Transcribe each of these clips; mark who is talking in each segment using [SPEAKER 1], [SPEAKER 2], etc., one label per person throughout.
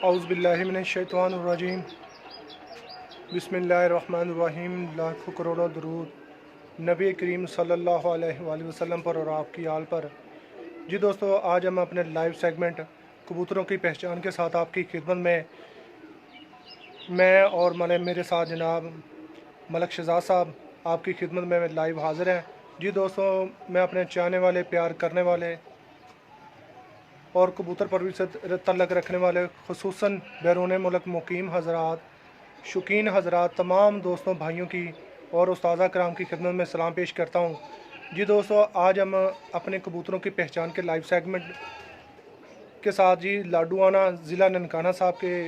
[SPEAKER 1] औज़ुबिल्लाहिमिनश्शैतानिर्रजीम बिस्मिल्लाहिर्रहमानिर्रहीम। लाखों करोड़ों दरूद नबी करीम सल्लल्लाहु अलैहि वसल्लम पर और आपकी आल पर। जी दोस्तों, आज हम अपने लाइव सेगमेंट कबूतरों की पहचान के साथ आपकी खिदमत में मैं और मेरे साथ जनाब मलक शहजाद साहब आपकी खिदमत में लाइव हाज़िर हैं। जी दोस्तों, मैं अपने चाहने वाले, प्यार करने वाले और कबूतर परवरिश से तल्लक़ रखने वाले खुसूसन बैरून मुल्क मुकीम हज़रात, शौकीन हज़रात, तमाम दोस्तों भाइयों की और उस्ताज़ा कराम की खिदमत में सलाम पेश करता हूँ। जी दोस्तों, आज हम अपने कबूतरों की पहचान के लाइव सेगमेंट के साथ जी लाडूआना ज़िला ननकाना साहब के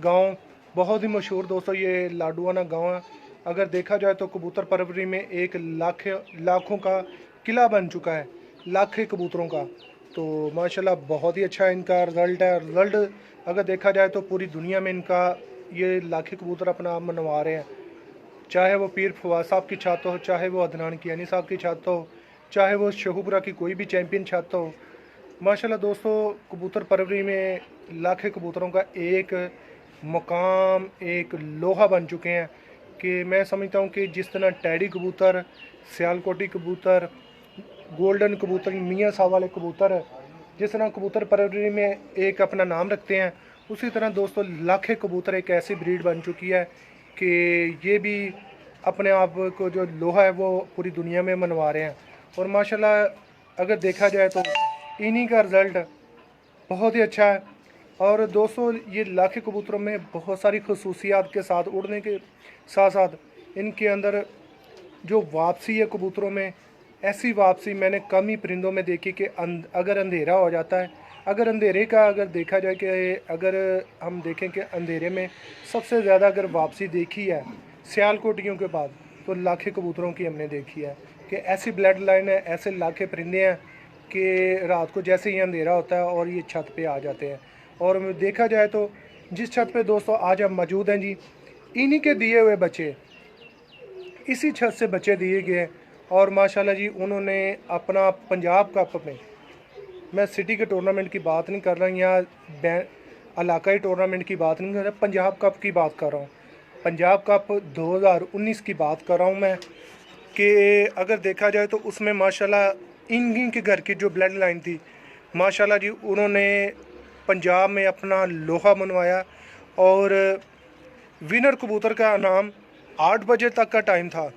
[SPEAKER 1] गांव, बहुत ही मशहूर दोस्तों ये लाडूआना गांव है। अगर देखा जाए तो कबूतर परवरी में एक लाखों का किला बन चुका है, लाखे कबूतरों का। तो माशाल्लाह बहुत ही अच्छा इनका रिज़ल्ट है। रिज़ल्ट अगर देखा जाए तो पूरी दुनिया में इनका ये लाखे कबूतर अपना मनवा रहे हैं, चाहे वो पीर फवाद साहब की छत हो, चाहे वो अदनान कियानी साहब की छत हो, चाहे वो शहूपुरा की कोई भी चैम्पियन छत हो। माशाल्लाह दोस्तों, कबूतर परवरी में लाखे कबूतरों का एक मुकाम, एक लोहा बन चुके हैं कि मैं समझता हूँ कि जिस तरह टैडी कबूतर, सियालकोटी कबूतर, गोल्डन कबूतर, मियाँ साहब वाले कबूतर जिस तरह कबूतर परवरी में एक अपना नाम रखते हैं, उसी तरह दोस्तों लाखे कबूतर एक ऐसी ब्रीड बन चुकी है कि ये भी अपने आप को जो लोहा है वो पूरी दुनिया में मनवा रहे हैं। और माशाल्लाह अगर देखा जाए तो इन्हीं का रिज़ल्ट बहुत ही अच्छा है। और दोस्तों ये लाखे कबूतरों में बहुत सारी खसूसियात के साथ उड़ने के साथ साथ इनके अंदर जो वापसी है कबूतरों में, ऐसी वापसी मैंने कम ही परिंदों में देखी कि अगर अंधेरा हो जाता है, अगर अंधेरे का अगर देखा जाए कि अगर हम देखें कि अंधेरे में सबसे ज़्यादा अगर वापसी देखी है सियालकोटियों के बाद, तो लाखे कबूतरों की हमने देखी है कि ऐसी ब्लड लाइन है, ऐसे लाखे परिंदे हैं कि रात को जैसे ही अंधेरा होता है और ये छत पे आ जाते हैं। और देखा जाए तो जिस छत पे दोस्तों आज हम मौजूद हैं जी, इन्हीं के दिए हुए बच्चे, इसी छत से बच्चे दिए गए। और माशाल्लाह जी उन्होंने अपना पंजाब कप में, मैं सिटी के टूर्नामेंट की बात नहीं कर रहा, यहाँ इलाकाई टूर्नामेंट की बात नहीं कर रहा, पंजाब कप की बात कर रहा हूँ। पंजाब कप 2019 की बात कर रहा हूँ मैं कि अगर देखा जाए तो उसमें माशाल्लाह इन के घर की जो ब्लड लाइन थी, माशाल्लाह जी उन्होंने पंजाब में अपना लोहा मनवाया। और विनर कबूतर का नाम 8 बजे तक का टाइम था,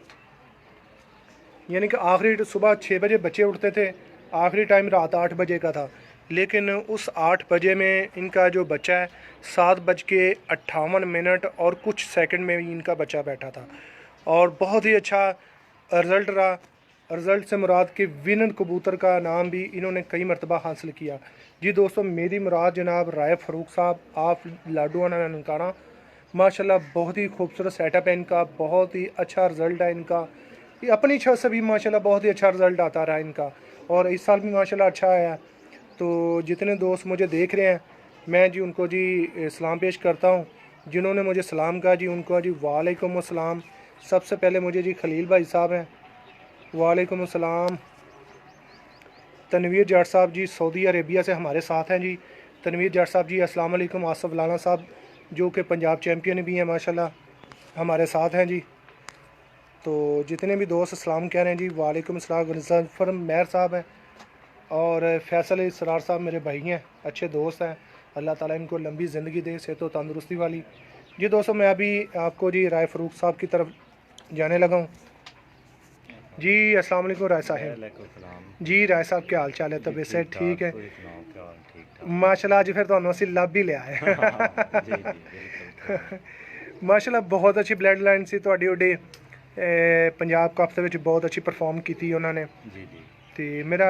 [SPEAKER 1] यानी कि आखिरी सुबह 6 बजे बच्चे उठते थे, आखिरी टाइम रात 8 बजे का था। लेकिन उस 8 बजे में इनका जो बच्चा है 7:58 और कुछ सेकंड में ही इनका बच्चा बैठा था। और बहुत ही अच्छा रिज़ल्ट रहा। रिज़ल्ट से मुराद के विनर कबूतर का नाम भी इन्होंने कई मरतबा हासिल किया। जी दोस्तों, मेरी मुराद जनाब राय फ़ारूक साहब, आप लाडूआना ननकाना, माशाल्लाह बहुत ही खूबसूरत सेटअप है इनका, बहुत ही अच्छा रिज़ल्ट है इनका। ये अपनी छत से भी माशाल्लाह बहुत ही अच्छा रिज़ल्ट आता रहा इनका, और इस साल भी माशाल्लाह अच्छा आया। तो जितने दोस्त मुझे देख रहे हैं, मैं जी उनको जी सलाम पेश करता हूँ। जिन्होंने मुझे सलाम कहा जी उनको जी वालेकुम अस्सलाम। सबसे पहले मुझे जी खलील भाई साहब हैं, वालेकुम अस्सलाम। तनवीर जाट साहब जी सऊदी अरेबिया से हमारे साथ हैं जी, तनवीर जाट साहब जी अस्सलाम वालेकुम। आसफ़ लाना साहब जो कि पंजाब चैम्पियन भी हैं माशाल्लाह, हमारे साथ हैं जी। तो जितने भी दोस्त सलाम कह रहे हैं जी वालेकुम अस्सलाम। मुज़फ़्फ़र महर साहब हैं और फैसल इसरार साहब मेरे भाई हैं, अच्छे दोस्त हैं। अल्लाह ताला इनको लंबी ज़िंदगी दे, सेहत व तंदुरुस्ती वाली। जी दोस्तों, मैं अभी आपको जी राय फ़ारूक साहब की तरफ जाने लगा हूँ। जी अस्सलाम वालेकुम राय साहब।
[SPEAKER 2] वालेकुम सलाम
[SPEAKER 1] जी राय साहब क्या हाल चाल है? तबीयत से ठीक है?
[SPEAKER 2] ਤੁਸੀਂ ਸੁਣਾਓ ਕੀ ਹਾਲ ਠੀਕ ਠਾਕ
[SPEAKER 1] ਮਾਸ਼ਾਅੱਲਾ ਅੱਜ ਫਿਰ ਤੁਹਾਨੂੰ ਅਸੀਂ ਲੱਭ ਹੀ ਲਿਆ ਹੈ।
[SPEAKER 2] ਜੀ ਜੀ ਬਿਲਕੁਲ
[SPEAKER 1] ਮਾਸ਼ਾਅੱਲਾ ਬਹੁਤ ਅੱਛੀ ਬਲੱਡ ਲਾਈਨ ਸੀ ਤੁਹਾਡੀ ਉਹਦੇ ਪੰਜਾਬ ਕੱਪ ਦੇ ਵਿੱਚ ਬਹੁਤ ਅੱਛੀ ਪਰਫਾਰਮ ਕੀਤੀ ਉਹਨਾਂ ਨੇ।
[SPEAKER 2] ਜੀ ਜੀ
[SPEAKER 1] ਤੇ ਮੇਰਾ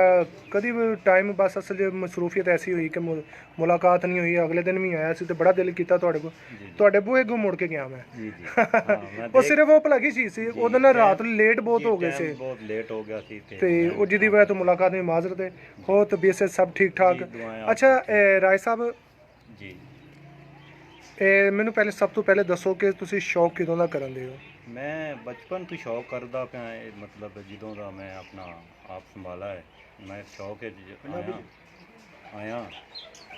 [SPEAKER 1] ਕਦੀ ਵੀ ਟਾਈਮ ਬਸ ਅਸਲ 'ਚ ਮਸਰੂਫੀਅਤ ਐਸੀ ਹੋਈ ਕਿ ਮੁਲਾਕਾਤ ਨਹੀਂ ਹੋਈ। ਅਗਲੇ ਦਿਨ ਵੀ ਆਇਆ ਸੀ ਤੇ ਬੜਾ ਦਿਲ ਕੀਤਾ ਤੁਹਾਡੇ ਕੋਲ, ਤੁਹਾਡੇ ਬੂਹੇ ਅੱਗੋਂ ਮੁੜ ਕੇ ਗਿਆ ਮੈਂ।
[SPEAKER 2] ਜੀ ਜੀ ਹਾਂ ਮੈਂ
[SPEAKER 1] ਉਹ ਸਿਰਫ ਉਹ ਭਲਾ ਕੀ ਚੀਜ਼ ਸੀ, ਉਹਦੇ ਨਾਲ ਰਾਤ ਨੂੰ ਲੇਟ ਬਹੁਤ ਹੋ ਗਏ ਸੀ
[SPEAKER 2] ਬਹੁਤ ਲੇਟ ਹੋ ਗਿਆ ਸੀ
[SPEAKER 1] ਤੇ ਉਹ ਜਿਹਦੀ ਵਜ੍ਹਾ ਤੋਂ ਮੁਲਾਕਾਤ में माजरत है। हो तबीयत से सब ठीक ठाक? अच्छा राय साहब
[SPEAKER 2] ਜੀ
[SPEAKER 1] ਮੈਨੂੰ ਪਹਿਲੇ ਸਭ ਤੋਂ ਪਹਿਲੇ ਦੱਸੋ ਕਿ ਤੁਸੀਂ ਸ਼ੌਕ ਕਿਦੋਂ ਦਾ ਕਰਨ ਦੇ ਹੋ?
[SPEAKER 2] ਮੈਂ ਬਚਪਨ ਤੋਂ ਸ਼ੌਕ ਕਰਦਾ ਪਿਆ ਇਹ ਮਤਲਬ ਜਦੋਂ ਦਾ ਮੈਂ ਆਪਣਾ ਆਪ ਸੰਭਾਲਾ ਹੈ ਮੈਂ ਸ਼ੌਕ ਹੈ ਆਇਆ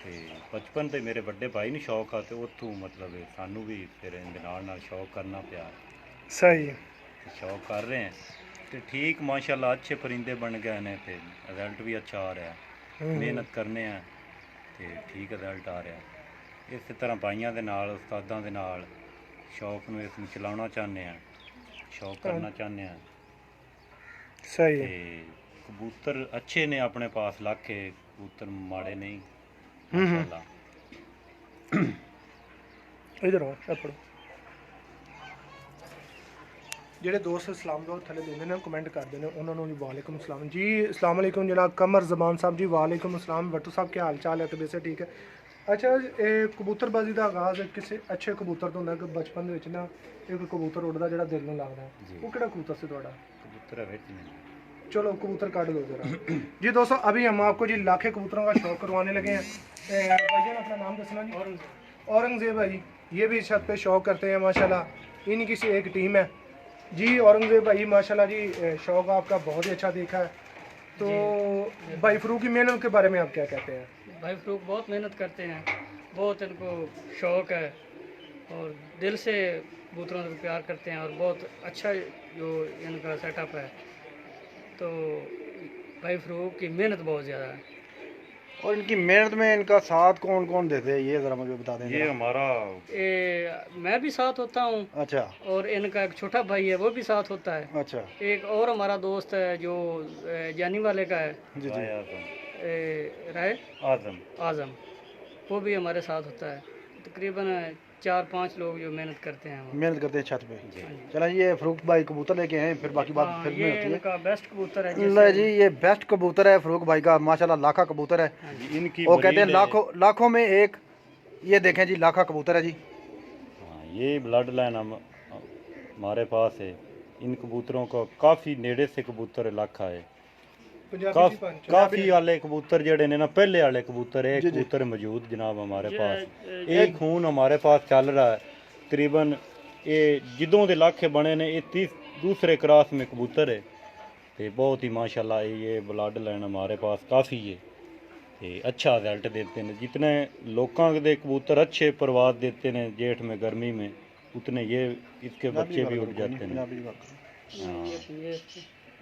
[SPEAKER 2] ਤੇ ਬਚਪਨ ਤੇ ਮੇਰੇ ਵੱਡੇ ਭਾਈ ਨੂੰ ਸ਼ੌਕ ਆ ਤੇ ਉੱਥੋਂ ਮਤਲਬ ਸਾਨੂੰ ਵੀ ਫਿਰ ਇਹਦੇ ਨਾਲ ਸ਼ੌਕ ਕਰਨਾ ਪਿਆ।
[SPEAKER 1] ਸਹੀ
[SPEAKER 2] ਸ਼ੌਕ ਕਰ ਰਹੇ हैं तो ठीक माशाल्लाह अच्छे परिंदे बन गए ने ते रिजल्ट भी अच्छा आ रहा है मेहनत करने हैं ते ठीक रिजल्ट आ रहा है। इस तरह भाइयों के नाल उस्तादां दे नाल शौक नूं इस नूं चलाउणा चाहते हैं शौक करना चाहते हैं।
[SPEAKER 1] सही
[SPEAKER 2] ते कबूतर अच्छे ने अपने पास लाखे कबूतर माड़े नहीं माशाल्लाह।
[SPEAKER 1] इधर आओ पढ़ो। ਜਿਹੜੇ ਦੋਸਤ ਇਸਲਾਮ ਦਾ ਥੱਲੇ ਦਿੰਦੇ ਨੇ ਕਮੈਂਟ ਕਰਦੇ ਨੇ ਉਹਨਾਂ ਨੂੰ ਜੀ ਵਾਲੇਕੁਮ ਸਲਾਮ ਜੀ। अस्सलाम वालेकुम जनाब कमर ज़बान साहब जी वालेकुम अस्सलाम। भट्टू साहब क्या हाल चाल है? तबीयत से ठीक है? अच्छा ਕਬੂਤਰਬਾਜ਼ੀ ਦਾ ਆਗਾਜ਼ ਕਿਸੇ ਅੱਛੇ ਕਬੂਤਰ ਤੋਂ ਹੁੰਦਾ ਕਿ ਬਚਪਨ ਦੇ ਵਿੱਚ ਨਾ ਇੱਕ ਕਬੂਤਰ ਉੱਡਦਾ ਜਿਹੜਾ ਦਿਲ ਨੂੰ ਲੱਗਦਾ ਹੈ, ਉਹ ਕਿਹੜਾ ਕਬੂਤਰ ਸੀ ਤੁਹਾਡਾ?
[SPEAKER 2] कबूतर है नहीं
[SPEAKER 1] चलो कबूतर काट दो जरा। जी दोस्तों अभी हम आपको जी लाखे कबूतरों का शौक करवाने लगे हैं। भाईजान अपना नाम दसना जी। औरंगजेब भाई ये भी छत पे शौक करते हैं माशाल्लाह। इनकी से एक टीम है जी। औरंगजेब भाई माशाल्लाह जी शौक आपका बहुत ही अच्छा देखा है। तो भाई फरूक की मेहनत के बारे में आप क्या कहते हैं?
[SPEAKER 3] भाई फरूक बहुत मेहनत करते हैं, बहुत इनको शौक है और दिल से कबूतरों से प्यार करते हैं और बहुत अच्छा जो इनका सेटअप है। तो भाई फरूक की मेहनत बहुत ज़्यादा है।
[SPEAKER 4] और इनकी मेहनत में इनका साथ कौन कौन देते हैं ये ज़रा मुझे बता दें।
[SPEAKER 2] ये हमारा
[SPEAKER 3] मैं भी साथ होता हूँ
[SPEAKER 4] अच्छा
[SPEAKER 3] और इनका एक छोटा भाई है वो भी साथ होता है।
[SPEAKER 4] अच्छा
[SPEAKER 3] एक और हमारा दोस्त है जो जानी वाले का है
[SPEAKER 4] जी जी
[SPEAKER 3] राय
[SPEAKER 2] आजम
[SPEAKER 3] आज़म, वो भी हमारे साथ होता है। तकरीबन 4-5 लोग जो मेहनत करते हैं वो।
[SPEAKER 4] मेहनत करते हैं छत पे। चला ये फरूक भाई कबूतर लेके हैं फिर बाकी बात
[SPEAKER 3] हाँ,
[SPEAKER 4] फिर में
[SPEAKER 3] ये
[SPEAKER 4] होती है।
[SPEAKER 3] इनका बेस्ट कबूतर है
[SPEAKER 4] नहीं जी ये बेस्ट कबूतर है फरूक भाई का माशाल्लाह लाखा कबूतर है।
[SPEAKER 2] इनकी
[SPEAKER 4] वो कहते हैं
[SPEAKER 2] ब्रीड है।
[SPEAKER 4] लाखों लाखों में एक। ये देखें जी लाखा कबूतर है जी।
[SPEAKER 2] हाँ, ये ब्लड लाइन हमारे पास है। इन कबूतरों का काफ़ी नेड़े से कबूतर इलाका है।
[SPEAKER 1] पंजाबी जी पंच
[SPEAKER 2] काफ़ी वाले कबूतर जड़े ने ना पहले वाले कबूतर है। एक कबूतर मौजूद जनाब हमारे पास एक खून हमारे पास चल रहा है तकरीबन ये जिदों के लाखे बने ने ये दूसरे क्रॉस में कबूतर है। तो बहुत ही माशाल्लाह ये ब्लड लाइन हमारे पास काफ़ी है तो अच्छा रिजल्ट देते हैं। जितने लोगों के कबूतर अच्छे परवाज देते हैं जेठ में गर्मी में उतने ये इसके बच्चे भी उड़ जाते हैं।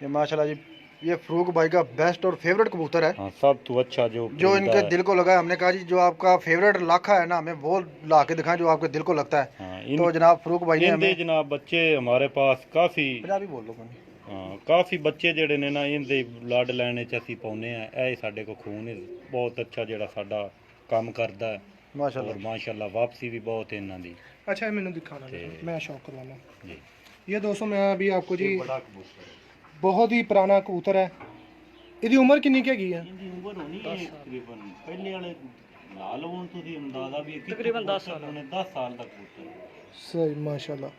[SPEAKER 4] ये माशाल्लाह जी ये फरूक भाई का बेस्ट और फेवरेट कबूतर है।
[SPEAKER 2] हाँ सब तो अच्छा जो
[SPEAKER 4] इनके दिल को लगा है। हमने कहा जी जो आपका फेवरेट लाखा है ना हमें वो ला के दिखाएं जो आपके दिल को लगता है।
[SPEAKER 2] हाँ,
[SPEAKER 4] तो जनाब फरूक भाई ने
[SPEAKER 2] इनके जनाब बच्चे हमारे पास काफ़ी
[SPEAKER 4] पंजाबी बोल लो
[SPEAKER 2] हाँ काफ़ी बच्चे जड़े ने ना इनके ब्लड लाइन च असीं पाउने आ ए साडे को खून है बहुत अच्छा जड़ा साडा काम करदा है
[SPEAKER 4] माशाल्लाह।
[SPEAKER 2] और माशाल्लाह वापसी भी बहुत है इन्हां दी।
[SPEAKER 1] अच्छा मैंने दिखाना मैं शौक करवाना
[SPEAKER 2] जी
[SPEAKER 1] ये दोस्तों मैं अभी आपको जी
[SPEAKER 2] बड़ा कबूतर है।
[SPEAKER 1] बहुत ही पुराना कबूतर है। ਇਹਦੀ ਉਮਰ ਕਿੰਨੀ ਕੁ ਹੈਗੀ ਆ?
[SPEAKER 2] इनकी उम्र होनी है तकरीबन पहले वाले ला लो हुण तुसीं अंदाजा भी
[SPEAKER 3] तकरीबन 10 साल
[SPEAKER 2] 10 साल दा कबूतर है।
[SPEAKER 1] सही माशाल्लाह।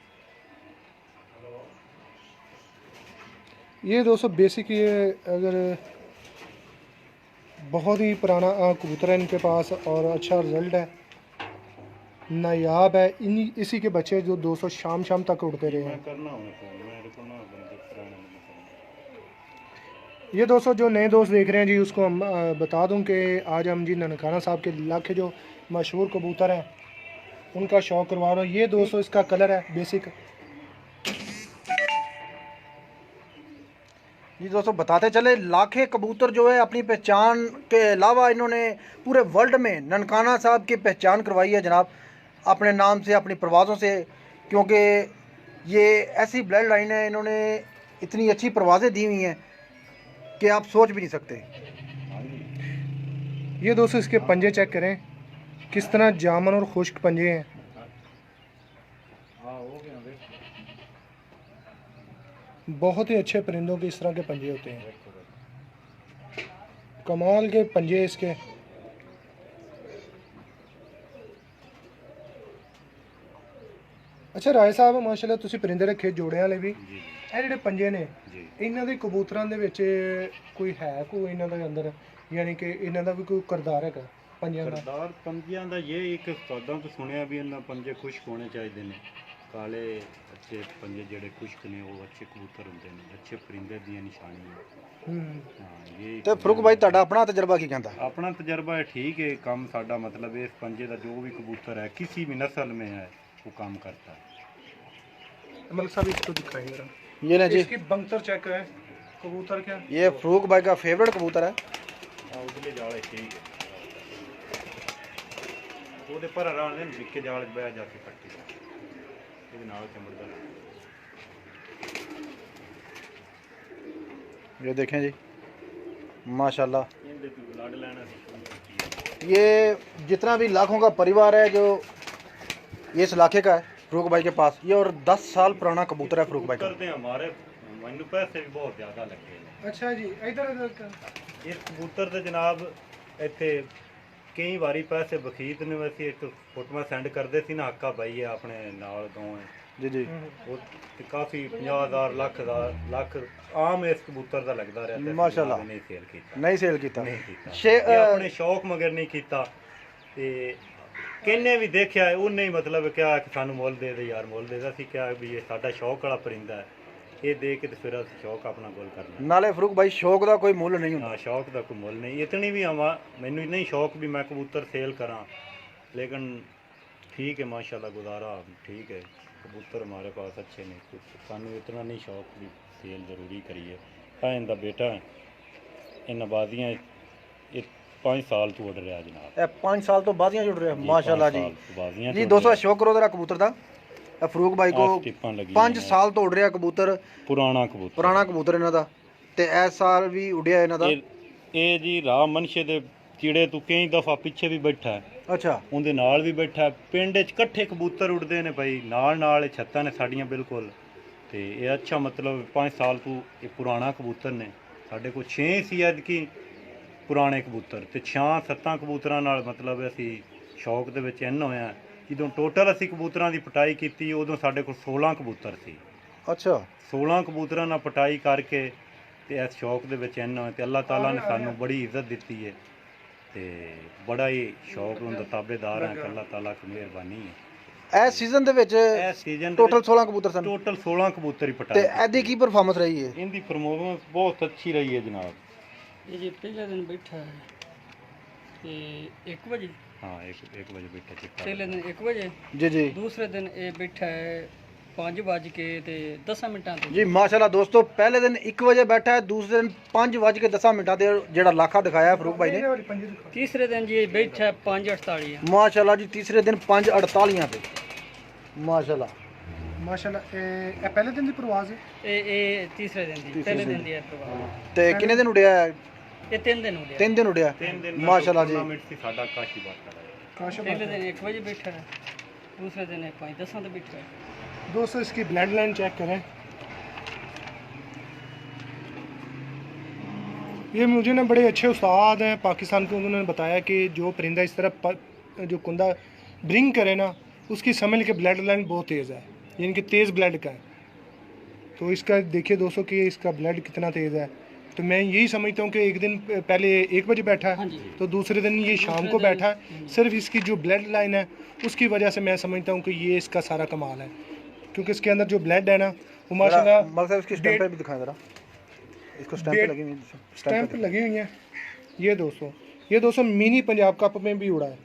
[SPEAKER 1] ये दोस्तों बेसिक ये अगर बहुत ही पुराना कबूतर है इनके पास और अच्छा रिजल्ट है नायाब है। इसी के बच्चे जो 200 शाम तक उड़ते रहे हैं।
[SPEAKER 2] करना होना फोन मेरे को ना बंदे पुराने
[SPEAKER 1] ये दोस्तों जो नए दोस्त देख रहे हैं जी उसको हम बता दूं कि आज हम जी ननकाना साहब के इलाके जो मशहूर कबूतर हैं उनका शौक़ करवा रहा हूँ। ये दोस्तों इसका कलर है बेसिक।
[SPEAKER 4] जी दोस्तों बताते चले लाखे कबूतर जो है अपनी पहचान के अलावा इन्होंने पूरे वर्ल्ड में ननकाना साहब की पहचान करवाई है जनाब अपने नाम से अपनी परवाज़ों से। क्योंकि ये ऐसी ब्लड लाइन है इन्होंने इतनी अच्छी परवाज़ें दी हुई हैं कि आप सोच भी नहीं सकते।
[SPEAKER 1] ये दोस्तों इसके पंजे चेक करें किस तरह जामन और खुश्क पंजे हैं। बहुत ही अच्छे परिंदों के इस तरह के पंजे होते हैं, कमाल के पंजे इसके। अच्छा ਰਾਏ ਸਾਹਿਬ ਮਾਸ਼ਾਅੱਲਾ ਤੁਸੀਂ परिंदे रखे जोड़े वाले भी, ਇਹ ਜਿਹੜੇ ਪੰਜੇ ਨੇ ਇਹਨਾਂ ਦੇ ਕਬੂਤਰਾਂ ਦੇ ਵਿੱਚ ਕੋਈ ਹੈ ਕੋਈ ਇਹਨਾਂ ਦੇ ਅੰਦਰ, ਯਾਨੀ ਕਿ ਇਹਨਾਂ ਦਾ ਵੀ ਕੋਈ ਕਿਰਦਾਰ ਹੈਗਾ ਪੰਜਿਆਂ ਦਾ?
[SPEAKER 2] ਸਰਦਾਰ ਪੰਜਿਆਂ ਦਾ ਇਹ ਇੱਕ ਉਸਤਾਦਾਂ ਤੋਂ ਸੁਣਿਆ ਵੀ ਇਹਨਾਂ ਪੰਜੇ ਖੁਸ਼ਕ ਹੋਣੇ ਚਾਹੀਦੇ ਨੇ, ਕਾਲੇ ਅੱਛੇ ਪੰਜੇ ਜਿਹੜੇ ਖੁਸ਼ਕ ਨੇ ਉਹ ਅੱਛੇ ਕਬੂਤਰ ਹੁੰਦੇ ਨੇ, ਅੱਛੇ ਪਰਿੰਦੇ ਦੀਆਂ ਨਿਸ਼ਾਨੀਆਂ। ਹਾਂ ਇਹ
[SPEAKER 4] ਤੇ ਫਰੂਕ ਭਾਈ ਤੁਹਾਡਾ ਆਪਣਾ ਤਜਰਬਾ ਕੀ ਕਹਿੰਦਾ?
[SPEAKER 2] अपना तजर्बा है, ठीक है काम साडा मतलब है, इस पंजे का जो भी कबूतर है किसी भी नस्ल में है वो काम करता है।
[SPEAKER 1] मलिक साहब इसको दिखाइए जरा,
[SPEAKER 4] ये ना जी,
[SPEAKER 1] इसकी बंकर चेक करें कबूतर क्या।
[SPEAKER 4] ये फरूक भाई का फेवरेट कबूतर है।
[SPEAKER 2] उधले जाले ठीक है ਉਹਦੇ ਪਰ ਆਰਾਮ ਨਾਲ ਨਿੱਕੇ ਜਾਲ ਬਹਿ ਜਾ ਕੇ ਪੱਟੀ ਦਾ ਇਹਦੇ ਨਾਲ ਚਮੜਦਾ।
[SPEAKER 4] ये देखें जी माशाल्लाह,
[SPEAKER 2] ਇਹਦੇ ਤੋਂ ਬਲੱਡ ਲੈਣਾ ਸੀ।
[SPEAKER 4] ये जितना भी लाखों का परिवार है जो ये इस इलाके का है फरूक भाई के पास, ये और 10 साल पुराना कबूतर है फरूक भाई का।
[SPEAKER 2] करते हमारे ਮੈਨੂੰ ਪੈਸੇ ਵੀ ਬਹੁਤ ਜ਼ਿਆਦਾ ਲੱਗੇ ਨੇ।
[SPEAKER 1] अच्छा जी इधर
[SPEAKER 2] ਇਹ ਕਬੂਤਰ ਤੇ ਜਨਾਬ ਇੱਥੇ ਕਈ ਵਾਰੀ ਪੈਸੇ ਵਖੀਤ ਨੇ, ਅਸੀਂ ਇੱਕ ਫੋਟੋਆਂ ਸੈਂਡ ਕਰਦੇ ਸੀ ਨਾ, ਹੱਕਾ ਬਾਈ ਹੈ ਆਪਣੇ ਨਾਲ ਦੋ ਹੈ
[SPEAKER 4] जी जी
[SPEAKER 2] ਉਹ ਤੇ ਕਾਫੀ 50,000 ਲੱਖ ਆਮ ਇਸ ਕਬੂਤਰ ਦਾ ਲੱਗਦਾ ਰਿਹਾ ਤੇ
[SPEAKER 4] ਮਾਸ਼ਾਅੱਲਾ।
[SPEAKER 2] ਨਹੀਂ ਸੇਲ ਕੀਤਾ,
[SPEAKER 4] नहीं सेल किया
[SPEAKER 2] ਨਹੀਂ ਕੀਤਾ ਇਹ ਆਪਣੇ ਸ਼ੌਕ ਮਗਰ ਨਹੀਂ ਕੀਤਾ। ਤੇ ਕਿੰਨੇ ਵੀ ਦੇਖਿਆ ਉਹਨੇ ਹੀ ਮਤਲਬ ਕਿਹਾ ਕਿ ਸਾਨੂੰ ਮੁੱਲ ਦੇ ਦੇ ਯਾਰ, ਮੁੱਲ ਦੇ ਦੇ। ਅਸੀਂ ਕਿਹਾ ਵੀ ਇਹ ਸਾਡਾ ਸ਼ੌਕ ਵਾਲਾ ਪਰਿੰਦਾ ਹੈ, ਇਹ ਦੇ ਕੇ ਤੇ ਫਿਰ ਅਸੀਂ ਸ਼ੌਕ ਆਪਣਾ ਗੋਲ ਕਰਨਾ।
[SPEAKER 4] नाले फरूक भाई शौक का कोई मुੱਲ नहीं ਹੁੰਦਾ।
[SPEAKER 2] ਹਾਂ ਸ਼ੌਕ ਦਾ ਕੋਈ ਮੁੱਲ ਨਹੀਂ, ਇਤਨੀ ਵੀ ਆਵਾਂ ਮੈਨੂੰ ਨਹੀਂ ਸ਼ੌਕ ਵੀ ਮੈਂ ਕਬੂਤਰ ਸੇਲ ਕਰਾਂ, ਲੇਕਿਨ ठीक है माशाल्लाह गुजारा ठीक है, कबूतर हमारे पास अच्छे ने, कुछ सानू इतना नहीं शौक भी सेल जरूरी करिए। इनका बेटा इन बाजियाँ 5 साल तो उड़ रहा जनाब,
[SPEAKER 4] 5 साल तो बाजियां जुड़ रहे हैं माशाल्लाह जी।
[SPEAKER 2] बाजियाँ
[SPEAKER 4] जी दोस्तों शौक करो जरा कबूतर का, फरूक भाई को
[SPEAKER 2] टिप्पां लगी
[SPEAKER 4] 5 साल तो उड़ रहा कबूतर,
[SPEAKER 2] पुराना कबूतर,
[SPEAKER 4] पुराना कबूतर इन्हों का, ते इस साल भी उड़िया इन्हों का।
[SPEAKER 2] ये जी राह मनशे दे ਚਿੜੇ ਤੋਂ ਕਈ ਦਫਾ ਪਿੱਛੇ ਵੀ ਬੈਠਾ ਹੈ,
[SPEAKER 4] ਅੱਛਾ
[SPEAKER 2] ਉਹਦੇ ਨਾਲ ਵੀ ਬੈਠਾ। ਪਿੰਡ 'ਚ ਇਕੱਠੇ ਕਬੂਤਰ ਉੱਡਦੇ ਨੇ ਭਾਈ, ਨਾਲ ਇਹ ਛੱਤਾਂ ਨੇ ਸਾਡੀਆਂ ਬਿਲਕੁਲ। ਤੇ ਇਹ ਅੱਛਾ ਮਤਲਬ 5 ਸਾਲ ਤੋਂ ਇਹ ਪੁਰਾਣਾ ਕਬੂਤਰ ਨੇ। ਸਾਡੇ ਕੋਲ 6 ਸੀ ਐਤਕੀ ਪੁਰਾਣੇ ਕਬੂਤਰ, ਤੇ 6-7 ਕਬੂਤਰਾਂ ਨਾਲ ਮਤਲਬ ਅਸੀਂ ਸ਼ੌਕ ਦੇ ਵਿੱਚ ਇੰਨਾ ਹੋਇਆ। ਜਦੋਂ ਟੋਟਲ ਅਸੀਂ ਕਬੂਤਰਾਂ ਦੀ ਪਟਾਈ ਕੀਤੀ ਉਦੋਂ ਸਾਡੇ ਕੋਲ 16 ਕਬੂਤਰ ਸੀ।
[SPEAKER 4] ਅੱਛਾ
[SPEAKER 2] 16 ਕਬੂਤਰਾਂ ਨਾਲ ਪਟਾਈ ਕਰਕੇ ਤੇ ਇਸ ਸ਼ੌਕ ਦੇ ਵਿੱਚ ਇੰਨਾ ਹੋਇਆ, ਤੇ ਅੱਲਾਹ ਤਾਲਾ ਨੇ ਸਾਨੂੰ ਬੜੀ ਇੱਜ਼ਤ ਦਿੱਤੀ ਹੈ ਤੇ ਬੜਾ ਹੀ ਸ਼ੌਕ ਹੁੰਦਾ, ਤਾਬੇਦਾਰ ਹੈ, ਅੱਲਾਹ ਤਾਲਾ ਦੀ ਮਿਹਰਬਾਨੀ ਹੈ।
[SPEAKER 4] ਇਸ ਸੀਜ਼ਨ ਦੇ ਵਿੱਚ
[SPEAKER 2] ਇਸ ਸੀਜ਼ਨ
[SPEAKER 4] ਟੋਟਲ 16 ਕਬੂਤਰ ਸਨ,
[SPEAKER 2] ਟੋਟਲ 16 ਕਬੂਤਰ ਹੀ
[SPEAKER 4] ਤੇ
[SPEAKER 2] ਪਟਾਏ।
[SPEAKER 4] ਇਹਦੀ ਕੀ ਪਰਫਾਰਮੈਂਸ ਰਹੀ ਹੈ?
[SPEAKER 2] इनकी परफॉर्मेंस बहुत अच्छी रही है जनाब।
[SPEAKER 3] ये जी पहले दिन बैठा है ते 1 बजे,
[SPEAKER 2] हाँ एक बजे बैठा चिट्टा।
[SPEAKER 3] पहले दिन 1 बजे,
[SPEAKER 4] जी जी
[SPEAKER 3] दूसरे दिन ये बैठा है 5 बज के ते 10 मिनटां ते।
[SPEAKER 4] जी माशाल्लाह दोस्तों, पहले दिन 1 बजे बैठा है, दूसरे दिन 5:10 ते जेड़ा लाखा दिखाया है फरूक भाई ने।
[SPEAKER 3] तीसरे दिन जी बैठा है 5:48।
[SPEAKER 4] माशाल्लाह जी तीसरे दिन 5:48 पे माशाल्लाह
[SPEAKER 1] माशाल्लाह। ਇਹ ਪਹਿਲੇ ਦਿਨ ਦੀ ਪ੍ਰਵਾਜ਼ ਹੈ?
[SPEAKER 3] ये तीसरे दिन दी, पहले दिन दी है प्रभाव।
[SPEAKER 4] ਤੇ ਕਿੰਨੇ ਦਿਨ ਉੜਿਆ ਹੈ?
[SPEAKER 3] ये 3 दिन हो गया।
[SPEAKER 4] 3 दिन उड़िया
[SPEAKER 2] 3 दिन
[SPEAKER 4] माशाल्लाह जी।
[SPEAKER 2] टूर्नामेंट से साडा काशी बात कर रहा है।
[SPEAKER 1] काश
[SPEAKER 3] पहले दिन 1 बजे बैठा है, दूसरे दिन 5:10 ते बैठा है।
[SPEAKER 1] दोस्तों इसकी ब्लड लाइन चेक करें। ये मुझे ना बड़े अच्छे उस्ताद हैं पाकिस्तान के, उन्होंने बताया कि जो परिंदा इस तरह जो कुंदा ब्रिंग करे ना, उसकी समझ के ब्लड लाइन बहुत तेज़ है, यानी कि तेज़ ब्लड का है। तो इसका देखिए दोस्तों कि इसका ब्लड कितना तेज़ है। तो मैं यही समझता हूँ कि एक दिन पहले 1 बजे बैठा
[SPEAKER 3] हाँ
[SPEAKER 1] है,
[SPEAKER 3] जी।
[SPEAKER 1] तो दूसरे दिन ये शाम को बैठा है। सिर्फ इसकी जो ब्लड लाइन है उसकी वजह से मैं समझता हूँ कि ये इसका सारा कमाल है, क्योंकि इसके अंदर जो ब्लड है ना वो माशाल्लाह
[SPEAKER 4] मतलब इसकी स्टैंप भी दिखाएं जरा, इसको स्टैंप लगी हुई है,
[SPEAKER 1] स्टैंप लगी हुई है। ये दोस्तों मिनी पंजाब कप में भी उड़ा है।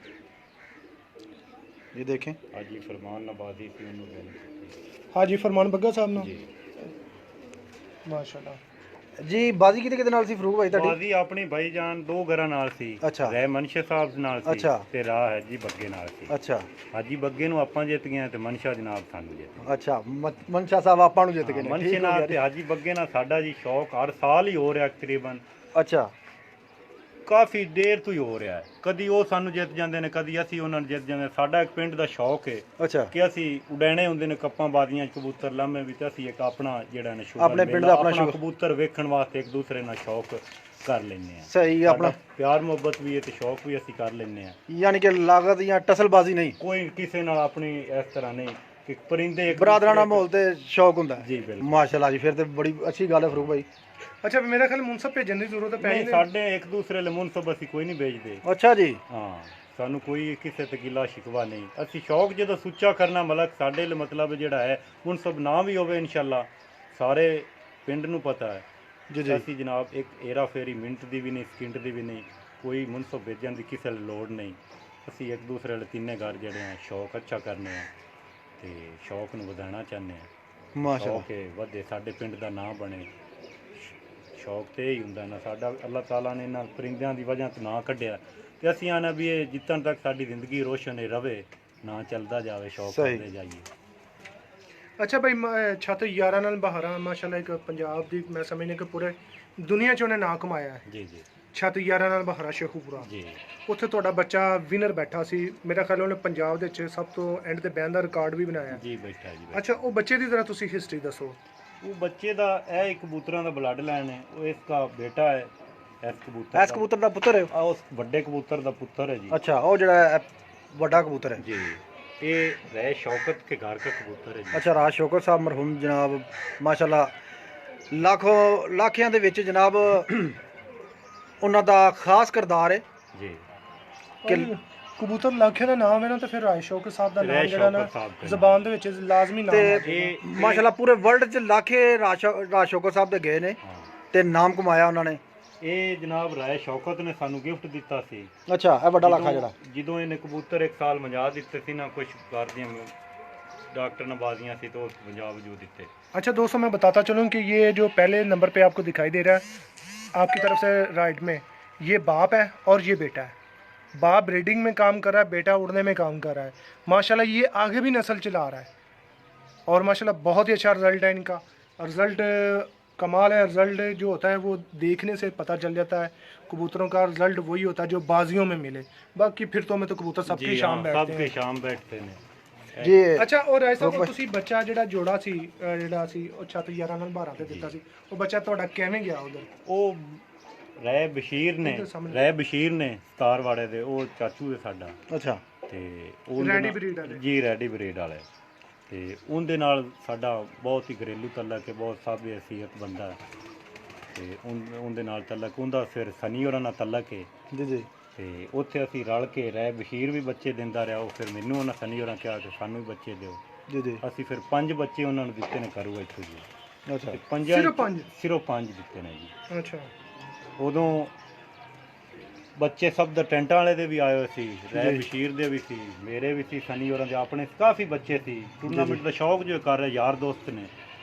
[SPEAKER 4] ये देखें
[SPEAKER 2] हाजी फरमान नवाजी थी उन्होंने।
[SPEAKER 1] हाजी फरमान बग्गा साहब ना
[SPEAKER 2] जी
[SPEAKER 1] माशाल्लाह।
[SPEAKER 4] ਜੀ ਬਾਜ਼ੀ ਕਿਹਦੇ ਨਾਲ ਸੀ ਫਰੂਕ ਭਾਈ ਤੁਹਾਡੀ?
[SPEAKER 2] ਬਾਜ਼ੀ ਆਪਣੀ ਭਾਈਜਾਨ ਦੋ ਘਰਾਂ ਨਾਲ ਸੀ।
[SPEAKER 4] ਅੱਛਾ।
[SPEAKER 2] ਰਹਿ ਮਨਸ਼ਾ ਸਾਹਿਬ ਨਾਲ ਸੀ
[SPEAKER 4] ਅੱਛਾ।
[SPEAKER 2] ਤੇ ਰਾਹ ਹਾਜੀ ਬੱਗੇ ਨਾਲ ਸੀ।
[SPEAKER 4] ਅੱਛਾ
[SPEAKER 2] ਹਾਜੀ ਬੱਗੇ ਨੂੰ ਆਪਾਂ ਜਿੱਤ ਗਏ ਤੇ ਮਨਸ਼ਾ ਜਨਾਬ ਸਾਨੂੰ ਜਿੱਤ ਗਏ।
[SPEAKER 4] ਅੱਛਾ ਮਨਸ਼ਾ ਸਾਹਿਬ ਆਪਾਂ ਨੂੰ ਜਿੱਤ ਗਏ ਨੇ।
[SPEAKER 2] ਮਨਸ਼ੇ
[SPEAKER 4] ਠੀਕ ਹੋ
[SPEAKER 2] ਨਾਲ
[SPEAKER 4] ਗਿਆ
[SPEAKER 2] ਤੇ
[SPEAKER 4] ਜੀ।
[SPEAKER 2] ਹਾਜੀ ਬੱਗੇ ਨਾਲ ਸਾਡਾ ਜੀ ਸ਼ੌਕ ਹਰ ਸਾਲ ਹੀ ਹੋ ਰਿਹਾ ਤਕਰੀਬਨ
[SPEAKER 4] ਅੱਛਾ
[SPEAKER 2] ਕਾਫੀ ਦੇਰ ਤੋਂ ਹੀ ਹੋ ਰਿਹਾ ਹੈ। ਕਦੀ ਉਹ ਸਾਨੂੰ ਜਿੱਤ ਜਾਂਦੇ ਨੇ, ਕਦੀ ਅਸੀਂ ਉਹਨਾਂ ਨੂੰ ਜਿੱਤ ਜਾਂਦੇ। ਸਾਡਾ ਇੱਕ ਪਿੰਡ ਦਾ ਸ਼ੌਕ ਹੈ
[SPEAKER 4] ਅੱਛਾ
[SPEAKER 2] ਕਿ ਅਸੀਂ ਉਡਾਣੇ ਹੁੰਦੇ ਨੇ ਕੱਪਾਂ ਬਾਜ਼ੀਆਂ ਕਬੂਤਰ ਲਾਮੇ ਵਿੱਚ, ਅਸੀਂ ਇੱਕ ਆਪਣਾ ਜਿਹੜਾ ਨਸ਼ੂਰ
[SPEAKER 4] ਆਪਣੇ ਪਿੰਡ ਦਾ ਆਪਣਾ ਸ਼ੌਕ।
[SPEAKER 2] ਕਬੂਤਰ ਵੇਖਣ ਵਾਸਤੇ ਇੱਕ ਦੂਸਰੇ ਨਾਲ ਸ਼ੌਕ ਕਰ ਲੈਂਦੇ ਆ।
[SPEAKER 4] ਸਹੀ ਆਪਣਾ
[SPEAKER 2] ਪਿਆਰ ਮੁਹੱਬਤ ਵੀ ਹੈ ਤੇ ਸ਼ੌਕ ਵੀ ਅਸੀਂ ਕਰ ਲੈਂਦੇ ਆ।
[SPEAKER 4] ਯਾਨੀ ਕਿ ਲਾਗਤ ਜਾਂ ਟਸਲਬਾਜ਼ੀ ਨਹੀਂ,
[SPEAKER 2] ਕੋਈ ਕਿਸੇ ਨਾਲ ਆਪਣੀ ਇਸ ਤਰ੍ਹਾਂ ਨਹੀਂ ਕਿ ਪਰਿੰਦੇ ਇੱਕ
[SPEAKER 4] ਬਰਾਦਰਾਨਾ ਮਾਹੌਲ ਤੇ ਸ਼ੌਕ ਹੁੰਦਾ ਹੈ।
[SPEAKER 2] ਜੀ ਬਿਲਕੁਲ।
[SPEAKER 4] ਮਾਸ਼ਾਅੱਲਾ ਜੀ, ਫਿਰ ਤੇ ਬੜੀ ਅੱਛੀ ਗੱਲ ਹੈ ਫਰੂਕ ਭਾਈ।
[SPEAKER 1] ਅੱਛਾ ਮੇਰਾ ਖਿਆਲ ਮੁਨਸਬ ਭੇਜਣ ਦੀ ਜ਼ਰੂਰਤ ਪੈ
[SPEAKER 2] ਨਹੀਂ, ਸਾਡੇ ਇੱਕ ਦੂਸਰੇ ਲਈ ਮੁਨਸਬ ਅਸੀਂ ਕੋਈ ਨਹੀਂ ਵੇਚਦੇ।
[SPEAKER 4] ਅੱਛਾ ਜੀ।
[SPEAKER 2] ਹਾਂ, ਸਾਨੂੰ ਕੋਈ ਕਿਸੇ ਤੇ ਗਿਲਾ ਸ਼ਿਕਵਾ ਨਹੀਂ। ਅਸੀਂ ਸ਼ੌਕ ਜਦੋਂ ਸੁੱਚਾ ਕਰਨਾ ਮਲਕ ਸਾਡੇ ਲਈ ਮਤਲਬ ਜਿਹੜਾ ਹੈ ਮੁਨਸਬ ਨਾ ਵੀ ਹੋਵੇ ਇਨਸ਼ਾਅੱਲਾ ਸਾਰੇ ਪਿੰਡ ਨੂੰ ਪਤਾ ਹੈ
[SPEAKER 4] ਜੀ ਜੀ
[SPEAKER 2] ਅਸੀਂ ਜਨਾਬ ਇੱਕ ਏਰਾ ਫੇਰੀ ਮਿੰਟ ਦੀ ਵੀ ਨਹੀਂ, ਸਕਿੰਟ ਦੀ ਵੀ ਨਹੀਂ, ਕੋਈ ਮੁਨਸਬ ਵੇਚਣ ਦੀ ਕਿਸੇ ਲਈ ਲੋੜ ਨਹੀਂ। ਅਸੀਂ ਇੱਕ ਦੂਸਰੇ ਲਈ ਤਿੰਨੇ ਘਰ ਜਿਹੜੇ ਆ ਸ਼ੌਕ ਅੱਛਾ ਕਰਨੇ ਆ ਤੇ ਸ਼ੌਕ ਨੂੰ ਵਧਾਉਣਾ ਚਾਹੁੰਦੇ ਆ।
[SPEAKER 4] ਮਾਸ਼ਾਅੱਲਾ।
[SPEAKER 2] ਸ਼ੌਕ ਹੈ ਵਧੇ, ਸਾਡੇ ਪਿੰਡ ਦਾ ਨਾਂ ਬਣੇ। ਸ਼ੌਕ ਤੇ ਹੀ ਹੁੰਦਾ ਨਾ ਸਾਡਾ, ਅੱਲਾਹ ਤਾਲਾ ਨੇ ਇਹਨਾਂ ਪਰਿੰਦਿਆਂ ਦੀ ਵਜ੍ਹਾ ਤੋਂ ਨਾਂ ਕੱਢਿਆ ਤੇ ਅਸੀਂ ਆਣਾ ਵੀ ਇਹ ਜਿੱਤਣ ਤੱਕ ਸਾਡੀ ਜ਼ਿੰਦਗੀ ਰੋਸ਼ਨ ਹੀ ਰਵੇ, ਨਾ ਚੱਲਦਾ ਜਾਵੇ, ਸ਼ੌਕ ਕਰਦੇ ਜਾਈਏ।
[SPEAKER 1] ਅੱਛਾ ਭਾਈ ਛੱਤ ਯਾਰਾਂ ਨਾਲ ਬਹਾਰਾਂ ਮਾਸ਼ਾਅੱਲਾ ਇੱਕ ਪੰਜਾਬ ਦੀ ਮੈਂ ਸਮਝਨੇ ਕਿ ਪੂਰੇ ਦੁਨੀਆ 'ਚ ਉਹਨੇ ਨਾਂ ਕਮਾਇਆ ਹੈ।
[SPEAKER 2] ਜੀ ਜੀ
[SPEAKER 1] ਛੱਤ ਯਾਰਾਂ ਨਾਲ ਬਹਾਰਾਂ ਸ਼ੇਖੂਪੁਰਾ,
[SPEAKER 2] ਜੀ
[SPEAKER 1] ਉੱਥੇ ਤੁਹਾਡਾ ਬੱਚਾ ਵਿਨਰ ਬੈਠਾ ਸੀ। ਮੇਰਾ ਖਿਆਲ ਉਹਨੇ ਪੰਜਾਬ ਦੇ ਵਿੱਚ ਸਭ ਤੋਂ ਐਂਡ ਤੇ ਬੈਨ ਦਾ ਰਿਕਾਰਡ ਵੀ ਬਣਾਇਆ।
[SPEAKER 2] ਜੀ ਬੈਠਾ ਜੀ।
[SPEAKER 1] ਅੱਛਾ ਉਹ ਬੱਚੇ ਦੀ ਜ਼ਰਾ ਤੁਸੀਂ ਹਿਸਟਰੀ ਦੱਸੋ।
[SPEAKER 2] ਉਹ ਬੱਚੇ ਦਾ ਇਹ ਇੱਕ ਕਬੂਤਰਾਂ ਦਾ ਬਲੱਡ ਲਾਈਨ ਹੈ, ਉਹ ਇਸका ਬੇਟਾ ਹੈ।
[SPEAKER 4] ਐਸ ਕਬੂਤਰ ਦਾ ਪੁੱਤਰ ਹੈ?
[SPEAKER 2] ਉਸ ਵੱਡੇ ਕਬੂਤਰ ਦਾ ਪੁੱਤਰ ਹੈ ਜੀ।
[SPEAKER 4] ਅੱਛਾ, ਉਹ ਜਿਹੜਾ ਵੱਡਾ ਕਬੂਤਰ ਹੈ
[SPEAKER 2] ਜੀ, ਇਹ ਰਹਿ शौकत के घर का कबूतर है जी।
[SPEAKER 4] ਅੱਛਾ, ਰਾਜ ਸ਼ੌਕਤ ਸਾਹਿਬ ਮਰਹੂਮ ਜਨਾਬ ਮਾਸ਼ਾਅੱਲਾ ਲਾਖਿਆਂ ਦੇ ਵਿੱਚ ਜਨਾਬ ਉਹਨਾਂ ਦਾ ਖਾਸ ਕਿਰਦਾਰ ਹੈ
[SPEAKER 2] जी
[SPEAKER 4] ਕਿ
[SPEAKER 1] ਕਬੂਤਰ ਲਾਖੇ ਦਾ ਨਾਮ ਹੈ ਨਾ, ਤੇ ਫਿਰ ਰਾਏ ਸ਼ੌਕਤ ਸਾਹਿਬ ਦਾ ਨਾਮ
[SPEAKER 2] ਰਾਏ
[SPEAKER 1] ਜਿਹੜਾ ਨਾ
[SPEAKER 2] ਸ਼ੌਕਤ ਸਾਹਿਬ ਦਾ
[SPEAKER 1] ਜ਼ਬਾਨ ਦੇ ਵਿੱਚ ਲਾਜ਼ਮੀ ਨਾਮ ਹੈ।
[SPEAKER 4] ਤੇ ਮਾਸ਼ਾਅੱਲਾ ਪੂਰੇ ਵਰਲਡ 'ਚ ਲਾਖੇ ਰਾਜ ਸ਼ੌਕਤ ਸਾਹਿਬ ਦੇ ਗਏ ਨੇ
[SPEAKER 2] हाँ,
[SPEAKER 4] ਤੇ ਨਾਮ ਕਮਾਇਆ ਉਹਨਾਂ ਨੇ।
[SPEAKER 2] ਇਹ ਜਨਾਬ ਰਾਏ ਸ਼ੌਕਤ ਨੇ ਸਾਨੂੰ ਗਿਫਟ ਦਿੱਤਾ ਸੀ।
[SPEAKER 4] ਅੱਛਾ, ਇਹ ਵੱਡਾ ਲਾਖਾ ਜਿਹੜਾ
[SPEAKER 2] ਜਦੋਂ ਇਹਨੇ ਕਬੂਤਰ ਇੱਕ ਸਾਲ ਮੰਜਾ ਦਿੱਤੇ ਸੀ ਨਾ, ਕੁਝ ਕਰਦੀਆਂ डॉक्टर नवाजियाँ थी तो पंजाब जो देते।
[SPEAKER 1] अच्छा दोस्तों मैं बताता चलूँ कि ये जो पहले नंबर पे आपको दिखाई दे रहा है आपकी तरफ से राइट में, ये बाप है और ये बेटा है। बाप ब्रीडिंग में काम कर रहा है, बेटा उड़ने में काम कर रहा है। माशाल्लाह ये आगे भी नस्ल चला रहा है और माशाल्लाह बहुत ही अच्छा रिज़ल्ट है इनका। रिज़ल्ट कमाल है। रिज़ल्ट जो होता है वो देखने से पता चल जाता है। कबूतरों का रिज़ल्ट वही होता है जो बाजियों में मिले। बाकी फिर तो में तो कबूतर सबके शाम बैठते
[SPEAKER 2] सबके
[SPEAKER 1] हैं।
[SPEAKER 2] शाम बैठते हैं
[SPEAKER 4] ਜੀ।
[SPEAKER 1] ਅੱਛਾ ਔਰ ਐਸਾ ਕੋ ਤੁਸੀਂ ਬੱਚਾ ਜਿਹੜਾ ਜੋੜਾ ਸੀ ਜਿਹੜਾ ਸੀ ਉਹ ਛੱਤ 11 ਨਾਲ 12 ਤੇ ਦਿੱਤਾ ਸੀ, ਉਹ ਬੱਚਾ ਤੁਹਾਡਾ ਕਿਵੇਂ ਗਿਆ ਉਧਰ?
[SPEAKER 2] ਉਹ ਰਾਏ ਬਸ਼ੀਰ ਨੇ, ਰਾਏ ਬਸ਼ੀਰ ਨੇ ਸਤਾਰਵਾੜੇ ਦੇ, ਉਹ ਚਾਚੂ ਹੈ ਸਾਡਾ।
[SPEAKER 4] ਅੱਛਾ,
[SPEAKER 2] ਤੇ ਉਹ
[SPEAKER 1] ਰੈਡੀ ਬਰੀਡ ਵਾਲੇ
[SPEAKER 2] ਜੀ, ਰੈਡੀ ਬਰੀਡ ਵਾਲੇ। ਤੇ ਉਹਦੇ ਨਾਲ ਸਾਡਾ ਬਹੁਤ ਹੀ ਘਰੇਲੂ ਤਲਕ ਹੈ, ਬਹੁਤ ਸਾਬੇ ਹਸੀਅਤ ਬੰਦਾ ਹੈ। ਤੇ ਉਹਦੇ ਨਾਲ ਤਲਕ ਹੁੰਦਾ, ਫਿਰ ਸਨੀ ਹੋਰਾਂ ਨਾਲ ਤਲਕ ਹੈ
[SPEAKER 4] ਜੀ ਜੀ।
[SPEAKER 2] ਤੇ ਉੱਥੇ ਅਸੀਂ ਰਲ ਕੇ ਰਾਏ ਬਸ਼ੀਰ ਵੀ ਬੱਚੇ ਦਿੰਦਾ ਰਿਹਾ। ਉਹ ਫਿਰ ਮੈਨੂੰ ਉਹਨਾਂ ਸਨੀ ਹੋਰਾਂ ਕਿਹਾ ਕਿ ਸਾਨੂੰ ਵੀ ਬੱਚੇ ਦਿਓ।
[SPEAKER 4] ਜੀ ਜੀ।
[SPEAKER 2] ਅਸੀਂ ਫਿਰ 5 ਬੱਚੇ ਉਹਨਾਂ ਨੂੰ ਦਿੱਤੇ ਨੇ ਕਰੂ ਇੱਥੋਂ ਜੀ।
[SPEAKER 4] ਅੱਛਾ,
[SPEAKER 2] ਤੇ ਪੰਜਾਂ
[SPEAKER 1] ਸਿਰਫ
[SPEAKER 2] 5 ਦਿੱਤੇ ਨੇ ਜੀ।
[SPEAKER 1] ਅੱਛਾ
[SPEAKER 2] ਉਦੋਂ ਬੱਚੇ ਸਭ ਦਾ ਟੈਂਟਾਂ ਵਾਲੇ ਦੇ ਵੀ ਆਏ ਹੋਏ ਸੀ, ਰਾਏ ਬਸ਼ੀਰ ਦੇ ਵੀ ਸੀ, ਮੇਰੇ ਵੀ ਸੀ, ਸਨੀ ਹੋਰਾਂ ਦੇ ਆਪਣੇ ਕਾਫੀ ਬੱਚੇ ਸੀ। ਟੂਰਨਾਮੈਂਟ ਦਾ ਸ਼ੌਕ ਜੋ ਕਰ ਰਹੇ ਯਾਰ ਦੋਸਤ ਨੇ,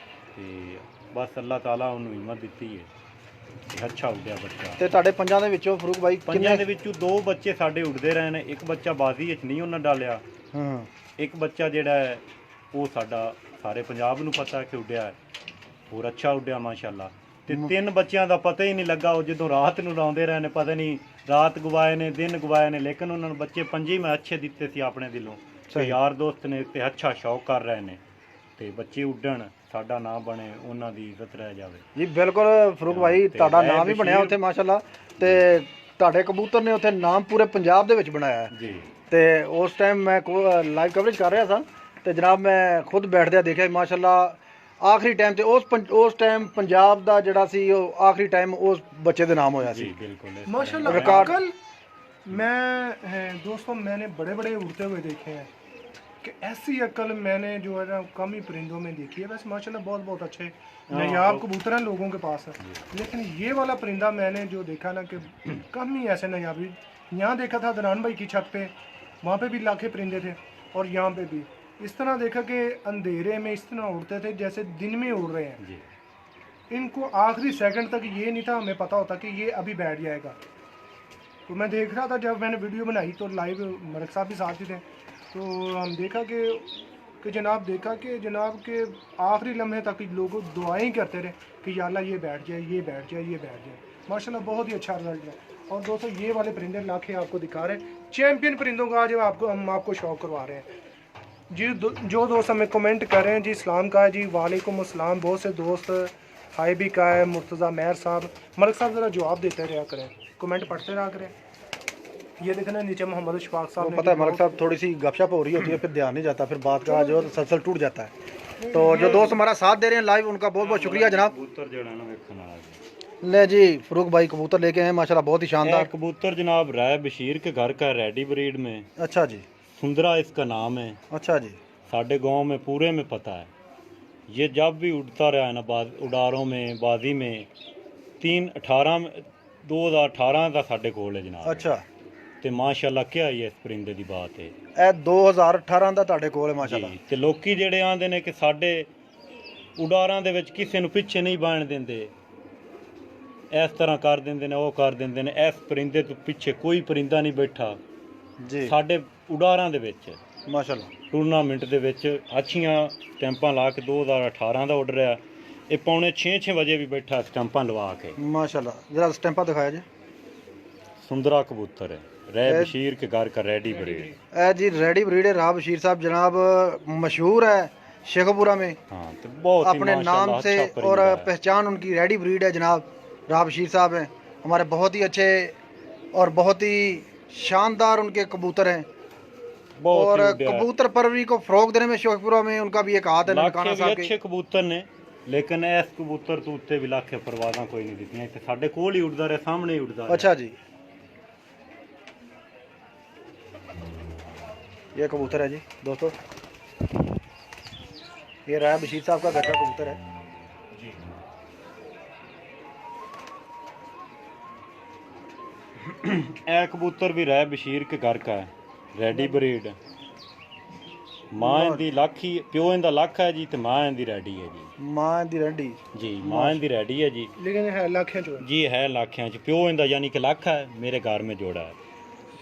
[SPEAKER 2] ਤੇ ਬਸ ਅੱਲਾਹ ਤਾਲਾ ਉਹਨੂੰ ਹਿੰਮਤ ਦਿੱਤੀ ਹੈ। ਅੱਛਾ ਉੱਡਿਆ ਬੱਚਾ।
[SPEAKER 4] ਤੇ ਤੁਹਾਡੇ ਪੰਜਾਂ ਦੇ ਵਿੱਚੋਂ ਫਰੂਕ ਭਾਈ
[SPEAKER 2] ਪੰਜਾਂ ਦੇ ਵਿੱਚੋਂ 2 ਬੱਚੇ ਸਾਡੇ ਉੱਡਦੇ ਰਹੇ ਨੇ। ਇੱਕ ਬੱਚਾ ਬਾਜ਼ੀ ਵਿੱਚ ਨਹੀਂ ਉਹਨਾਂ ਡਾਲਿਆ।
[SPEAKER 4] ਹਾਂ,
[SPEAKER 2] ਇੱਕ ਬੱਚਾ ਜਿਹੜਾ ਹੈ ਉਹ ਸਾਡਾ ਸਾਰੇ ਪੰਜਾਬ ਨੂੰ ਪਤਾ ਕਿ ਉੱਡਿਆ ਹੈ, ਹੋਰ ਅੱਛਾ ਉੱਡਿਆ ਮਾਸ਼ਾਅੱਲਾ। ਤੇ 3 ਬੱਚਿਆਂ ਦਾ ਪਤਾ ਹੀ ਨਹੀਂ ਲੱਗਾ। ਉਹ ਜਦੋਂ ਰਾਤ ਨੂੰ ਲਾਉਂਦੇ ਰਹੇ ਨੇ, ਪਤਾ ਨਹੀਂ ਰਾਤ ਗਵਾਏ ਨੇ ਦਿਨ ਗਵਾਏ ਨੇ, ਲੇਕਿਨ ਉਹਨਾਂ ਨੂੰ ਬੱਚੇ 5 ਮੈਂ ਅੱਛੇ ਦਿੱਤੇ ਸੀ ਆਪਣੇ ਦਿਲੋਂ। ਤੇ ਯਾਰ ਦੋਸਤ ਨੇ ਤੇ ਅੱਛਾ ਸ਼ੌਕ ਕਰ ਰਹੇ ਨੇ, ਤੇ ਬੱਚੇ ਉੱਡਣ, ਸਾਡਾ ਨਾਮ ਬਣੇ, ਉਹਨਾਂ ਦੀ ਇੱਜ਼ਤ ਰਹਿ ਜਾਵੇ
[SPEAKER 4] ਜੀ। ਬਿਲਕੁਲ ਫਰੂਕ ਭਾਈ, ਤੁਹਾਡਾ ਨਾਮ ਵੀ ਬਣਿਆ ਉੱਥੇ ਮਾਸ਼ਾਅੱਲਾ, ਤੇ ਤੁਹਾਡੇ ਕਬੂਤਰ ਨੇ ਉੱਥੇ ਨਾਮ ਪੂਰੇ ਪੰਜਾਬ ਦੇ ਵਿੱਚ ਬਣਾਇਆ
[SPEAKER 2] ਜੀ।
[SPEAKER 4] ਤੇ ਉਸ ਟਾਈਮ ਮੈਂ ਲਾਈਵ ਕਵਰੇਜ ਕਰ ਰਿਹਾ ਸਾਂ ਤੇ ਜਨਾਬ ਮੈਂ ਖੁਦ ਬੈਠਦਿਆਂ ਦੇਖਿਆ ਮਾਸ਼ਾਅੱਲਾ ਆਖਰੀ ਟਾਈਮ ਤੇ ਉਸ ਟਾਈਮ ਪੰਜਾਬ ਦਾ ਜਿਹੜਾ ਸੀ ਉਹ ਆਖਰੀ ਟਾਈਮ ਉਸ ਬੱਚੇ ਦੇ ਨਾਮ ਹੋਇਆ
[SPEAKER 2] जी
[SPEAKER 4] ਸੀ
[SPEAKER 2] बिल्कुल
[SPEAKER 1] माशाल्लाह।
[SPEAKER 4] रिकॉर्ड-
[SPEAKER 1] कल मैं दोस्तों मैंने बड़े बड़े उड़ते हुए देखे हैं कि ऐसी अकल मैंने जो है ना कम ही परिंदों में देखी है। वैसे माशाल्लाह बहुत बहुत अच्छे नायाब कबूतर हैं लोगों के पास, लेकिन ये वाला परिंदा मैंने जो देखा ना कि कम ही ऐसे नायाबी। यहाँ देखा था दनान भाई की छत पे, वहाँ पे भी लाखे परिंदे थे और यहाँ पे भी इस तरह देखा कि अंधेरे में इस तरह उड़ते थे जैसे दिन में उड़ रहे हैं।
[SPEAKER 2] जी।
[SPEAKER 1] इनको आखिरी सेकंड तक ये नहीं था हमें पता होता कि ये अभी बैठ जाएगा। तो मैं देख रहा था जब मैंने वीडियो बनाई तो लाइव मलिक साहब भी साथ ही थे, तो हम देखा कि जनाब के आखिरी लम्हे तक लोग दुआएं करते रहे कि या अल्लाह ये बैठ जाए, ये बैठ जाए, ये बैठ जाए। माशाल्लाह बहुत ही अच्छा रिजल्ट है। और दोस्तों ये वाले परिंदे लाखे आपको दिखा रहे हैं, चैंपियन परिंदों का आज हम आपको शौक करवा रहे हैं जी। जो दोस्त हमें कमेंट कर रहे हैं जी, इस्लाम का है जी, वालेकुम अस्सलाम। बहुत से दोस्त हाई भी का है, मुर्तज़ा मेहर साहब, मलिक साहब ज़रा जवाब देते रहा करें, कमेंट पढ़ते रहा करें। ये देखना नीचे मोहम्मद शफाक साहब ने,
[SPEAKER 4] पता है मलिक साहब थोड़ी सी गपशप हो रही होती है, फिर ध्यान नहीं जाता, फिर बात का जो सलसल टूट जाता है। तो जो दोस्त हमारा साथ दे रहे हैं लाइव, उनका बहुत बहुत शुक्रिया जनाब।
[SPEAKER 2] कबूतर जो है ना वेखना आ गया।
[SPEAKER 4] ले जी फरूक भाई कबूतर लेके आए माशाल्लाह, बहुत ही शानदार
[SPEAKER 2] कबूतर जनाब राय बशीर के घर का रेडी ब्रीड में।
[SPEAKER 4] अच्छा जी,
[SPEAKER 2] सुंदरा इसका नाम है।
[SPEAKER 4] अच्छा जी,
[SPEAKER 2] साढ़े गांव में पूरे में पता है। ये जब भी उड़ता रहा है ना, उड़ारों में, बाजी में, 2018 का साढ़े कोल है जनाब।
[SPEAKER 4] अच्छा,
[SPEAKER 2] ਤੇ ਮਾਸ਼ਾਅੱਲਾ क्या ही ਇਸ ਪਰਿੰਦੇ ਦੀ ਬਾਤ ਹੈ।
[SPEAKER 4] ਇਹ 2018 ਦਾ ਤੁਹਾਡੇ ਕੋਲ ਹੈ ਮਾਸ਼ਾਅੱਲਾ।
[SPEAKER 2] ਜੀ, ਤੇ ਲੋਕੀ ਜਿਹੜੇ ਆਂਦੇ ਨੇ ਕਿ ਸਾਡੇ ਉਡਾਰਾਂ ਦੇ ਵਿੱਚ ਕਿਸੇ ਨੂੰ ਪਿੱਛੇ ਨਹੀਂ ਬਾਣ ਦਿੰਦੇ, ਇਸ ਤਰ੍ਹਾਂ ਕਰ ਦਿੰਦੇ ਨੇ, ਉਹ ਕਰ ਦਿੰਦੇ ਨੇ। ਇਸ ਪਰਿੰਦੇ ਤੋਂ ਪਿੱਛੇ ਕੋਈ ਪਰਿੰਦਾ ਨਹੀਂ ਬੈਠਾ
[SPEAKER 4] ਜੀ
[SPEAKER 2] ਸਾਡੇ ਉਡਾਰਾਂ ਦੇ ਵਿੱਚ।
[SPEAKER 4] ਮਾਸ਼ਾਅੱਲਾ
[SPEAKER 2] ਟੂਰਨਾਮੈਂਟ ਦੇ ਵਿੱਚ ਅੱਛੀਆਂ ਸਟੈਂਪਾਂ ਲਾ ਕੇ 2018 ਦਾ ਆਰਡਰ ਆ। ਇਹ ਪੌਣੇ 6 ਵਜੇ ਵੀ ਬੈਠਾ ਸਟੈਂਪਾਂ ਲਵਾ ਕੇ।
[SPEAKER 4] ਮਾਸ਼ਾਅੱਲਾ ਜਰਾ ਸਟੈਂਪਾਂ ਦਿਖਾਇਆ ਜੀ।
[SPEAKER 2] सुंदरा कबूतर है रै बशीर के घर का रेडी ब्रीड।
[SPEAKER 4] ए जी रेडी ब्रीड है। राह बशीर साहब जनाब मशहूर है शेखपुरा में,
[SPEAKER 2] हाँ, तो बहुत ही
[SPEAKER 4] अपने नाम से
[SPEAKER 2] अच्छा
[SPEAKER 4] और
[SPEAKER 2] परिंदा है।
[SPEAKER 4] पहचान उनकी रेडी ब्रीड है जनाब। राह बशीर साहब हैं हमारे, बहुत ही अच्छे और बहुत ही शानदार उनके कबूतर हैं।
[SPEAKER 2] बहुत
[SPEAKER 4] और
[SPEAKER 2] ही उड्या है।
[SPEAKER 4] कबूतर परवरी को फरोग देने में शेखपुरा में उनका भी एक हाथ है।
[SPEAKER 2] लाखे
[SPEAKER 4] ननकाना
[SPEAKER 2] भी
[SPEAKER 4] साहब
[SPEAKER 2] अच्छे
[SPEAKER 4] के
[SPEAKER 2] कबूतर ने, लेकिन इस कबूतर तो उत्ते भी लाखे परवाज़ां कोई नहीं दित्तियां। इत्थे साडे कोल ही उड़दा रहा, सामने ही उड़दा रहा।
[SPEAKER 4] अच्छा जी, ये कबूतर है जी दोस्तों, ये राय बशीर साहब का घर का कबूतर है।
[SPEAKER 2] ए कबूतर भी राय बशीर के घर का है, रेडी ब्रीड। मां दी लाखी, प्यो इंदा लाख है जी, ते मां इंदी रेडी है जी।
[SPEAKER 4] मां दी रेडी
[SPEAKER 2] जी, मां इंदी रेडी है जी।
[SPEAKER 1] लेकिन है लाखे चो
[SPEAKER 2] जी है लाखियां च, प्यो इंदा यानी कि लाख है, मेरे घर में जोड़ा है।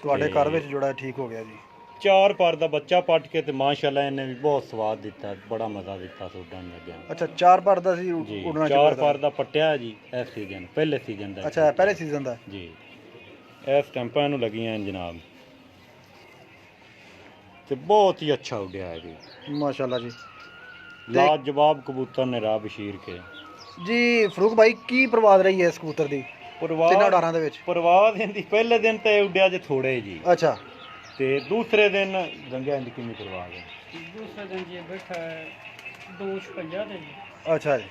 [SPEAKER 4] ਤੁਹਾਡੇ ਘਰ ਵਿੱਚ ਜੋੜਾ ਠੀਕ ਹੋ ਗਿਆ ਜੀ।
[SPEAKER 2] 4 पर ਦਾ ਬੱਚਾ ਪੱਟ ਕੇ ਤੇ ਮਾਸ਼ਾਅੱਲਾ ਇਹਨੇ ਵੀ ਬਹੁਤ ਸਵਾਦ ਦਿੱਤਾ, ਬੜਾ ਮਜ਼ਾ ਦਿੱਤਾ ਸੋਡਾਂ ਲੱਗਿਆ
[SPEAKER 4] ਅੱਛਾ 4 ਪਰ ਦਾ ਸੀ
[SPEAKER 2] ਜੀ।
[SPEAKER 4] ਉਡਣਾ
[SPEAKER 2] 4 ਪਰ ਦਾ ਪੱਟਿਆ ਜੀ ਇਸ ਸੀਜ਼ਨ, ਪਹਿਲੇ ਸੀਜ਼ਨ ਦਾ।
[SPEAKER 4] ਅੱਛਾ ਪਹਿਲੇ ਸੀਜ਼ਨ ਦਾ
[SPEAKER 2] ਜੀ। ਇਹ ਸਟੈਂਪਾਂ ਨੂੰ ਲੱਗੀਆਂ ਹਨ ਜਨਾਬ, ਤੇ ਬਹੁਤ ਹੀ ਅੱਛਾ ਉੱਡਿਆ ਹੈ ਜੀ।
[SPEAKER 4] ਮਾਸ਼ਾਅੱਲਾ ਜੀ।
[SPEAKER 2] ਲਾਜਵਾਬ ਕਬੂਤਰ ਨੇ ਰਾਹ ਬਸ਼ੀਰ ਕੇ
[SPEAKER 4] ਜੀ। ਫਰੂਕ ਭਾਈ ਕੀ ਪ੍ਰਵਾਦ ਰਹੀ ਹੈ ਇਸ ਕਬੂਤਰ ਦੀ ਤਿੰਨਾਂ ਉਡਾਰਾਂ ਦੇ ਵਿੱਚ?
[SPEAKER 2] ਪਰਵਾਜ਼ ਇਹਦੀ ਪਹਿਲੇ ਦਿਨ ਤੇ ਉੱਡਿਆ ਜੇ ਥੋੜੇ ਜੀ,
[SPEAKER 4] ਅੱਛਾ,
[SPEAKER 2] ਤੇ ਦੂਸਰੇ ਦਿਨ ਗੰਗਾ ਇਹਦੀ ਕਿੰਨੀ ਪਰਵਾਜ਼ ਹੈ?
[SPEAKER 3] दूसरे दिन ये बैठा है 256 दिन जी,
[SPEAKER 4] ਅੱਛਾ ਜੀ,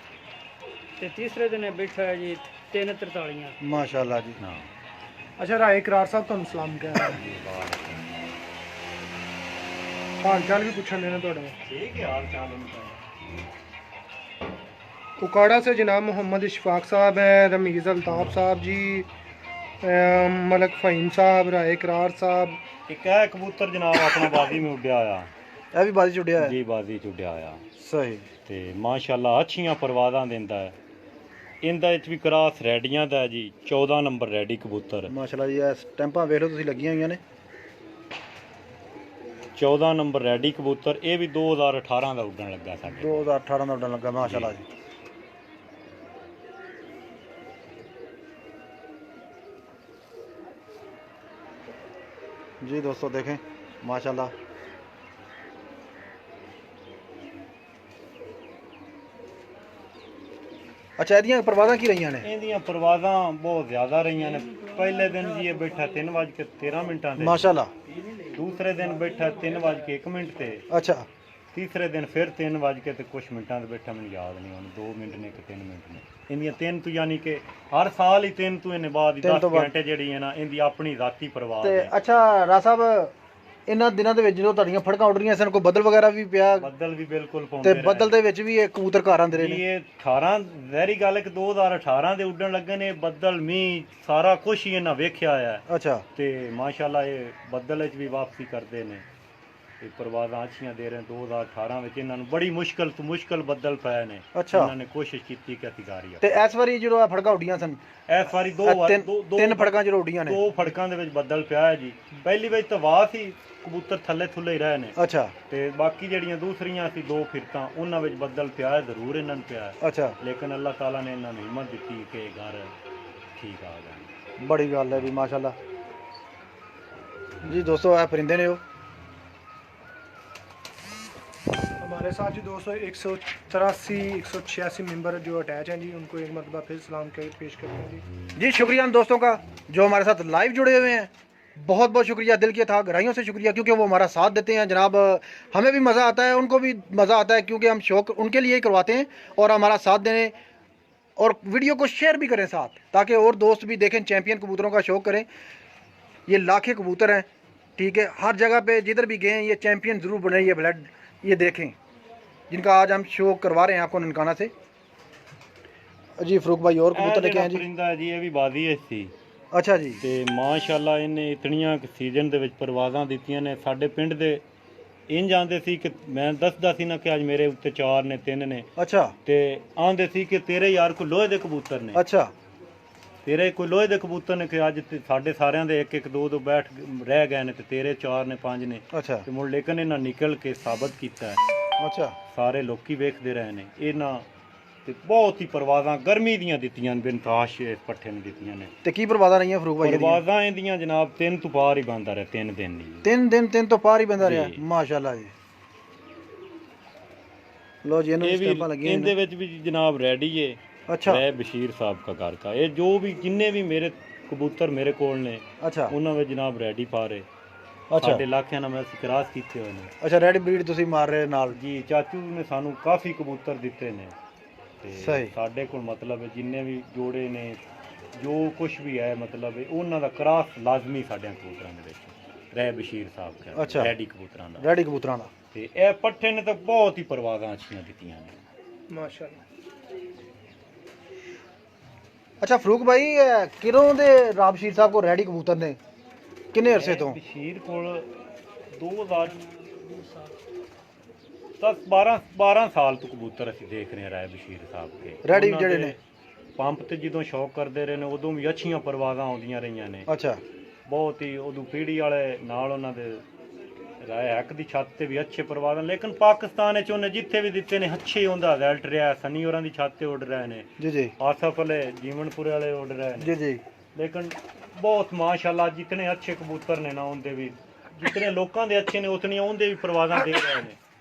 [SPEAKER 3] ते तीसरे दिन ये बैठा है जी 343।
[SPEAKER 4] ਮਾਸ਼ਾਅੱਲਾ ਜੀ।
[SPEAKER 2] ਹਾਂ।
[SPEAKER 1] अच्छा राय इकरार साहब ਤੁਹਾਨੂੰ ਸਲਾਮ ਕਹਿ ਰਹੇ ਹਾਲ ਚਾਲ ਵੀ ਪੁੱਛਣ ਦੇਣਾ ਤੁਹਾਡਾ।
[SPEAKER 2] ਠੀਕ ਹੈ, ਹਾਲ ਚਾਲ ਹੁੰਦਾ
[SPEAKER 1] उकाड़ा से जनाब मोहम्मद इशफाक साहब हैं, रमीज़ अल्ताफ़ साहब जी, मलक फ़हीम साहब, राय इकरार साहब।
[SPEAKER 2] ਇੱਕ ਹੈ ਕਬੂਤਰ ਜਨਾਬ ਆਪਣਾ ਬਾਜ਼ੀ में ਉੱਡਿਆ ਆ
[SPEAKER 4] ਇਹ ਵੀ ਬਾਜ਼ੀ ਚ ਉੱਡਿਆ ਹੈ?
[SPEAKER 2] ਜੀ, ਬਾਜ਼ੀ ਚ ਉੱਡਿਆ ਆ।
[SPEAKER 4] ਸਹੀ।
[SPEAKER 2] ਤੇ ਮਾਸ਼ਾਅੱਲਾ ਅੱਛੀਆਂ ਪਰਵਾਜ਼ਾਂ ਦਿੰਦਾ ਹੈ। ਇਹਦਾ ਵਿੱਚ ਵੀ ਕਰਾਸ ਰੈਡੀਆਂ ਦਾ ਹੈ ਜੀ, 14 ਨੰਬਰ ਰੈਡੀ ਕਬੂਤਰ।
[SPEAKER 4] ਮਾਸ਼ਾਅੱਲਾ ਜੀ। ਇਹ ਸਟੈਂਪਾਂ ਵੇਖ ਲਓ ਤੁਸੀਂ ਲੱਗੀਆਂ ਹੋਈਆਂ ਨੇ।
[SPEAKER 2] 14 ਨੰਬਰ ਰੈਡੀ ਕਬੂਤਰ। ਇਹ ਵੀ 2018 ਦਾ ਉੱਡਣ ਲੱਗਾ ਸਾਡੇ।
[SPEAKER 4] 2018 ਦਾ ਉੱਡਣ ਲੱਗਾ ਮਾਸ਼ਾਅੱਲਾ ਜੀ। जी दोस्तों देखें माशाल्लाह। अच्छा ਇਹਦੀਆਂ ਪਰਵਾਜ਼ਾਂ ਕੀ ਰਹੀਆਂ ਨੇ?
[SPEAKER 2] ਇਹਦੀਆਂ ਪਰਵਾਜ਼ਾਂ ਬਹੁਤ ਜ਼ਿਆਦਾ ਰਹੀਆਂ ਨੇ। ਪਹਿਲੇ ਦਿਨ ਜੀ ਇਹ ਬੈਠਾ 3:13 ਤੇ
[SPEAKER 4] ਮਾਸ਼ਾਅੱਲਾ।
[SPEAKER 2] ਦੂਸਰੇ ਦਿਨ ਬੈਠਾ 3:01 ਤੇ।
[SPEAKER 4] ਅੱਛਾ।
[SPEAKER 2] ਤੀਸਰੇ ਦਿਨ ਫਿਰ 3 ਤੇ ਕੁਝ ਮਿੰਟਾਂ ਤੇ ਬੈਠਾ, ਮੈਨੂੰ ਯਾਦ ਨਹੀਂ ਹੁਣ 2 ਮਿੰਟ ਨੇ ਕਿ 3 ਮਿੰਟ ਨੇ। ਇਹਦੀਆਂ 3 ਤੋਂ ਯਾਨੀ ਕਿ ਹਰ ਸਾਲ ਹੀ 3 ਤੋਂ ਇਹਨੇ ਬਾਅਦ ਹੀ 10 ਘੰਟੇ ਜਿਹੜੀ ਹੈ ਨਾ ਇਹਦੀ ਆਪਣੀ ਜ਼ਾਤੀ ਪਰਵਾਜ਼
[SPEAKER 4] ਤੇ
[SPEAKER 2] ਹੈ।
[SPEAKER 4] ਅੱਛਾ ਰਾ ਸਾਹਿਬ ਇਹਨਾਂ ਦਿਨਾਂ ਦੇ ਵਿੱਚ ਜਦੋਂ ਤੁਹਾਡੀਆਂ ਫੜਕਾਂ ਉੱਡ ਰਹੀਆਂ ਸਨ, ਕੋਈ ਬੱਦਲ ਵਗੈਰਾ ਵੀ ਪਿਆ?
[SPEAKER 2] ਬੱਦਲ ਵੀ ਬਿਲਕੁਲ ਪਾਉਂਦੇ
[SPEAKER 4] ਤੇ ਬੱਦਲ ਦੇ ਵਿੱਚ ਵੀ ਇਹ ਕਬੂਤਰ ਘਰ ਆਉਂਦੇ ਰਹੇ
[SPEAKER 2] ਜੀ।
[SPEAKER 4] ਨੇ?
[SPEAKER 2] ਇਹ 18 ਜ਼ਹਿਰੀ ਗੱਲ ਹੈ ਕਿ 2018 ਦੇ ਉੱਡਣ ਲੱਗੇ ਨੇ। ਬੱਦਲ ਮੀਂਹ ਸਾਰਾ ਕੁਝ ਹੀ ਇਹਨਾਂ ਵੇਖਿਆ ਹੈ।
[SPEAKER 4] ਅੱਛਾ।
[SPEAKER 2] ਤੇ ਮਾਸ਼ਾਅੱਲਾ ਇਹ ਬੱਦਲ ਵਿੱਚ ਵੀ ਵਾਪਸੀ ਕਰਦੇ ਨੇ। ਇਹ ਪਰਵਾਜ਼ਾਂ ਅੱਛੀਆਂ ਦੇ ਰਹੇ 2018 ਵਿੱਚ ਇਹਨਾਂ ਨੂੰ ਬੜੀ ਮੁਸ਼ਕਲ ਤੋਂ ਮੁਸ਼ਕਲ ਬੱਦਲ ਪਏ ਨੇ
[SPEAKER 4] ਅੱਛਾ।
[SPEAKER 2] ਇਹਨਾਂ ਨੇ ਕੋਸ਼ਿਸ਼ ਕੀਤੀ ਕਿ ਅਸੀਂ ਕਰੀਏ
[SPEAKER 4] ਤੇ ਇਸ ਵਾਰੀ ਜਦੋਂ ਆ ਫੜਕਾਂ ਉੱਡੀਆਂ ਸਨ,
[SPEAKER 2] ਇਸ ਵਾਰੀ
[SPEAKER 4] ਤਿੰਨ ਫੜਕਾਂ ਜਦੋਂ ਉੱਡੀਆਂ ਨੇ,
[SPEAKER 2] 2 ਫੜਕਾਂ ਦੇ ਵਿੱਚ ਬੱਦਲ ਪਿਆ ਹੈ ਜੀ। ਪਹਿਲੀ ਵਿੱਚ ਤਾਂ ਵਾਹ ਸੀ, ਕਬੂਤਰ ਥੱਲੇ ਥੁੱਲੇ ਹੀ ਰਹੇ ਨੇ।
[SPEAKER 4] ਅੱਛਾ
[SPEAKER 2] ਤੇ ਬਾਕੀ ਜਿਹੜੀਆਂ ਦੂਸਰੀਆਂ ਸੀ 2 ਫਿਰਕਾਂ, ਉਹਨਾਂ ਵਿੱਚ ਬੱਦਲ ਪਿਆ ਹੈ, ਜ਼ਰੂਰ ਇਹਨਾਂ ਨੂੰ ਪਿਆ ਹੈ।
[SPEAKER 4] ਅੱਛਾ,
[SPEAKER 2] ਲੇਕਿਨ ਅੱਲਾਹ ਤਾਲਾ ਨੇ ਇਹਨਾਂ ਨੂੰ ਹਿੰਮਤ ਦਿੱਤੀ ਕਿ ਘਰ ਠੀਕ ਆ ਜਾਣ।
[SPEAKER 4] बड़ी गल है जी माशाल्लाह जी। दोस्तों ये परिंदे ने वो
[SPEAKER 1] हमारे साथ जी दोस्तों 183 मेंबर जो अटैच हैं जी, उनको एक मरतबा फिर सलाम के पेश करते हैं जी।
[SPEAKER 4] जी शुक्रिया हम दोस्तों का जो हमारे साथ लाइव जुड़े हुए हैं, बहुत बहुत शुक्रिया, दिल के था गहराइयों से शुक्रिया, क्योंकि वो हमारा साथ देते हैं जनाब। हमें भी मज़ा आता है, उनको भी मज़ा आता है, क्योंकि हम शौक उनके लिए ही करवाते हैं और हमारा साथ देने और वीडियो को शेयर भी करें साथ, ताकि और दोस्त भी देखें, चैंपियन कबूतरों का शौक़ करें। ये लाखे कबूतर हैं, ठीक है, हर जगह पे जिधर भी गए हैं ये चैंपियन ज़रूर बने। ये ब्लड ये देखें जिनका आज हम शो करवा रहे हैं आपको ननकाना से। जी फरूक भाई और कबूतर लेके आए जी।
[SPEAKER 2] परिंदा है जी, ये भी बाजी है सी।
[SPEAKER 4] अच्छा जी।
[SPEAKER 2] ਤੇ ਮਾਸ਼ਾਅੱਲਾ ਇਹਨੇ ਇਤਨੀਆਂ ਸੀਜ਼ਨ ਦੇ ਵਿੱਚ ਪਰਵਾਜ਼ਾਂ ਦਿੱਤੀਆਂ ਨੇ। ਸਾਡੇ ਪਿੰਡ ਦੇ ਇੰਜ ਆਂਦੇ ਸੀ ਕਿ ਮੈਂ ਦੱਸਦਾ ਸੀ ਨਾ ਕਿ ਅੱਜ ਮੇਰੇ ਉੱਤੇ 4 ਨੇ 3 ਨੇ।
[SPEAKER 4] अच्छा
[SPEAKER 2] ਤੇ ਆਂਦੇ ਸੀ ਕਿ ਤੇਰੇ ਯਾਰ ਕੋ ਲੋਹੇ ਦੇ ਕਬੂਤਰ ਨੇ,
[SPEAKER 4] अच्छा
[SPEAKER 2] ਤੇਰੇ ਕੋਈ ਲੋਹੇ ਦੇ ਕਬੂਤਰ ਨੇ, ਕਿ ਅੱਜ ਸਾਡੇ ਸਾਰਿਆਂ ਦੇ 1 2 2 ਬੈਠ ਰਹਿ ਗਏ ਨੇ ਤੇ ਤੇਰੇ 4 ਨੇ 5 ਨੇ।
[SPEAKER 4] अच्छा
[SPEAKER 2] ਤੇ ਮੁੜ ਲੇਕਿਨ ਇਹਨਾਂ ਨਿਕਲ ਕੇ ਸਾਬਤ ਕੀਤਾ ਹੈ,
[SPEAKER 4] अच्छा
[SPEAKER 2] ਸਾਰੇ ਲੋਕੀ ਵੇਖਦੇ ਰਹੇ ਨੇ। ਇਹਨਾਂ ਤੇ ਬਹੁਤ ਹੀ ਪਰਵਾਜ਼ਾਂ ਗਰਮੀ ਦੀਆਂ ਦਿੱਤੀਆਂ ਨੇ, ਬਿਨਤਾਸ਼ ਇਸ ਪੱਠੇ ਨੂੰ ਦਿੱਤੀਆਂ ਨੇ।
[SPEAKER 4] ਤੇ ਕੀ ਪਰਵਾਜ਼ਾਂ ਰਹੀਆਂ ਫਰੂਕ ਭਾਈ?
[SPEAKER 2] ਪਰਵਾਜ਼ਾਂ ਇਹਦੀਆਂ ਜਨਾਬ 3 ਤੋਂ ਪਾਰ ਹੀ ਬੰਦਾ ਰਿਹਾ, 3 ਦਿਨ ਨਹੀਂ।
[SPEAKER 4] 3 ਤੋਂ ਪਾਰ ਹੀ ਬੰਦਾ ਰਿਹਾ।
[SPEAKER 2] ਜੀ।
[SPEAKER 4] ਮਾਸ਼ਾਅੱਲਾ ਜੀ। ਲੋ ਜੀ ਇਹਨੂੰ
[SPEAKER 2] ਇਹ ਵੀ
[SPEAKER 4] ਸਟੈਂਪਾਂ ਲੱਗੀਆਂ
[SPEAKER 2] ਇਹਦੇ ਵਿੱਚ ਵੀ ਜਨਾਬ ਰੈਡੀ ਏ।
[SPEAKER 4] अच्छा
[SPEAKER 2] ਰਹਿ ਬਸ਼ੀਰ ਸਾਹਿਬ ਦਾ ਘਰ ਦਾ ਇਹ ਜੋ ਵੀ ਜਿੰਨੇ ਵੀ ਮੇਰੇ ਕਬੂਤਰ ਮੇਰੇ ਕੋਲ ਨੇ
[SPEAKER 4] अच्छा
[SPEAKER 2] ਉਹਨਾਂ ਵਿੱਚ ਜਨਾਬ ਰੈਡੀ ਪਾਰੇ
[SPEAKER 4] अच्छा
[SPEAKER 2] ਸਾਡੇ ਇਲਾਕਿਆਂ ਨਾਲ ਮੈਂ ਕਰਾਸ ਕੀਤੇ ਹੋਏ ਨੇ
[SPEAKER 4] अच्छा रेड ब्रीड ਤੁਸੀਂ ਮਾਰ ਰਹੇ ਨਾਲ
[SPEAKER 2] ਜੀ। ਚਾਚੂ ਨੇ ਸਾਨੂੰ ਕਾਫੀ ਕਬੂਤਰ ਦਿੱਤੇ ਨੇ ਤੇ
[SPEAKER 4] ਸਹੀ।
[SPEAKER 2] ਸਾਡੇ ਕੋਲ ਮਤਲਬ ਜਿੰਨੇ ਵੀ ਜੋੜੇ ਨੇ ਜੋ ਕੁਝ ਵੀ ਹੈ ਮਤਲਬ ਉਹਨਾਂ ਦਾ ਕਰਾਸ ਲਾਜ਼ਮੀ ਸਾਡੇ ਕਬੂਤਰਾਂ ਦੇ ਵਿੱਚ ਰਹਿ ਬਸ਼ੀਰ ਸਾਹਿਬ
[SPEAKER 4] ਅੱਛਾ।
[SPEAKER 2] ਦਾ ਰੈਡੀ ਕਬੂਤਰਾਂ ਦਾ।
[SPEAKER 4] ਰੈਡੀ ਕਬੂਤਰਾਂ ਦਾ।
[SPEAKER 2] ਤੇ ਇਹ ਪੱਠੇ ਨੇ ਤਾਂ ਬਹੁਤ ਹੀ ਪਰਵਾਜ਼ਾਂ ਅੱਛੀਆਂ ਦਿੱਤੀਆਂ ਨੇ
[SPEAKER 1] माशाल्लाह।
[SPEAKER 4] अच्छा फरूक भाई किरों दे राबशीर साहब को रेडी कबूतर ने किन्ने अरसे तो?
[SPEAKER 2] ਬਸ਼ੀਰ ਕੋਲ 12 ਸਾਲ ਤੋਂ ਕਬੂਤਰ ਅਸੀਂ ਦੇਖ ਰਹੇ ਹਾਂ ਰਾਏ ਬਸ਼ੀਰ ਸਾਹਿਬ ਕੇ
[SPEAKER 4] ਰੈਡੀ
[SPEAKER 2] ਉਹਨਾਂ
[SPEAKER 4] ਜਿਹੜੇ
[SPEAKER 2] ਦੇ
[SPEAKER 4] ਨੇ।
[SPEAKER 2] ਪੰਪ ਤੇ ਜਦੋਂ ਸ਼ੌਕ ਕਰਦੇ ਰਹੇ ਨੇ ਉਦੋਂ ਵੀ ਅੱਛੀਆਂ ਪਰਵਾਜ਼ਾਂ ਆਉਂਦੀਆਂ ਰਹੀਆਂ ਨੇ।
[SPEAKER 4] अच्छा
[SPEAKER 2] ਬਹੁਤ ਹੀ ਉਦੋਂ ਪੀੜੀ ਵਾਲੇ ਨਾਲ ਉਹਨਾਂ ਦੇ ਰਾਏ ਹੱਕ ਦੀ ਛੱਤ ਤੇ ਵੀ ਅੱਛੇ ਪਰਵਾਜ਼ਾਂ। ਲੇਕਿਨ ਪਾਕਿਸਤਾਨ ਵਿੱਚ ਉਹਨੇ ਜਿੱਥੇ ਵੀ ਦਿੱਤੇ ਨੇ ਅੱਛੇ ਉਹਦਾ ਰਿਜ਼ਲਟ ਰਿਹਾ। ਸਨੀ ਹੋਰਾਂ ਦੀ ਛੱਤ ਤੇ ਉੱਡ ਰਹੇ ਨੇ,
[SPEAKER 4] जी जी
[SPEAKER 2] ਆਸਫ ਵਾਲੇ ਜੀਵਨਪੁਰੇ ਵਾਲੇ ਉੱਡ ਰਹੇ ਨੇ।
[SPEAKER 4] जी जी
[SPEAKER 2] ਲੇਕਿਨ ਬਹੁਤ ਮਾਸ਼ਾਅੱਲਾ ਜਿਤਨੇ ਅੱਛੇ ਕਬੂਤਰ ਨੇ ਨਾ ਉਹਦੇ ਵੀ ਜਿਤਨੇ ਲੋਕਾਂ ਦੇ ਅੱਛੇ ਨੇ ਉਤਨੀਆਂ ਉਹਦੇ ਵੀ ਪਰਵਾਜ਼ਾਂ ਦੇ ਰਹੇ ਨੇ।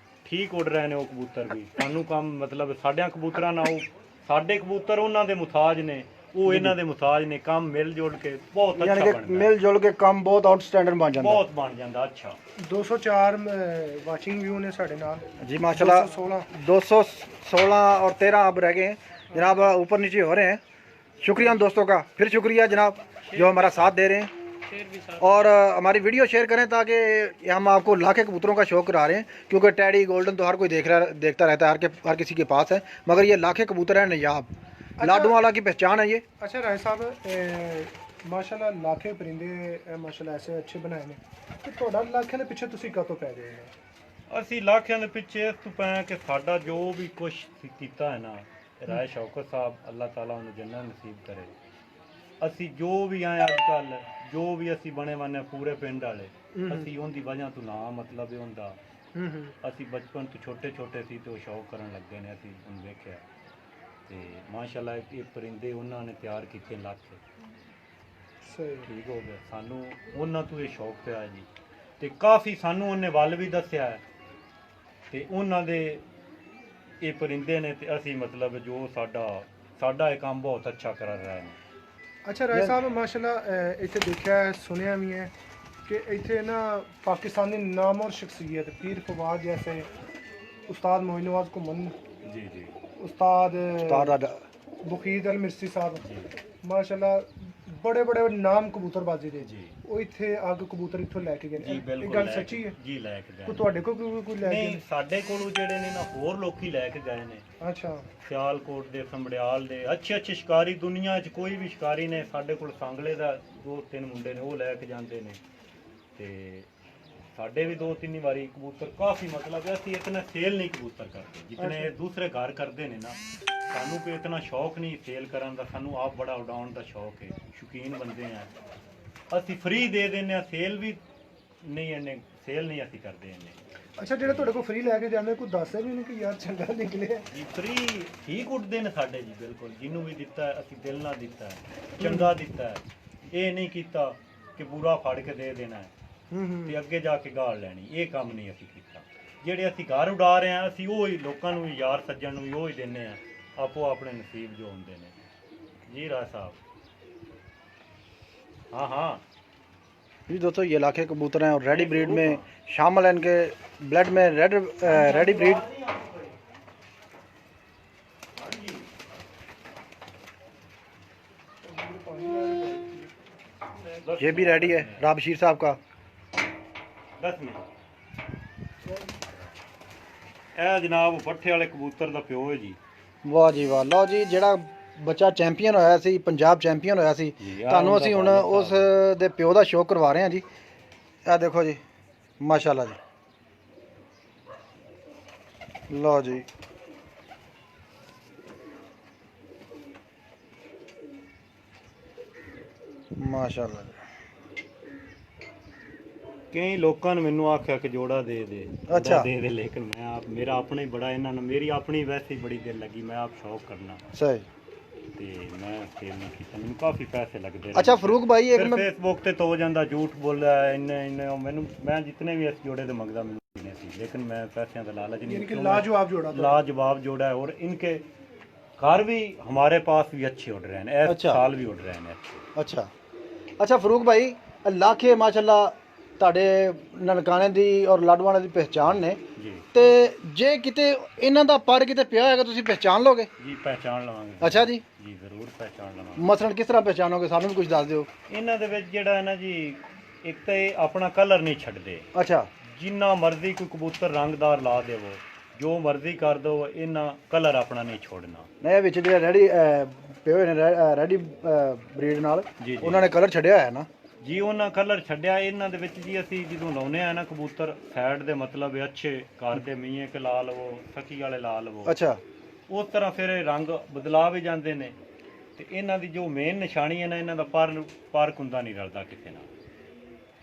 [SPEAKER 2] ਠੀਕ ਉੱਡ ਰਹੇ ਨੇ ਉਹ ਕਬੂਤਰ ਵੀ। ਸਾਨੂੰ ਕੰਮ ਮਤਲਬ ਸਾਡਿਆਂ ਕਬੂਤਰਾਂ ਨਾਲ ਉਹ ਸਾਡੇ ਕਬੂਤਰ ਉਹਨਾਂ ਦੇ ਮੁਤਾਜ ਨੇ, ਉਹ ਇਹਨਾਂ ਦੇ ਮੁਤਾਜ ਨੇ। ਕੰਮ ਮਿਲ ਜੁਲ ਕੇ ਬਹੁਤ ਅੱਛਾ
[SPEAKER 4] यानी कि
[SPEAKER 2] ਬਣਦਾ,
[SPEAKER 4] मिलजुल के काम बहुत आउटस्टैंडर्ड बन जाता
[SPEAKER 2] ਬਹੁਤ ਬਣ ਜਾਂਦਾ ਅੱਛਾ।
[SPEAKER 1] 204 वाचिंग व्यू ने साढ़े नाल
[SPEAKER 4] जी माशाल्लाह। 216 और 13 अब रह गए हैं जनाब, ऊपर नीचे हो रहे हैं। शुक्रिया हम दोस्तों का, फिर शुक्रिया जनाब जो हमारा साथ दे रहे हैं
[SPEAKER 3] शेर भी साथ
[SPEAKER 4] और हमारी वीडियो शेयर करें ताकि हम आपको लाखे कबूतरों का शौक करा रहे हैं, क्योंकि टैडी गोल्डन तो हर कोई देखता रहता है, हर किसी के पास है, मगर ये लाखे कबूतर हैं नयाब। लाडू वाला की पहचान है ये।
[SPEAKER 1] अच्छा राय साहब माशाल्लाह लाखे परिंदे माशाल्लाह ऐसे अच्छे बनाए ने, तो ਤੁਹਾਡਾ ਲਾਖਿਆਂ ਦੇ ਪਿੱਛੇ ਤੁਸੀਂ ਕਾਹਤੋਂ ਪੈ ਗਏ ਹੋ?
[SPEAKER 2] ਅਸੀਂ ਲਾਖਿਆਂ ਦੇ ਪਿੱਛੇ ਇਸ ਤੋਂ ਪਏ ਕਿ ਸਾਡਾ ਜੋ ਵੀ ਕੁਛ ਕੀਤਾ ਹੈ ਨਾ ਰਾਏ ਸ਼ੌਕਤ ਸਾਹਿਬ ਅੱਲਾਹ ਤਾਲਾ ਉਹਨੂੰ ਜੰਨਤ ਨਸੀਬ ਕਰੇ। ਅਸੀਂ ਜੋ ਵੀ ਆਏ ਅੱਜ ਕੱਲ ਜੋ ਵੀ ਅਸੀਂ ਬਣੇ ਬਣੇ ਪੂਰੇ ਪਿੰਡ ਵਾਲੇ ਅਸੀਂ ਉਹਦੀ ਵਜ੍ਹਾ ਤੋਂ ਨਾ ਮਤਲਬ ਇਹ ਹੁੰਦਾ। ਅਸੀਂ ਬਚਪਨ ਤੋਂ ਛੋਟੇ ਛੋਟੇ ਸੀ ਤੇ ਉਹ ਸ਼ੌਕ ਕਰਨ ਲੱਗੇ ਨੇ। ਅਸੀਂ ਹੁਣ ਵੇਖਿਆ ਤੇ ਮਾਸ਼ਾਅੱਲਾ ਇਹ ਪਰਿੰਦੇ ਉਹਨਾਂ ਨੇ ਤਿਆਰ ਕੀਤੇ ਲੱਖ
[SPEAKER 1] ਸਹੀ
[SPEAKER 2] ਠੀਕ ਹੋ ਗਿਆ। ਸਾਨੂੰ ਉਹਨਾਂ ਤੋਂ ਇਹ ਸ਼ੌਕ ਪਿਆ ਜੀ ਤੇ ਕਾਫੀ ਸਾਨੂੰ ਉਹਨੇ ਵੱਲ ਵੀ ਦੱਸਿਆ ਹੈ ਤੇ ਉਹਨਾਂ ਦੇ ਇਹ ਪਰਿੰਦੇ ਨੇ ਤੇ ਅਸੀਂ ਮਤਲਬ ਜੋ ਸਾਡਾ ਇਹ ਕੰਮ ਬਹੁਤ ਅੱਛਾ ਕਰ ਰਹੇ ਨੇ।
[SPEAKER 1] अच्छा राय साहब माशाल्लाह इतने देखा है सुनिया भी है कि इतने ना पाकिस्तानी नाम और शख्सियत पीर फवाद जैसे उस्ताद मोइन नवाज कुमन,
[SPEAKER 2] जी जी
[SPEAKER 1] उस्ताद बुकीद अल मिर्सी साहब माशाल्लाह बड़े बड़े नाम कबूतरबाजी दे
[SPEAKER 2] जी
[SPEAKER 1] ਉਹ ਇੱਥੇ ਅੱਗ ਕਬੂਤਰ ਇੱਥੋਂ ਲੈ ਕੇ ਗਏ
[SPEAKER 2] ਜੀ
[SPEAKER 1] ਨੇ। ਇਹ
[SPEAKER 2] ਬਿਲਕੁਲ
[SPEAKER 1] ਗੱਲ
[SPEAKER 2] ਲੈ
[SPEAKER 1] ਸੱਚੀ
[SPEAKER 2] ਕੇ-
[SPEAKER 1] ਹੈ?
[SPEAKER 2] ਜੀ ਲੈ ਕੇ ਗਏ
[SPEAKER 1] ਕੋਈ ਤੁਹਾਡੇ ਕੋਲ ਕੋਈ ਲੈ ਕੇ
[SPEAKER 2] ਨਹੀਂ
[SPEAKER 1] ਗਏ?
[SPEAKER 2] ਸਾਡੇ ਕੋਲੋਂ ਜਿਹੜੇ ਨੇ ਨਾ ਹੋਰ ਲੋਕੀ ਲੈ ਕੇ ਗਏ ਨੇ।
[SPEAKER 1] ਅੱਛਾ
[SPEAKER 2] ਸਿਆਲਕੋਟ ਦੇ ਸੰਭੜਿਆਲ ਦੇ ਅੱਛੇ ਸ਼ਿਕਾਰੀ ਦੁਨੀਆ 'ਚ ਕੋਈ ਵੀ ਸ਼ਿਕਾਰੀ ਨੇ ਸਾਡੇ ਕੋਲ ਸੰਗਲੇ ਦਾ 2-3 ਮੁੰਡੇ ਨੇ ਉਹ ਲੈ ਕੇ ਜਾਂਦੇ ਨੇ ਤੇ साढ़े भी 2-3 बारी कबूतर काफ़ी मतलब असं इतना सेल नहीं कबूतर करते जितने दूसरे घर करते हैं ना। सानू कोई इतना शौक नहीं सेल करन दा, सानू आप बड़ा उड़ाउण दा शौक है, शौकीन बंदे हैं। ਅਸੀਂ फ्री दे देने आ, सेल भी नहीं इन्ने सेल नहीं ਅਸੀਂ ਕਰਦੇ ਇੰਨੇ।
[SPEAKER 1] ਅੱਛਾ, ਜਿਹੜੇ ਤੁਹਾਡੇ ਕੋਲ ਫ੍ਰੀ ਲੈ ਕੇ ਜਾਂਦੇ ਕੋਈ ਦੱਸਦੇ ਵੀ ਨਹੀਂ ਕਿ ਯਾਰ ਚੰਗਾ ਨਿਕਲਿਆ?
[SPEAKER 2] ਜੀ ਫ੍ਰੀ ਠੀਕ ਉੱਡਦੇ ਨੇ ਸਾਡੇ ਜੀ, ਬਿਲਕੁਲ। ਜਿਹਨੂੰ ਵੀ ਦਿੱਤਾ ਹੈ, ਅਸੀਂ ਦਿਲ ਨਾਲ ਦਿੱਤਾ ਹੈ, ਚੰਗਾ ਦਿੱਤਾ ਹੈ। ਇਹ ਨਹੀਂ ਕੀਤਾ ਕਿ ਬੁਰਾ ਫੜ ਕੇ ਦੇ ਦੇਣਾ ਹੈ ਤੇ ਅੱਗੇ ਜਾ ਕੇ ਗਾਲ ਲੈਣੀ, ਇਹ ਕੰਮ ਨਹੀਂ ਅਸੀਂ ਕੀਤਾ। ਜਿਹੜੇ ਅਸੀਂ ਘਰ ਉਡਾ ਰਹੇ ਹਾਂ, ਅਸੀਂ ਉਹ ਹੀ ਲੋਕਾਂ ਨੂੰ ਵੀ, ਯਾਰ ਸੱਜਣ ਨੂੰ ਵੀ ਉਹ ਹੀ ਦਿੰਦੇ ਹਾਂ, ਆਪੋ ਆਪਣੇ ਨਸੀਬ ਜੋ ਹੁੰਦੇ ਨੇ ਜੀ। ਰਾਜ ਸਾਹਿਬ हाँ हाँ
[SPEAKER 4] जी दोस्तों, ये लाखे कबूतर हैं और रेडी ब्रीड में शामिल है, इनके ब्लड में रेडी ब्रीड। ये भी रेडी है राबशीर साहब का।
[SPEAKER 2] 10 मिनट। ਇਹ ਜਨਾਬ ਪੱਠੇ ਵਾਲੇ ਕਬੂਤਰ ਦਾ ਪਿਓ ਹੈ ਜੀ।
[SPEAKER 4] वाह जी वाह। लो जी, ਜਿਹੜਾ ਬੱਚਾ ਚੈਂਪੀਅਨ ਹੋਇਆ ਸੀ, ਪੰਜਾਬ ਚੈਂਪੀਅਨ ਹੋਇਆ ਸੀ, ਤੁਹਾਨੂੰ ਅਸੀਂ ਹੁਣ ਉਸ ਦੇ ਪਿਓ ਦਾ ਸ਼ੋਅ ਕਰਵਾ ਰਹੇ ਹਾਂ ਜੀ। ਇਹ ਦੇਖੋ ਜੀ, ਮਾਸ਼ਾਅੱਲਾ ਜੀ। ਲਓ ਜੀ, ਮਾਸ਼ਾਅੱਲਾ ਜੀ।
[SPEAKER 2] ਕਈ ਲੋਕਾਂ ਨੇ ਮੈਨੂੰ ਆਖਿਆ ਕਿ ਜੋੜਾ ਦੇ ਦੇ,
[SPEAKER 4] ਅੱਛਾ।
[SPEAKER 2] ਦੇ ਦੇ, ਲੇਕਿਨ ਮੈਂ ਆਪ, ਮੇਰਾ ਆਪਣਾ ਹੀ ਬੜਾ ਇਹਨਾਂ ਨਾਲ, ਮੇਰੀ ਆਪਣੀ ਵੈਸੇ ਹੀ ਬੜੀ ਦਿਲ ਲੱਗੀ, ਮੈਂ ਆਪ ਸ਼ੌਕ ਕਰਨਾ
[SPEAKER 4] ਸਹੀ।
[SPEAKER 2] ਤੇ ਮੈਂ ਸੇਲ ਨਹੀਂ ਕੀਤਾ, ਮੈਨੂੰ ਕਾਫੀ ਪੈਸੇ ਲੱਗਦੇ
[SPEAKER 4] ਅੱਛਾ ਫਰੂਕ ਭਾਈ, ਇੱਕ
[SPEAKER 2] ਫਿਰ
[SPEAKER 4] ਮੈਂ
[SPEAKER 2] ਫੇਸਬੁੱਕ ਤੇ ਤੋ ਜਾਂਦਾ, ਝੂਠ ਬੋਲਿਆ ਇੰਨੇ ਇੰਨੇ, ਮੈਨੂੰ ਮੈਂ ਜਿतने भी इस जोड़े ਦੇ ਮੰਗਦਾ ਮੈਨੂੰ ਦੇਣੇ ਸੀ, लेकिन मैं पैसों का लालच नहीं।
[SPEAKER 1] यानी कि लाजवाब जोड़ा था।
[SPEAKER 2] लाजवाब जोड़ा है और इनके घर भी हमारे पास भी अच्छे उड़ रहे हैं,
[SPEAKER 4] अच्छा।
[SPEAKER 2] साल भी उड़ रहे हैं।
[SPEAKER 4] ਅੱਛਾ ਅੱਛਾ ਫਰੂਕ ਭਾਈ, ਲਾਖੇ ਮਾਸ਼ਾਅੱਲਾ ਤੁਹਾਡੇ ਨਨਕਾਣੇ ਦੀ ਔਰ ਲਾਡਵਾਣੇ ਦੀ ਪਹਿਚਾਣ ਨੇ
[SPEAKER 2] ਜੀ
[SPEAKER 4] ਤੇ ਜੇ ਕਿਤੇ ਇਹਨਾਂ ਦਾ ਪਰ ਕਿਤੇ ਪਿਆ ਹੋਏਗਾ ਤੁਸੀਂ ਪਹਿਚਾਣ ਲੋਗੇ?
[SPEAKER 2] ਜੀ ਪਹਿਚਾਣ ਲਵਾਂਗੇ
[SPEAKER 4] ਅੱਛਾ ਜੀ,
[SPEAKER 2] ਜੀ ਜ਼ਰੂਰ ਪਹਿਚਾਣ ਲਵਾਂਗੇ।
[SPEAKER 4] ਮਸਲਨ ਕਿਸ ਤਰ੍ਹਾਂ ਪਹਿਚਾਣੋਗੇ, ਸਾਨੂੰ ਵੀ ਕੁਝ ਦੱਸ ਦਿਓ।
[SPEAKER 2] ਇਹਨਾਂ ਦੇ ਵਿੱਚ ਜਿਹੜਾ ਹੈ ਨਾ ਜੀ, ਇੱਕ ਤਾਂ ਇਹ ਆਪਣਾ ਕਲਰ ਨਹੀਂ ਛੱਡਦੇ,
[SPEAKER 4] ਅੱਛਾ
[SPEAKER 2] ਜਿੰਨਾ ਮਰਜ਼ੀ ਕੋਈ ਕਬੂਤਰ ਰੰਗਦਾਰ ਲਾ ਦੇਵੋ, ਜੋ ਮਰਜ਼ੀ ਕਰ ਦੋ, ਇਹਨਾਂ ਕਲਰ ਆਪਣਾ ਨਹੀਂ ਛੋੜਨਾ।
[SPEAKER 4] ਨਹੀਂ, ਵਿੱਚ ਜਿਹੜੇ ਰੈਡੀ ਪਏ ਹੋਏ ਨੇ ਰੈਡੀ ਬਰੀਡ ਨਾਲ,
[SPEAKER 2] ਜੀ, ਜੀ।
[SPEAKER 4] ਉਹਨਾਂ ਨੇ ਕਲਰ ਛੱਡਿਆ ਹੋਇਆ ਨਾ
[SPEAKER 2] ਜੀ ਉਹਨਾਂ ਕਲਰ ਛੱਡਿਆ। ਇਹਨਾਂ ਦੇ ਵਿੱਚ ਜੀ ਅਸੀਂ ਜਦੋਂ ਲਾਉਨੇ ਆ ਨਾ ਕਬੂਤਰ, ਸਾਈਡ ਦੇ ਮਤਲਬ ਅੱਛੇ ਕਰਦੇ, ਮੀਏ ਕੇ ਲਾ ਲਵੋ, ਸਕੀ ਵਾਲੇ ਲਾ ਲਵੋ,
[SPEAKER 4] ਅੱਛਾ
[SPEAKER 2] ਉਸ ਤਰ੍ਹਾਂ ਫਿਰ ਇਹ ਰੰਗ ਬਦਲਾ ਵੀ ਜਾਂਦੇ ਨੇ। ਤੇ ਇਹਨਾਂ ਦੀ ਜੋ ਮੇਨ ਨਿਸ਼ਾਨੀ ਹੈ ਨਾ, ਇਹਨਾਂ ਦਾ ਪਰ ਕੁੰਦਾ ਨਹੀਂ ਰਲਦਾ ਕਿਸੇ ਨਾਲ।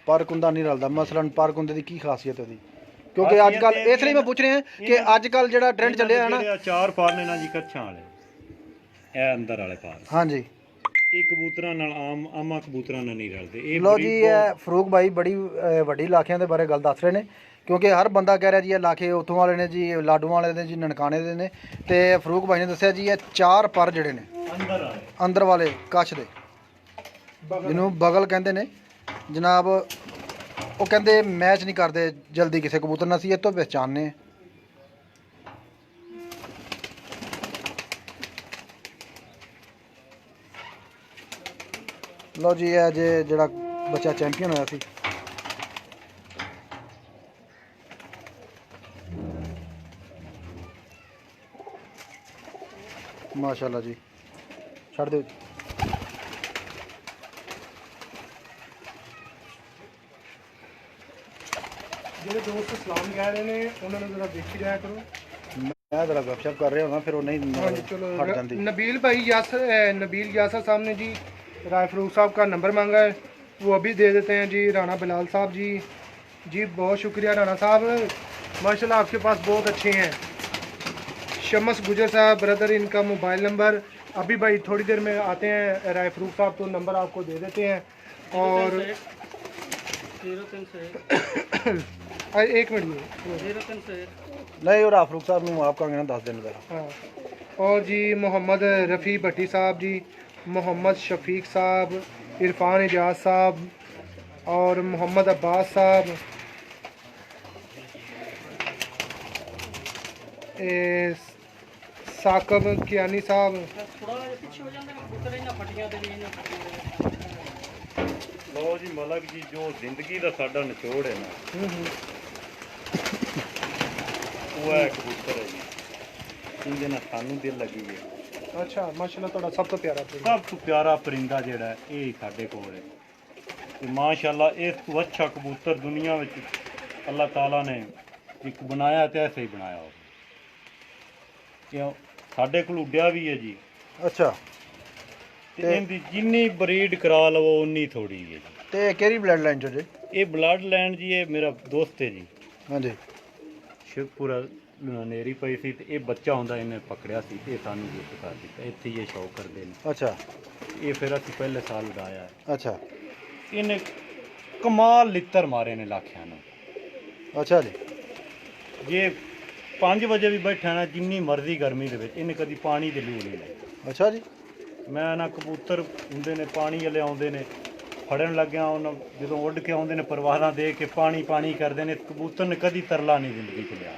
[SPEAKER 4] ਪਰ ਕੁੰਦਾ ਨਹੀਂ ਰਲਦਾ, ਮਸਲਨ ਪਰ ਕੁੰਦੇ ਦੀ ਕੀ ਖਾਸੀਅਤ ਉਹਦੀ? ਕਿਉਂਕਿ ਅੱਜ ਕੱਲ ਇਸ ਲਈ ਮੈਂ ਪੁੱਛ ਰਿਹਾ ਕਿ ਅੱਜ ਕੱਲ ਜਿਹੜਾ ਟ੍ਰੈਂਡ ਚੱਲਿਆ ਹੈ ਨਾ,
[SPEAKER 2] ਜਿਹੜੇ ਚਾਰ ਪਰ ਨੇ ਨਾ ਜੀ ਕੱਛਾਂ ਵਾਲੇ, ਇਹ ਅੰਦਰ ਵਾਲੇ ਪਰ,
[SPEAKER 4] ਹਾਂਜੀ,
[SPEAKER 2] ਇਹ ਕਬੂਤਰਾਂ ਨਾਲ ਆਮਾ ਕਬੂਤਰਾਂ ਨਾਲ ਨਹੀਂ ਰਲਦੇ। ਇਹ
[SPEAKER 4] ਲੋ ਜੀ, ਇਹ ਫਰੂਕ ਭਾਈ ਬੜੀ ਵੱਡੀ ਲਾਖਿਆਂ ਦੇ ਬਾਰੇ ਗੱਲ ਦੱਸ ਰਹੇ ਨੇ, ਕਿਉਂਕਿ ਹਰ ਬੰਦਾ ਕਹਿ ਰਿਹਾ ਜੀ ਇਹ ਲਾਖੇ ਉੱਥੋਂ ਵਾਲੇ ਨੇ ਜੀ, ਲਾਡੂਆਂ ਵਾਲੇ ਨੇ ਜੀ, ਨਨਕਾਣੇ ਦੇ ਨੇ। ਤੇ ਫਰੂਕ ਭਾਈ ਨੇ ਦੱਸਿਆ ਜੀ ਇਹ ਚਾਰ ਪਰ ਜਿਹੜੇ ਨੇ ਅੰਦਰ ਵਾਲੇ ਕੱਛ ਦੇ, ਜਿਹਨੂੰ ਬਗਲ ਕਹਿੰਦੇ ਨੇ ਜਨਾਬ, ਉਹ ਕਹਿੰਦੇ ਮੈਚ ਨਹੀਂ ਕਰਦੇ ਜਲਦੀ ਕਿਸੇ ਕਬੂਤਰ ਨਾਲ, ਅਸੀਂ ਇਹ ਤੋਂ ਪਹਿਚਾਨਨੇ। ਲਓ ਜੀ, ਇਹ ਜੇ ਜਿਹੜਾ ਬੱਚਾ ਚੈਂਪੀਅਨ ਹੋਇਆ ਸੀ, ਮਾਸ਼ਾਅੱਲਾ ਜੀ। ਛੱਡ ਦਿਓ ਜੀ।
[SPEAKER 1] ਜਿਹੜੇ ਦੋਸਤ ਸਲਾਮ ਕਹਿ ਰਹੇ ਨੇ ਉਹਨਾਂ ਨੂੰ ਜ਼ਰਾ ਦੇਖੀ ਜਾਇਆ ਕਰੋ।
[SPEAKER 4] ਮੈਂ ਜ਼ਰਾ ਗੱਪਸ਼ਪ ਕਰ ਰਿਹਾ ਹਾਂ, ਫਿਰ ਉਹ ਨਹੀਂ
[SPEAKER 1] ਹਾਂਜੀ चलो।
[SPEAKER 4] हट जाती।
[SPEAKER 1] नबील भाई नबील यासर साहब ने जी राय फरूक साहब का नंबर मांगा है, वो अभी दे देते हैं जी। राणा बिलाल साहब जी, जी बहुत शुक्रिया राणा साहब, माशाल्लाह आपके पास बहुत अच्छे हैं। शमस गुजर साहब ब्रदर, इनका मोबाइल नंबर अभी भाई थोड़ी देर में आते हैं राय फरूक साहब, तो नंबर आपको दे देते हैं। और
[SPEAKER 3] 0301
[SPEAKER 1] एक मिनट
[SPEAKER 3] 0301
[SPEAKER 4] नहीं, और फरूक साहब ਨੂੰ ਆਪ ਕਹਾਂਗੇ ਨਾ 10 ਦਿਨ ਪਹਿਲਾਂ।
[SPEAKER 1] हाँ। और जी मोहम्मद रफ़ी भट्टी साहब जी, मोहम्मद शफीक साहब, इरफान एजाज साहब और मोहम्मद अब्बास साहब, साकब कियानी साहब।
[SPEAKER 3] थोड़ा जिहा पिछे हो जांदे ने कबूतर, इन्हां फटियां ते भी इन्हां फटियां।
[SPEAKER 2] ਲਓ ਜੀ ਮਲਕ ਜੀ, ਜੋ ਜ਼ਿੰਦਗੀ ਦਾ ਸਾਡਾ ਨਿਚੋੜ ਹੈ ਨਾ, ਉਹ ਹੈ ਕਬੂਤਰ ਹੈ ਜੀ, ਇਹਦੇ ਨਾਲ ਸਾਨੂੰ ਦਿਲ ਲੱਗੀ ਹੈ।
[SPEAKER 1] अच्छा माशाल्लाह, थोड़ा सब तो प्यारा था।
[SPEAKER 2] ਸਭ ਤੋਂ ਪਿਆਰਾ ਪਰਿੰਦਾ ਜਿਹੜਾ ਹੈ ਇਹ ਸਾਡੇ ਕੋਲ ਹੈ। ਤੇ ਮਾਸ਼ਾਅੱਲਾ ਇਸ ਤੋਂ ਅੱਛਾ ਕਬੂਤਰ ਦੁਨੀਆ ਵਿੱਚ अल्लाह ताला ने एक बनाया तो ऐसे ही बनाया हो क्यों साढ़े को उड्या भी है जी
[SPEAKER 4] ਅੱਛਾ
[SPEAKER 2] ਤੇ ਇਹਦੀ ਜਿੰਨੀ ਬਰੀਡ ਕਰਾ ਲਵੋ ਉਨੀ ਥੋੜੀ ਹੈ ਜੀ
[SPEAKER 4] ਤੇ ਕਿਹੜੀ ਬਲੱਡ ਲਾਈਨ ਚੋਂ ਜੀ
[SPEAKER 2] ਇਹ ਬਲੱਡ ਲਾਈਨ ਜੀ ਇਹ ਮੇਰਾ ਦੋਸਤ ਹੈ ਜੀ
[SPEAKER 4] ਹਾਂਜੀ
[SPEAKER 2] ਸ਼ਿਵਪੁਰਾ ਨੇਰੀ ਪਈ ਸੀ ਤੇ ਇਹ ਬੱਚਾ ਹੁੰਦਾ ਇਹਨੇ ਪਕੜਿਆ ਸੀ ਇਹ ਸਾਨੂੰ ਗਿਫਟ ਕਰ ਦਿੱਤਾ ਇੱਥੇ ਹੀ ਇਹ ਸ਼ੌਕ ਕਰਦੇ ਨੇ
[SPEAKER 4] ਅੱਛਾ
[SPEAKER 2] ਇਹ ਫਿਰ ਅਸੀਂ ਪਹਿਲੇ ਸਾਲ ਉਡਾਇਆ ਹੈ।
[SPEAKER 4] ਅੱਛਾ
[SPEAKER 2] ਇਹਨੇ ਕਮਾਲ ਲਿੱਤਰ ਮਾਰੇ ਨੇ ਲਾਖਿਆਂ ਨੂੰ
[SPEAKER 4] ਅੱਛਾ ਜੀ
[SPEAKER 2] ਜੇ 5 ਵਜੇ ਵੀ ਬੈਠਾ ਨਾ ਜਿੰਨੀ ਮਰਜ਼ੀ ਗਰਮੀ ਦੇ ਵਿੱਚ ਇਹਨੇ ਕਦੀ ਪਾਣੀ ਦੀ ਲੂ ਨਹੀਂ ਲਈ
[SPEAKER 4] ਅੱਛਾ ਜੀ
[SPEAKER 2] ਮੈਂ ਨਾ ਕਬੂਤਰ ਹੁੰਦੇ ਨੇ ਪਾਣੀ ਵਾਲੇ ਆਉਂਦੇ ਨੇ ਫੜਨ ਲੱਗਿਆ ਉਹਨਾਂ ਜਦੋਂ ਉੱਡ ਕੇ ਆਉਂਦੇ ਨੇ ਪਰਵਾਰਾਂ ਦੇ ਕੇ ਪਾਣੀ ਪਾਣੀ ਕਰਦੇ ਨੇ ਕਬੂਤਰ ਨੇ ਕਦੀ ਤਰਲਾ ਨਹੀਂ ਜ਼ਿੰਦਗੀ 'ਚ ਲਿਆ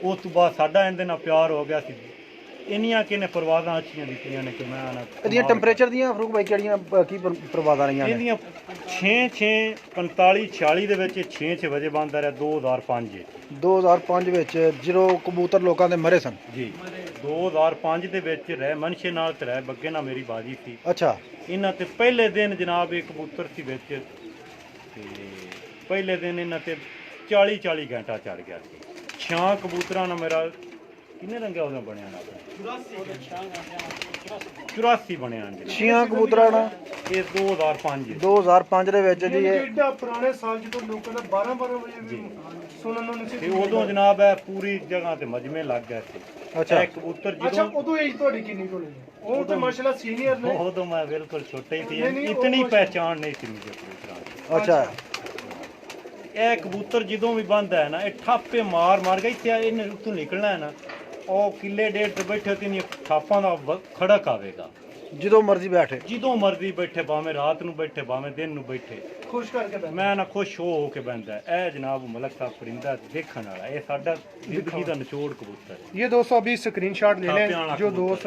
[SPEAKER 2] ਉਸ ਤੋਂ ਬਾਅਦ ਸਾਡਾ ਇਹਦੇ ਨਾਲ ਪਿਆਰ ਹੋ ਗਿਆ ਸੀ ਇੰਨੀਆਂ ਕਿਨੇ ਪਰਵਾਜ਼ਾਂ ਅੱਛੀਆਂ ਦਿੱਤੀਆਂ ਨੇ ਕਿ ਮੈਂ ਨਾ
[SPEAKER 4] ਇਹਦੀਆਂ ਟੈਂਪਰੇਚਰ ਦੀਆਂ ਫਰੂਕ ਬਾਈ ਕਿਹੜੀਆਂ ਕੀ ਪ੍ਰਵਾਦਾਂ ਰਹੀਆਂ ਨੇ
[SPEAKER 2] ਇਹਦੀਆਂ 6 45 46 ਦੇ ਵਿੱਚ 6 ਵਜੇ ਬੰਦ ਰਿਹਾ 2005
[SPEAKER 4] 2005 ਵਿੱਚ ਜਦੋਂ ਕਬੂਤਰ ਲੋਕਾਂ ਦੇ ਮਰੇ ਸਨ
[SPEAKER 2] ਜੀ 2005 ਦੇ ਵਿੱਚ ਰਹਿ ਮਨਸ਼ੇ ਨਾਲ ਤੇ ਰਹਿ ਬੱਗੇ ਨਾਲ ਮੇਰੀ ਬਾਜੀ ਸੀ
[SPEAKER 4] ਅੱਛਾ
[SPEAKER 2] ਇਹਨਾਂ ਤੇ ਪਹਿਲੇ ਦਿਨ ਜਨਾਬ ਇਹ ਕਬੂਤਰ ਸੀ ਵਿੱਚ ਤੇ ਪਹਿਲੇ ਦਿਨ ਇਹਨਾਂ ਤੇ 40 ਘੰਟਾ ਚੜ ਗਿਆ ਸੀ 6 ਕਬੂਤਰਾਂ ਨਾਲ ਮੇਰਾ ਕਿੰਨੇ ਰੰਗਿਆ ਉਹਦਾ ਬਣਿਆ ਨਾ 84 ਬਣਿਆ ਜੀ
[SPEAKER 4] 6 ਕਬੂਤਰਾਂ ਨਾਲ
[SPEAKER 2] ਇਹ 2005
[SPEAKER 4] 2005 ਦੇ ਵਿੱਚ ਜੀ ਇਹ
[SPEAKER 1] ਐਡਾ ਪੁਰਾਣੇ ਸਾਲ ਜਦੋਂ ਲੋਕਾਂ ਦਾ 12 ਵਜੇ ਵੀ ਸੁਣਨ ਨੂੰ ਨਹੀਂ
[SPEAKER 2] ਤੇ
[SPEAKER 1] ਸੀ
[SPEAKER 2] ਉਦੋਂ ਜਨਾਬ ਹੈ ਪੂਰੀ ਜਗ੍ਹਾ ਤੇ ਮਜਮੇ ਲੱਗ ਗਏ ਸੀ
[SPEAKER 4] ਅੱਛਾ
[SPEAKER 2] ਇਹ ਕਬੂਤਰ
[SPEAKER 1] ਅੱਛਾ
[SPEAKER 2] ਜਦੋਂ
[SPEAKER 1] ਉਦੋਂ ਏਜ ਤੁਹਾਡੀ ਕਿੰਨੀ ਕੋਲ ਉਹ ਤੇ ਮਾਸ਼ਾਅੱਲਾ ਸੀਨੀਅਰ ਨੇ
[SPEAKER 2] ਉਦੋਂ ਮੈਂ ਬਿਲਕੁਲ ਛੋਟਾ ਹੀ ਸੀ
[SPEAKER 1] ਨਹੀਂ, ਨਹੀਂ,
[SPEAKER 2] ਇਤਨੀ
[SPEAKER 1] ਉਹ-
[SPEAKER 2] ਪਹਿਚਾਣ ਨਹੀਂ ਸੀ ਮੇਰੇ ਕਬੂਤਰਾਂ ਦੀ
[SPEAKER 4] ਅੱਛਾ
[SPEAKER 2] ਇਹ ਕਬੂਤਰ ਜਦੋਂ ਵੀ ਬੰਦਾ ਹੈ ਨਾ ਇਹ ਠਾਪੇ ਮਾਰ ਕੇ ਇੱਥੇ ਇਹਨੇ ਉੱਤੋਂ ਨਿਕਲਣਾ ਹੈ ਨਾ ਉਹ ਕਿੱਲੇ ਡੇਢ ਤੇ ਬੈਠੇ ਤੇ ਨਹੀਂ ਠਾਪਾਂ ਦਾ ਖੜਕ ਆਵੇਗਾ
[SPEAKER 4] ਜਦੋਂ ਮਰਜ਼ੀ ਬੈਠੇ
[SPEAKER 2] ਜਦੋਂ ਮਰਜ਼ੀ ਬੈਠੇ ਭਾਵੇਂ ਰਾਤ ਨੂੰ ਬੈਠੇ ਭਾਵੇਂ ਦਿਨ ਨੂੰ ਬੈਠੇ
[SPEAKER 1] ਖੁਸ਼ ਕਰਕੇ ਬੈਠ
[SPEAKER 2] ਮੈਂ ਨਾ ਖੁਸ਼ ਹੋ ਕੇ ਬੈਂਦਾ ਇਹ ਜਨਾਬ ਮਲਕ ਸਾਹਿਬ ਪਰਿੰਦਾ ਦੇਖਣ ਵਾਲਾ ਇਹ ਸਾਡਾ ਜ਼ਿੰਦਗੀ ਦਾ ਨਿਚੋੜ ਕਬੂਤਰ ਹੈ
[SPEAKER 1] ये दोस्तों अभी स्क्रीनशॉट ले
[SPEAKER 2] हाँ, प्यारा
[SPEAKER 1] लें जो दोस्त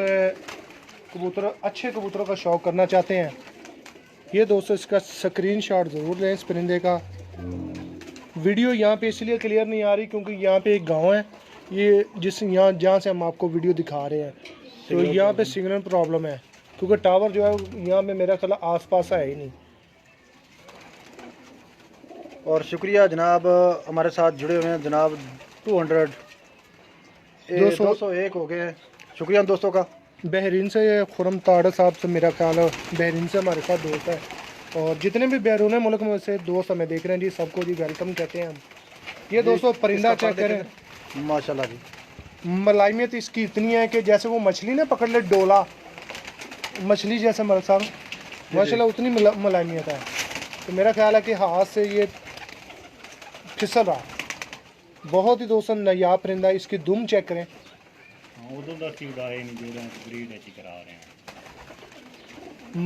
[SPEAKER 1] कबूतर अच्छे कबूतरों का शौक करना चाहते हैं ये दोस्तों इसका स्क्रीनशॉट ज़रूर लें इस परिंदे का वीडियो यहाँ पे इसलिए क्लियर नहीं आ रही क्योंकि यहाँ पे एक गांव है ये यहाँ जहाँ से हम आपको वीडियो दिखा रहे हैं तो यहाँ पे सिग्नल प्रॉब्लम है क्योंकि टावर जो है यहाँ पे मेरा ख्याल आस-पास है ही नहीं।
[SPEAKER 4] और शुक्रिया जनाब हमारे साथ जुड़े हुए हैं जनाब 200 201 हो गए हैं शुक्रिया दोस्तों का।
[SPEAKER 1] बहरीन से खुरम ताड़ा साहब से मेरा ख्याल है बहरीन से हमारे साथ दोस्त है और जितने भी बैरून मुल्क में से दोस्त हमें देख रहे हैं जी सबको जी वेलकम कहते हैं हम। ये दोस्तों परिंदा चेक करें
[SPEAKER 4] माशाल्लाह जी
[SPEAKER 1] मलाइमियत इसकी इतनी है कि जैसे वो मछली ना पकड़ ले डोला मछली जैसे मल साहब माशाल्लाह उतनी मलाइमियत है तो मेरा ख्याल है कि हाथ से ये फिसल रहा बहुत ही दोस्तों नायाब परिंदा इसकी दुम चेक करें
[SPEAKER 2] ਉਦੋਂ ਦਾ ਸੀ ਉਡਾਏ ਨਹੀਂ ਜਿਹੜਾ ਬਰੀਡ ਐਚੀ ਕਰਾ ਰਹੇ ਹਾਂ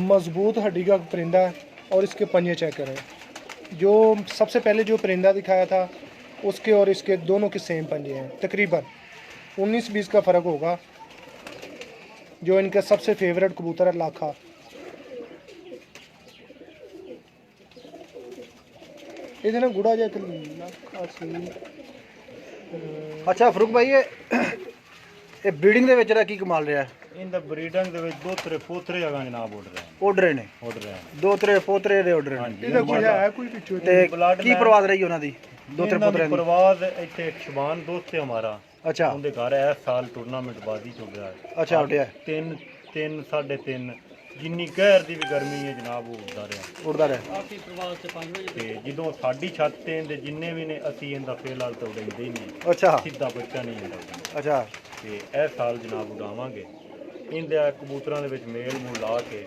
[SPEAKER 1] मजबूत हड्डी का परिंदा है और इसके पंजे चेक करें जो सबसे पहले जो परिंदा दिखाया था उसके और इसके दोनों के सेम पंजे हैं तकरीबन 19-20 का फ़र्क होगा जो इनका सबसे फेवरेट कबूतर है लाखा ये ना गुड़ा जाए लाखा सी
[SPEAKER 4] अच्छा फरूक भाई ਇਹ ਬਰੀਡਿੰਗ ਦੇ ਵਿੱਚ ਇਹਦਾ ਕੀ ਕਮਾਲ ਰਿਹਾ
[SPEAKER 2] ਇਹਦਾ ਬਰੀਡਿੰਗ ਦੇ ਵਿੱਚ ਦੋਤਰੇ ਪੋਤਰੇ ਜਗ੍ਹਾ ਜਨਾਬ ਉੱਡ ਰਹੇ
[SPEAKER 4] ਉੱਡ ਰਹੇ ਨੇ
[SPEAKER 2] ਉੱਡ ਰਹੇ ਨੇ
[SPEAKER 4] ਦੋਤਰੇ ਪੋਤਰੇ ਦੇ ਉੱਡ ਰਹੇ ਨੇ
[SPEAKER 2] ਹਾਂਜੀ
[SPEAKER 1] ਇਹਦਾ ਕੋਈ ਹੈ ਕੋਈ ਪਿੱਛੋਂ
[SPEAKER 4] ਤੇ
[SPEAKER 2] ਬਲੱਡ
[SPEAKER 4] ਕੀ ਪ੍ਰਵਾਦ ਰਹੀ ਉਹਨਾਂ ਦੀ ਦੋਤਰੇ
[SPEAKER 2] ਇਹਨਾਂ ਦੀ
[SPEAKER 4] ਪੋਤਰੇ ਦੀ
[SPEAKER 2] ਪਰਵਾਜ਼ ਇੱਥੇ ਇੱਕ ਸ਼ਬਾਨ ਦੋਸਤ ਹੈ ਹਮਾਰਾ
[SPEAKER 4] ਅੱਛਾ
[SPEAKER 2] ਉਹਦੇ ਘਰ ਇਸ ਸਾਲ ਟੂਰਨਾਮੈਂਟ ਬਾਜ਼ੀ ਚ ਹੋ ਗਿਆ ਹੈ।
[SPEAKER 4] ਅੱਛਾ ਉੱਡਿਆ
[SPEAKER 2] 3 3.5 ਜਿੰਨੀ ਕਹਿਰ ਦੀ ਵੀ ਗਰਮੀ ਹੈ ਜਨਾਬ ਉਹ ਉੱਡਦਾ ਰਿਹਾ
[SPEAKER 4] ਉੱਡਦਾ ਰਿਹਾ
[SPEAKER 3] ਕਾਫੀ ਪ੍ਰਵਾਹ ਤੇ 5 ਵਜੇ
[SPEAKER 2] ਤੇ ਜਦੋਂ ਸਾਡੀ ਛੱਤ ਤੇ ਇਹਦੇ ਜਿੰਨੇ ਵੀ ਨੇ ਅਸੀਂ ਇਹਦਾ ਫਿਲਹਾਲ ਤਾਂ ਉਡਾਉਂਦੇ ਹੀ ਨਹੀਂ
[SPEAKER 4] ਅੱਛਾ
[SPEAKER 2] ਸਿੱਧਾ ਬੱਚਾ ਨਹੀਂ ਉਡਾਉਂਦੇ
[SPEAKER 4] ਅੱਛਾ
[SPEAKER 2] ਤੇ ਇਹ ਸਾਲ ਜਨਾਬ ਉਡਾਵਾਂਗੇ ਇਹਦੇ ਕਬੂਤਰਾਂ ਦੇ ਵਿੱਚ ਮੇਲ ਮੂਲ ਲਾ ਕੇ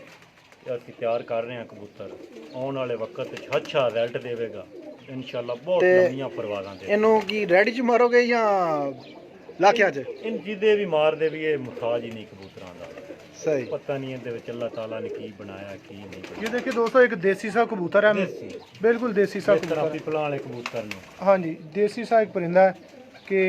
[SPEAKER 2] ਅਸੀਂ ਤਿਆਰ ਕਰ ਰਹੇ ਹਾਂ ਕਬੂਤਰ ਆਉਣ ਵਾਲੇ ਵਕਤ 'ਚ ਅੱਛਾ ਰਿਜ਼ਲਟ ਦੇਵੇਗਾ ਇਨਸ਼ਾਅੱਲਾ ਬਹੁਤ
[SPEAKER 4] ਤੇ
[SPEAKER 2] ਲੰਮੀਆਂ ਪਰਵਾਜ਼ਾਂ ਦੇ
[SPEAKER 4] ਇਹਨੂੰ ਕੀ ਰੈਡੀ ਚ ਮਾਰੋਗੇ ਜਾਂ ਲਾਖਿਆਂ ਚ
[SPEAKER 2] ਇਨ ਜਿਹਦੇ ਵੀ ਮਾਰਦੇ ਵੀ ਇਹ ਮੁਤਾਜ ਹੀ ਨਹੀਂ ਕਬੂਤਰਾਂ ਦਾ
[SPEAKER 4] ਸਹੀ
[SPEAKER 2] ਪਤਾ ਨਹੀਂ ਇਹਦੇ ਵਿੱਚ ਅੱਲਾਹ ਤਾਲਾ ਨੇ ਕੀ ਬਣਾਇਆ ਕੀ ਨਹੀਂ ਬਣਾਇਆ
[SPEAKER 1] ये देखिए दोस्तों एक देसी सा कबूतर है
[SPEAKER 2] देसी।
[SPEAKER 1] बिल्कुल देसी सा
[SPEAKER 2] ਇਸ ਤਰ੍ਹਾਂ
[SPEAKER 1] कबूतर है।
[SPEAKER 2] ਪਿਪਲਾਂ ਵਾਲੇ ਕਬੂਤਰ ਨੂੰ
[SPEAKER 1] हाँ जी देसी सा एक परिंदा है कि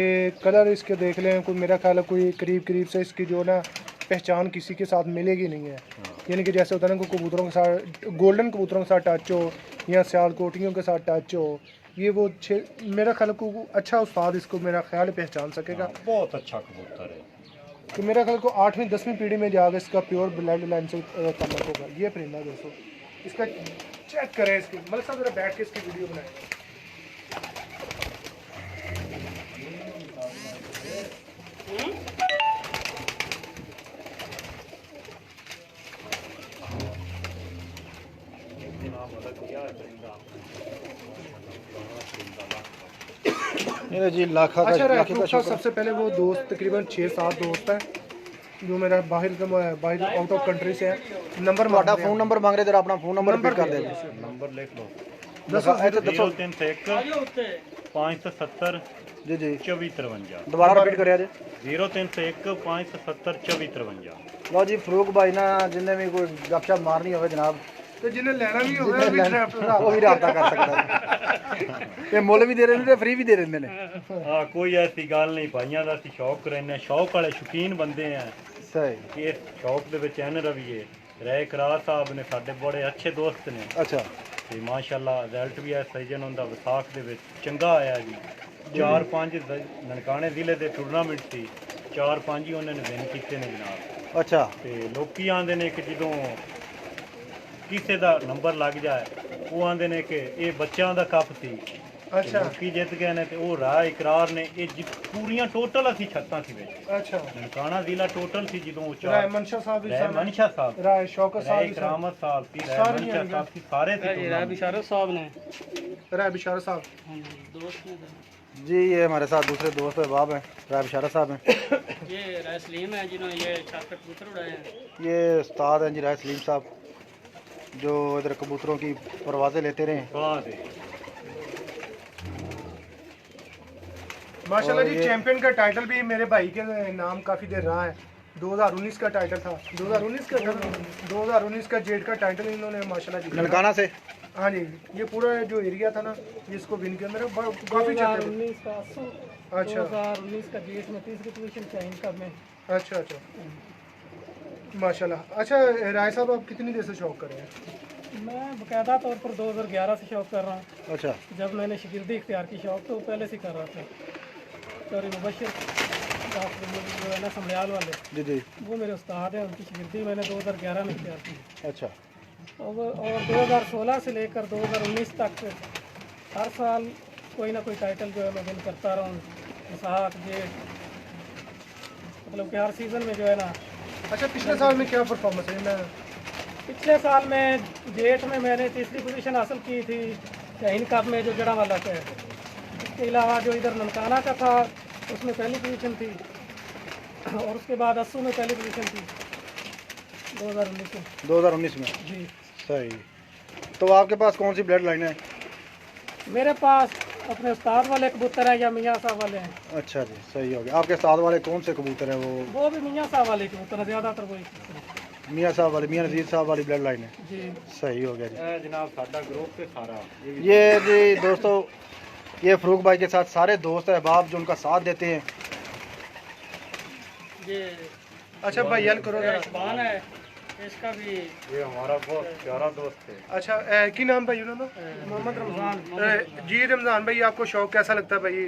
[SPEAKER 1] कलर इसके देख लें कोई मेरा ख्याल है कोई करीब से इसकी जो ना पहचान किसी के साथ मिलेगी नहीं है यानी कि जैसे होता है ना कोई कबूतरों के साथ गोल्डन कबूतरों के साथ टच हो या सियालकोटियों के साथ टच हो ये वो मेरा ख्याल को अच्छा उस्ताद इसको मेरा ख्याल है पहचान सकेगा
[SPEAKER 2] ਬਹੁਤ ਅੱਛਾ ਕਬੂਤਰ है
[SPEAKER 1] कि मेरा ख्याल को 8वीं-10वीं पीढ़ी में जाकर इसका प्योर ब्लड लाइन से ताल्लुक होगा ये परिंदा दोस्तों इसका चेक करें इसकी मतलब साहब जरा बैठ के इसकी वीडियो बनाएं
[SPEAKER 4] ये जी लाखा का
[SPEAKER 1] अच्छा
[SPEAKER 4] लाखे
[SPEAKER 1] राइफल
[SPEAKER 4] का
[SPEAKER 1] का
[SPEAKER 4] शौक है।
[SPEAKER 1] सबसे पहले वो दोस्त तकरीबन 6-7 दोस्त है जो मेरा बाहर आउट ऑफ कंट्री से है। नंबर
[SPEAKER 4] ਤੁਹਾਡਾ ਫੋਨ ਨੰਬਰ ਮੰਗ ਰਹੇ ਜਰਾ ਆਪਣਾ ਫੋਨ ਨੰबर ਰਿਪੀਟ ਕਰ ਦਿਓ
[SPEAKER 2] नंबर लिख लो
[SPEAKER 1] ਦੱਸੋ
[SPEAKER 4] ਇਹ ਦੱਸੋ
[SPEAKER 2] 0301 570
[SPEAKER 4] ਜੀ ਜੀ
[SPEAKER 2] 2453
[SPEAKER 4] ਦੁਬਾਰਾ ਰਿਪੀਟ ਕਰਿਆ ਜੀ
[SPEAKER 2] 0301 570 2453
[SPEAKER 4] ਲਓ ਜੀ ਫਰੂਕ ਭਾਈ ਨਾਲ ਜਿੰਨੇ ਵੀ ਕੋਈ ਗੱਪਸ਼ਪ ਮਾਰਨੀ ਹੋਵੇ ਜਨਾਬ
[SPEAKER 1] ਤੇ ਜਿਹਨੇ ਲੈਣਾ ਵੀ ਹੋਵੇ ਉਹ ਵੀ ਡਰਾਫਟ
[SPEAKER 4] ਉਹ ਵੀ ਰਾਬਤਾ ਕਰ ਸਕਦਾ ਹੈ। ਇਹ ਮੁੱਲ ਵੀ ਦੇ ਰਹੇ ਨੇ ਤੇ ਫ੍ਰੀ ਵੀ ਦੇ ਦਿੰਦੇ ਨੇ
[SPEAKER 2] ਹਾਂ ਕੋਈ ਐਸੀ ਗੱਲ ਨਹੀਂ ਭਾਈਆਂ ਦਾ ਅਸੀਂ ਸ਼ੌਕ ਰਹਿੰਦੇ ਸ਼ੌਕ ਵਾਲੇ ਸ਼ੌਕੀਨ ਬੰਦੇ ਆ
[SPEAKER 4] ਸਹੀ
[SPEAKER 2] ਕਿ ਇਸ ਸ਼ੌਕ ਦੇ ਵਿੱਚ ਐਨ ਰਵੀਏ ਰਾਏ ਕਰਾਰ ਸਾਹਿਬ ਨੇ ਸਾਡੇ ਬੜੇ ਅੱਛੇ ਦੋਸਤ ਨੇ
[SPEAKER 4] ਅੱਛਾ
[SPEAKER 2] ਤੇ ਮਾਸ਼ਾਅੱਲਾ ਰਿਜ਼ਲਟ ਵੀ ਇਸ ਸੀਜ਼ਨ ਹੁੰਦਾ ਵਿਸਾਖ ਦੇ ਵਿੱਚ ਚੰਗਾ ਆਇਆ ਜੀ 4-5 ਨਨਕਾਣੇ ਜ਼ਿਲ੍ਹੇ ਦੇ ਟੂਰਨਾਮੈਂਟ ਸੀ 4-5 ਹੀ ਉਹਨਾਂ ਨੇ ਵਿਨ ਕੀਤੇ ਨੇ ਜਨਾਬ
[SPEAKER 4] ਅੱਛਾ
[SPEAKER 2] ਤੇ ਲੋਕੀ ਆਂਦੇ ਨੇ ਕਿ ਜਦੋਂ ਕਿਸੇ ਦਾ ਨੰਬਰ ਲੱਗ ਜਾਏ ਉਹ ਆਂਦੇ ਨੇ ਕਿ ਇਹ ਬੱਚਿਆਂ ਦਾ ਕੱਪ ਸੀ
[SPEAKER 1] ਅੱਛਾ
[SPEAKER 2] ਲੋਕੀ ਜਿੱਤ ਗਏ ਨੇ ਤੇ ਉਹ ਰਾਹ ਇਕਰਾਰ ਨੇ ਇਹ ਪੂਰੀਆਂ ਟੋਟਲ ਅਸੀਂ ਛੱਤਾਂ ਸੀ ਵਿੱਚ
[SPEAKER 1] ਅੱਛਾ
[SPEAKER 2] ਨਨਕਾਣਾ ਜ਼ਿਲ੍ਹਾ ਟੋਟਲ ਸੀ ਜਦੋਂ
[SPEAKER 1] ਰਾਏ ਮਨਸ਼ਾ ਸਾਹਿਬ ਵੀ
[SPEAKER 2] ਰਾਏ ਮਨਸ਼ਾ ਸਾਹਿਬ
[SPEAKER 1] ਰਾਏ ਸ਼ੌਕਤ
[SPEAKER 2] ਰਾਏ
[SPEAKER 1] ਸਾਹਿਬ
[SPEAKER 2] ਕਰਾਮਤ ਸਾਹਿਬ ਸੀ ਰਾਏ
[SPEAKER 1] ਸਾਰੀਆਂ
[SPEAKER 2] ਮਨਸ਼ਾ ਸਾਹਿਬ ਸੀ ਸਾਰੇ ਸੀ
[SPEAKER 3] ये राय बिशारत साहब ने
[SPEAKER 1] ਰਾਏ ਬਿਸ਼ਾਰ ਸਾਹਿਬ
[SPEAKER 3] हाँ जी, दोस्त ने
[SPEAKER 4] जी ये हमारे साथ दूसरे दोस्त अहबाब हैं राय बिशारत साहब हैं
[SPEAKER 3] ये राय सलीम है जिन्होंने ये छत पे कबूतर उड़ाए हैं।
[SPEAKER 4] ये उस्ताद हैं जी राय सलीम साहब जो इधर कबूतरों की परवाज़ें लेते रहे हैं।
[SPEAKER 2] ਵਾਹ ਦੇ
[SPEAKER 1] माशाल्लाह
[SPEAKER 4] और
[SPEAKER 1] जी
[SPEAKER 4] ये-
[SPEAKER 1] चैंपियन का टाइटल भी मेरे भाई के नाम काफ़ी देर रहा है 2019 का टाइटल था 2019 का जेट का टाइटल इन्होंने माशाल्लाह जी
[SPEAKER 4] ननकाना से
[SPEAKER 1] हाँ जी ये पूरा जो एरिया था ना जिसको विन के अंदर है, काफ़ी चक्कर
[SPEAKER 3] 2019 का
[SPEAKER 1] अच्छा
[SPEAKER 3] 2019 का जेट में तीसरी पोजीशन पे है इनका में।
[SPEAKER 1] अच्छा अच्छा माशाल्लाह। अच्छा राय साहब आप कितनी देर से शौक कर रहे हैं?
[SPEAKER 3] मैं बाकायदा तौर पर 2011 से शौक कर रहा हूँ।
[SPEAKER 4] अच्छा
[SPEAKER 3] जब मैंने शिगिर्दी इख्तियार की शौक तो पहले से कर रहा था। और मुबशर जो है ना समयाल वाले
[SPEAKER 4] जी जी
[SPEAKER 3] वो मेरे उस्ताद हैं, उनकी शिगिर्दी मैंने 2011 में इख्तियार की।
[SPEAKER 4] अच्छा
[SPEAKER 3] और 2016 से लेकर 2019 तक हर साल कोई ना कोई टाइटल जो है मैं विन करता रहा हूँ। विसाख जेठ मतलब कि हर सीज़न में जो है ना।
[SPEAKER 1] अच्छा पिछले साल में क्या परफॉर्मेंस है? मैं
[SPEAKER 3] पिछले साल में जेठ में मैंने तीसरी पोजीशन हासिल की थी शाहीन कप में जो जड़ा वाला है। इसके अलावा जो इधर ननकाना का था उसमें पहली पोजीशन थी और उसके बाद अस्सू में पहली पोजीशन थी 2019 में।
[SPEAKER 4] 2019 में
[SPEAKER 3] जी
[SPEAKER 4] सही। तो आपके पास कौन सी ब्लड लाइन है?
[SPEAKER 3] मेरे पास अपने उस्ताद वाले कबूतर हैं या मियाँ साहब वाले हैं।
[SPEAKER 4] अच्छा जी सही हो गया। आपके साथ वाले कौन से कबूतर हैं?
[SPEAKER 3] वो भी मियाँ साहब वाले कबूतर हैं, ज़्यादातर वही।
[SPEAKER 4] मियाँ साहब वाले, मियाँ नज़ीर साहब वाली ब्लड लाइन है।
[SPEAKER 3] जी
[SPEAKER 4] सही हो गया जी।
[SPEAKER 2] ਇਹ ਜਨਾਬ ਸਾਡਾ ਗਰੁੱਪ ਤੇ ਸਾਰਾ
[SPEAKER 4] ये जी दोस्तों ये फरूक भाई के साथ सारे दोस्त अहबाब जो उनका साथ देते हैं।
[SPEAKER 3] ये
[SPEAKER 1] अच्छा भाईयान करो जरा।
[SPEAKER 3] शबान है इसका भी
[SPEAKER 2] ਇਹ ਹਮਾਰਾ ਬਹੁਤ ਪਿਆਰਾ ਦੋਸਤ ਹੈ
[SPEAKER 1] अच्छा की नाम भाई उन्होंने?
[SPEAKER 3] मोहम्मद रमज़ान।
[SPEAKER 1] जी रमज़ान भाई आपको शौक कैसा लगता है भाई?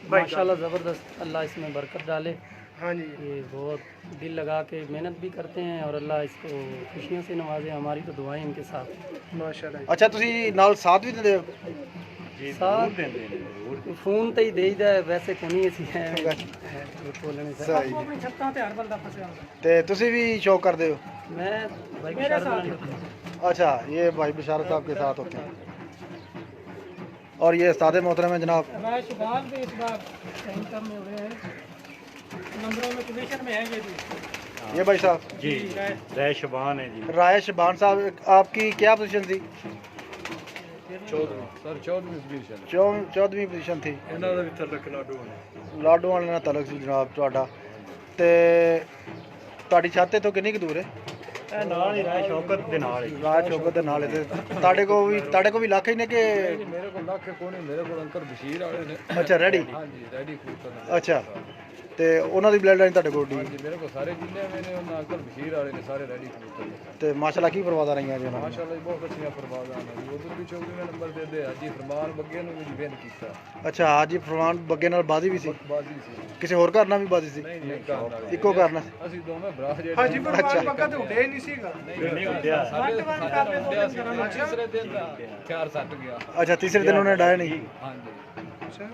[SPEAKER 1] भाई का?
[SPEAKER 3] माशाल्लाह ज़बरदस्त, अल्लाह इसमें बरकत डाले।
[SPEAKER 1] हाँ जी
[SPEAKER 3] ये बहुत दिल लगा के मेहनत भी करते हैं और अल्लाह इसको खुशियों से नवाजे। हमारी तो दुआएं इनके साथ।
[SPEAKER 1] माशाल्लाह।
[SPEAKER 4] अच्छा ਤੁਸੀਂ ਨਾਲ ਸਾਥ ਵੀ ਦਿੰਦੇ ਹੋ?
[SPEAKER 2] ਜੀ
[SPEAKER 3] ਸਾਥ-
[SPEAKER 2] ਜ਼ਰੂਰ ਦਿੰਦੇ ਨੇ ਜ਼ਰੂਰ
[SPEAKER 3] फोन तो ही देईदा है, वैसे को नहीं ऐसी है बोलने से।
[SPEAKER 4] सही।
[SPEAKER 3] अपनी छत्तां ते हर बंदा फंसे होंदा।
[SPEAKER 4] ਤੇ ਤੁਸੀਂ ਵੀ शौक करते हो?
[SPEAKER 3] मैं भाई
[SPEAKER 1] मेरे
[SPEAKER 3] बिशारत
[SPEAKER 1] साथ
[SPEAKER 3] वाले-
[SPEAKER 4] अच्छा ये भाई बिशारत साहब के साथ होते हैं। और ये उस्ताद मोहतरम है जनाब
[SPEAKER 3] राय शुबान भी इस बार कहीं कम में हुए हैं, नंबरों में पोजीशन में है ये भी।
[SPEAKER 4] ये भाई साहब
[SPEAKER 2] ਜੀ ਰਾਏ ਸ਼ਬਾਨ ਹੈ ਜੀ
[SPEAKER 4] राय शबान साहब आपकी क्या पोजीशन थी? 14ਵੀਂ पोजीशन थी।
[SPEAKER 2] ਇਹਨਾਂ ਦਾ ਵੀ ਤਲਕ ਲਾਡੂ ਹੈ
[SPEAKER 4] ਲਾਡੂ ਵਾਲੇ ਨਾਲ ਤਲਕ ਸੀ ਜਨਾਬ ਤੁਹਾਡਾ। ਤੇ ਤੁਹਾਡੀ ਛੱਤ ਤੋਂ ਕਿੰਨੀ ਕੁ ਦੂਰ ਹੈ?
[SPEAKER 2] ਇਹ ਨਾਲ ਹੀ ਰਾਏ ਸ਼ੌਕਤ ਦੇ ਨਾਲ ਹੀ
[SPEAKER 4] ਰਾਜ ਚੌਕਤ ਦੇ ਨਾਲ ਹੈ। ਤੇ ਤੁਹਾਡੇ ਕੋ ਵੀ ਇਲਾਕੇ ਹੀ ਨੇ ਕਿ?
[SPEAKER 5] ਮੇਰੇ ਕੋਲ ਲੱਖ ਕੋਈ ਨਹੀਂ, ਮੇਰੇ ਕੋਲ ਅੰਕਲ ਬਸ਼ੀਰ ਵਾਲੇ ਨੇ।
[SPEAKER 4] ਅੱਛਾ ਰੈਡੀ।
[SPEAKER 5] ਹਾਂਜੀ ਰੈਡੀ ਕਬੂਤਰ ਨੇ।
[SPEAKER 4] ਅੱਛਾ ਤੇ ਉਹਨਾਂ ਦੀ ਬਲੱਡ ਲਾਈਨ ਤੁਹਾਡੇ ਕੋਲ ਡੀ।
[SPEAKER 5] ਹਾਂਜੀ ਮੇਰੇ ਕੋਲ ਸਾਰੇ ਜ਼ਿਲ੍ਹੇ में ਨੇ ਉਹਨਾਂ ਅੰਕਲ ਬਸ਼ੀਰ ਵਾਲੇ ਨੇ ਸਾਰੇ ਰੈਡੀ ਕਬੂਤਰ ਨੇ।
[SPEAKER 4] ਤੇ ਮਾਸ਼ਾਅੱਲਾ ਕੀ ਪਰਵਾਜ਼ਾਂ ਰਹੀਆਂ ਜੀ ਉਹਨਾਂ ਦੀਆਂ?
[SPEAKER 5] ਮਾਸ਼ਾਅੱਲਾ ਜੀ ਬਹੁਤ ਅੱਛੀਆਂ ਪਰਵਾਜ਼ਾਂ ਨੇ। ਉਧਰ ਵੀ 24 ਨੰਬਰ ਦੇ ਦੇ ਹਾਜੀ ਫਰਮਾਨ ਬੱਗੇ ਨੂੰ ਵੀ ਵਿਨ ਕੀਤਾ।
[SPEAKER 4] ਅੱਛਾ ਹਾਜੀ ਫਰਮਾਨ ਬੱਗੇ ਨਾਲ ਬਾਜ਼ੀ ਵੀ ਸੀ?
[SPEAKER 5] ਬਾਜ਼ੀ ਸੀ।
[SPEAKER 4] ਕਿਸੇ ਹੋਰ ਘਰ ਨਾਲ ਵੀ ਬਾਜ਼ੀ ਸੀ?
[SPEAKER 5] ਨਹੀਂ ਨਹੀਂ ਕਰਨ ਵਾਲੇ
[SPEAKER 4] ਇੱਕੋ ਘਰ ਨਾਲ?
[SPEAKER 5] ਅਸੀਂ ਦੋਵੇਂ ਭਰਾ ਜਿਹੜੇ
[SPEAKER 1] हाँ जी फरमान पक्का तो उठे ही नहीं सीगा।
[SPEAKER 2] ਨਹੀਂ ਹੁੰਦਿਆ
[SPEAKER 5] ਸਾਡੇ ਤੀਸਰੇ ਦਿਨ ਦਾ ਚਾਰ ਸੱਟ ਗਿਆ।
[SPEAKER 4] ਅੱਛਾ ਤੀਸਰੇ ਦਿਨ ਉਹਨੇ ਡਾਇਆ ਨਹੀਂ?
[SPEAKER 5] ਹਾਂਜੀ
[SPEAKER 1] अच्छा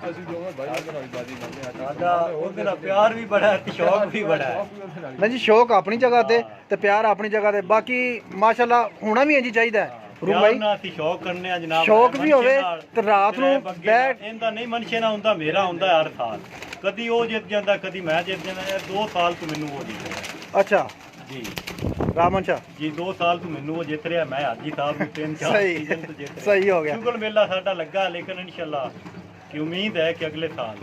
[SPEAKER 5] ਅਸੀਂ ਦੋਵੇਂ ਭਾਈ ਉਹਦੇ ਨਾਲ ਬਾਜ਼ੀ ਲਾਉਂਦੇ ਆ।
[SPEAKER 2] ਸਾਡਾ ਉਹਦੇ ਨਾਲ ਪਿਆਰ ਵੀ ਬੜਾ ਹੈ ਤੇ ਸ਼ੌਕ ਵੀ ਬੜਾ ਹੈ
[SPEAKER 4] ਨਹੀਂ ਜੀ ਸ਼ੌਕ ਆਪਣੀ ਜਗ੍ਹਾ ਤੇ ਪਿਆਰ ਆਪਣੀ ਜਗ੍ਹਾ ਤੇ। ਬਾਕੀ ਮਾਸ਼ਾਅੱਲਾ ਹੋਣਾ ਵੀ ਇੰਜ ਹੀ ਚਾਹੀਦਾ ਹੈ ਫਰੂਕ
[SPEAKER 2] ਪਿਆਰ
[SPEAKER 4] ਭਾਈ
[SPEAKER 2] ਨਾਲ ਅਸੀਂ ਸ਼ੌਕ ਕਰਨੇ ਆ ਜਨਾਬ,
[SPEAKER 4] ਸ਼ੌਕ ਵੀ
[SPEAKER 2] ਮਨਸ਼ੇ
[SPEAKER 4] ਹੋਵੇ
[SPEAKER 2] ਨਾਲ,
[SPEAKER 4] ਤੇ ਰਾਤ ਨੂੰ
[SPEAKER 2] ਬੱਗੇ
[SPEAKER 4] ਬੈਠ
[SPEAKER 2] ਨਾਲ। ਇਹਦਾ ਨਹੀਂ ਮਨਸ਼ੇ ਨਾਲ ਹੁੰਦਾ, ਮੇਰਾ ਹੁੰਦਾ ਹਰ ਸਾਲ। ਕਦੀ ਉਹ ਜਿੱਤ ਜਾਂਦਾ, ਕਦੀ ਮੈਂ ਜਿੱਤ ਜਾਂਦਾ। ਇਹ 2 ਸਾਲ ਤੋਂ ਮੈਨੂੰ ਉਹ ਜਿੱਤ ਰਿਹਾ
[SPEAKER 4] ਅੱਛਾ
[SPEAKER 2] ਜੀ।
[SPEAKER 4] ਰਾਮਨ ਸ਼ਾਹ
[SPEAKER 2] ਜੀ 2 ਸਾਲ ਤੋਂ ਮੈਨੂੰ ਉਹ ਜਿੱਤ ਰਿਹਾ, ਮੈਂ ਹਾਜੀ ਸਾਹਿਬ ਨੂੰ 3-4
[SPEAKER 4] ਸਹੀ
[SPEAKER 2] ਸੀਜ਼ਨ ਤੋਂ ਜਿੱਤ ਰਿਹਾ।
[SPEAKER 4] ਸਹੀ ਹੋ ਗਿਆ
[SPEAKER 2] ਸ਼ੁਗਲ ਮੇਲਾ ਸਾਡਾ ਲੱਗਾ, ਲੇਕਿਨ ਇਨਸ਼ਾਅੱਲਾ ਕਿ ਉਮੀਦ ਹੈ ਕਿ ਅਗਲੇ ਸਾਲ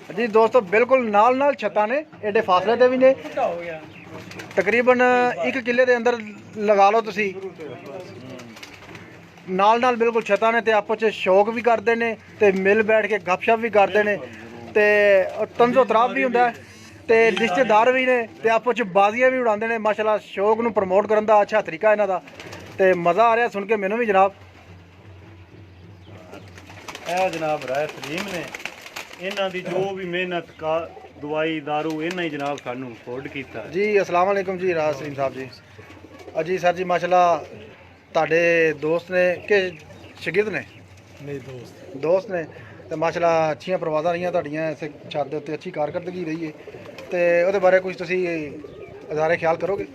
[SPEAKER 4] ਜੀ ਦੋਸਤੋ ਬਿਲਕੁਲ ਨਾਲ ਨਾਲ ਛੱਤਾਂ ਨੇ, ਐਡੇ ਫਾਸਲੇ ਤੇ ਵੀ ਨੇ,
[SPEAKER 3] छोटा हो गया
[SPEAKER 4] ਤਕਰੀਬਨ 1 ਕਿੱਲੇ ਦੇ ਅੰਦਰ ਲਗਾ ਲਓ ਤੁਸੀਂ। ਨਾਲ ਨਾਲ ਬਿਲਕੁਲ ਛੱਤਾਂ ਨੇ ਤੇ ਆਪਸ ਚ ਸ਼ੌਕ ਵੀ ਕਰਦੇ ਨੇ ਤੇ ਮਿਲ ਬੈਠ ਕੇ ਗੱਪਸ਼ਪ ਵੀ ਕਰਦੇ ਨੇ ਤੇ ਤੰਜ਼ੋ ਤਰਾਬ ਵੀ ਹੁੰਦਾ ਹੈ ਤੇ ਰਿਸ਼ਤੇਦਾਰ ਵੀ ਨੇ ਤੇ ਆਪਸ ਚ ਬਾਜ਼ੀਆਂ ਵੀ ਉਡਾਉਂਦੇ ਨੇ। ਮਾਸ਼ਾਅੱਲਾ ਸ਼ੌਕ ਨੂੰ ਪ੍ਰਮੋਟ ਕਰਨ ਦਾ ਅੱਛਾ ਤਰੀਕਾ ਇਹਨਾਂ ਦਾ ਤੇ ਮਜ਼ਾ ਆ ਰਿਹਾ ਸੁਣ ਕੇ ਮੈਨੂੰ ਵੀ ਜਨਾਬ।
[SPEAKER 2] ਇਹ ਜਨਾਬ ਰਾਏ ਸਲੀਮ ਨੇ, ਇਹਨਾਂ ਦੀ ਜੋ ਵੀ ਮਿਹਨਤ ਕਾ ਦਵਾਈ ਦਾਰੂ ਇਹਨਾਂ ਹੀ ਜਨਾਬ ਸਾਨੂੰ ਅਫੋਰਡ ਕੀਤਾ ਹੈ।
[SPEAKER 4] ਜੀ अस्सलाम वालेकुम जी राज सलीम साहब जी। अजी सर जी माशाल्लाह ਤੁਹਾਡੇ ਦੋਸਤ ਨੇ ਕਿ ਸ਼ਾਗਿਰਦ ਨੇ?
[SPEAKER 5] ਨਹੀਂ ਦੋਸਤ
[SPEAKER 4] ਦੋਸਤ ਨੇ ਤੇ ਮਾਸ਼ਾਅੱਲਾ ਅੱਛੀਆਂ ਪ੍ਰਵਾਜ਼ਾਂ ਰਹੀਆਂ ਤੁਹਾਡੀਆਂ, ਇਸੇ ਛੱਤ ਦੇ ਉੱਤੇ ਅੱਛੀ ਕਾਰਕਰਦਗੀ ਰਹੀ ਹੈ ਤੇ ਉਹਦੇ ਬਾਰੇ ਕੁਝ ਤੁਸੀਂ ਇਜ਼ਾਰੇ ਖਿਆਲ ਕਰੋਗੇ?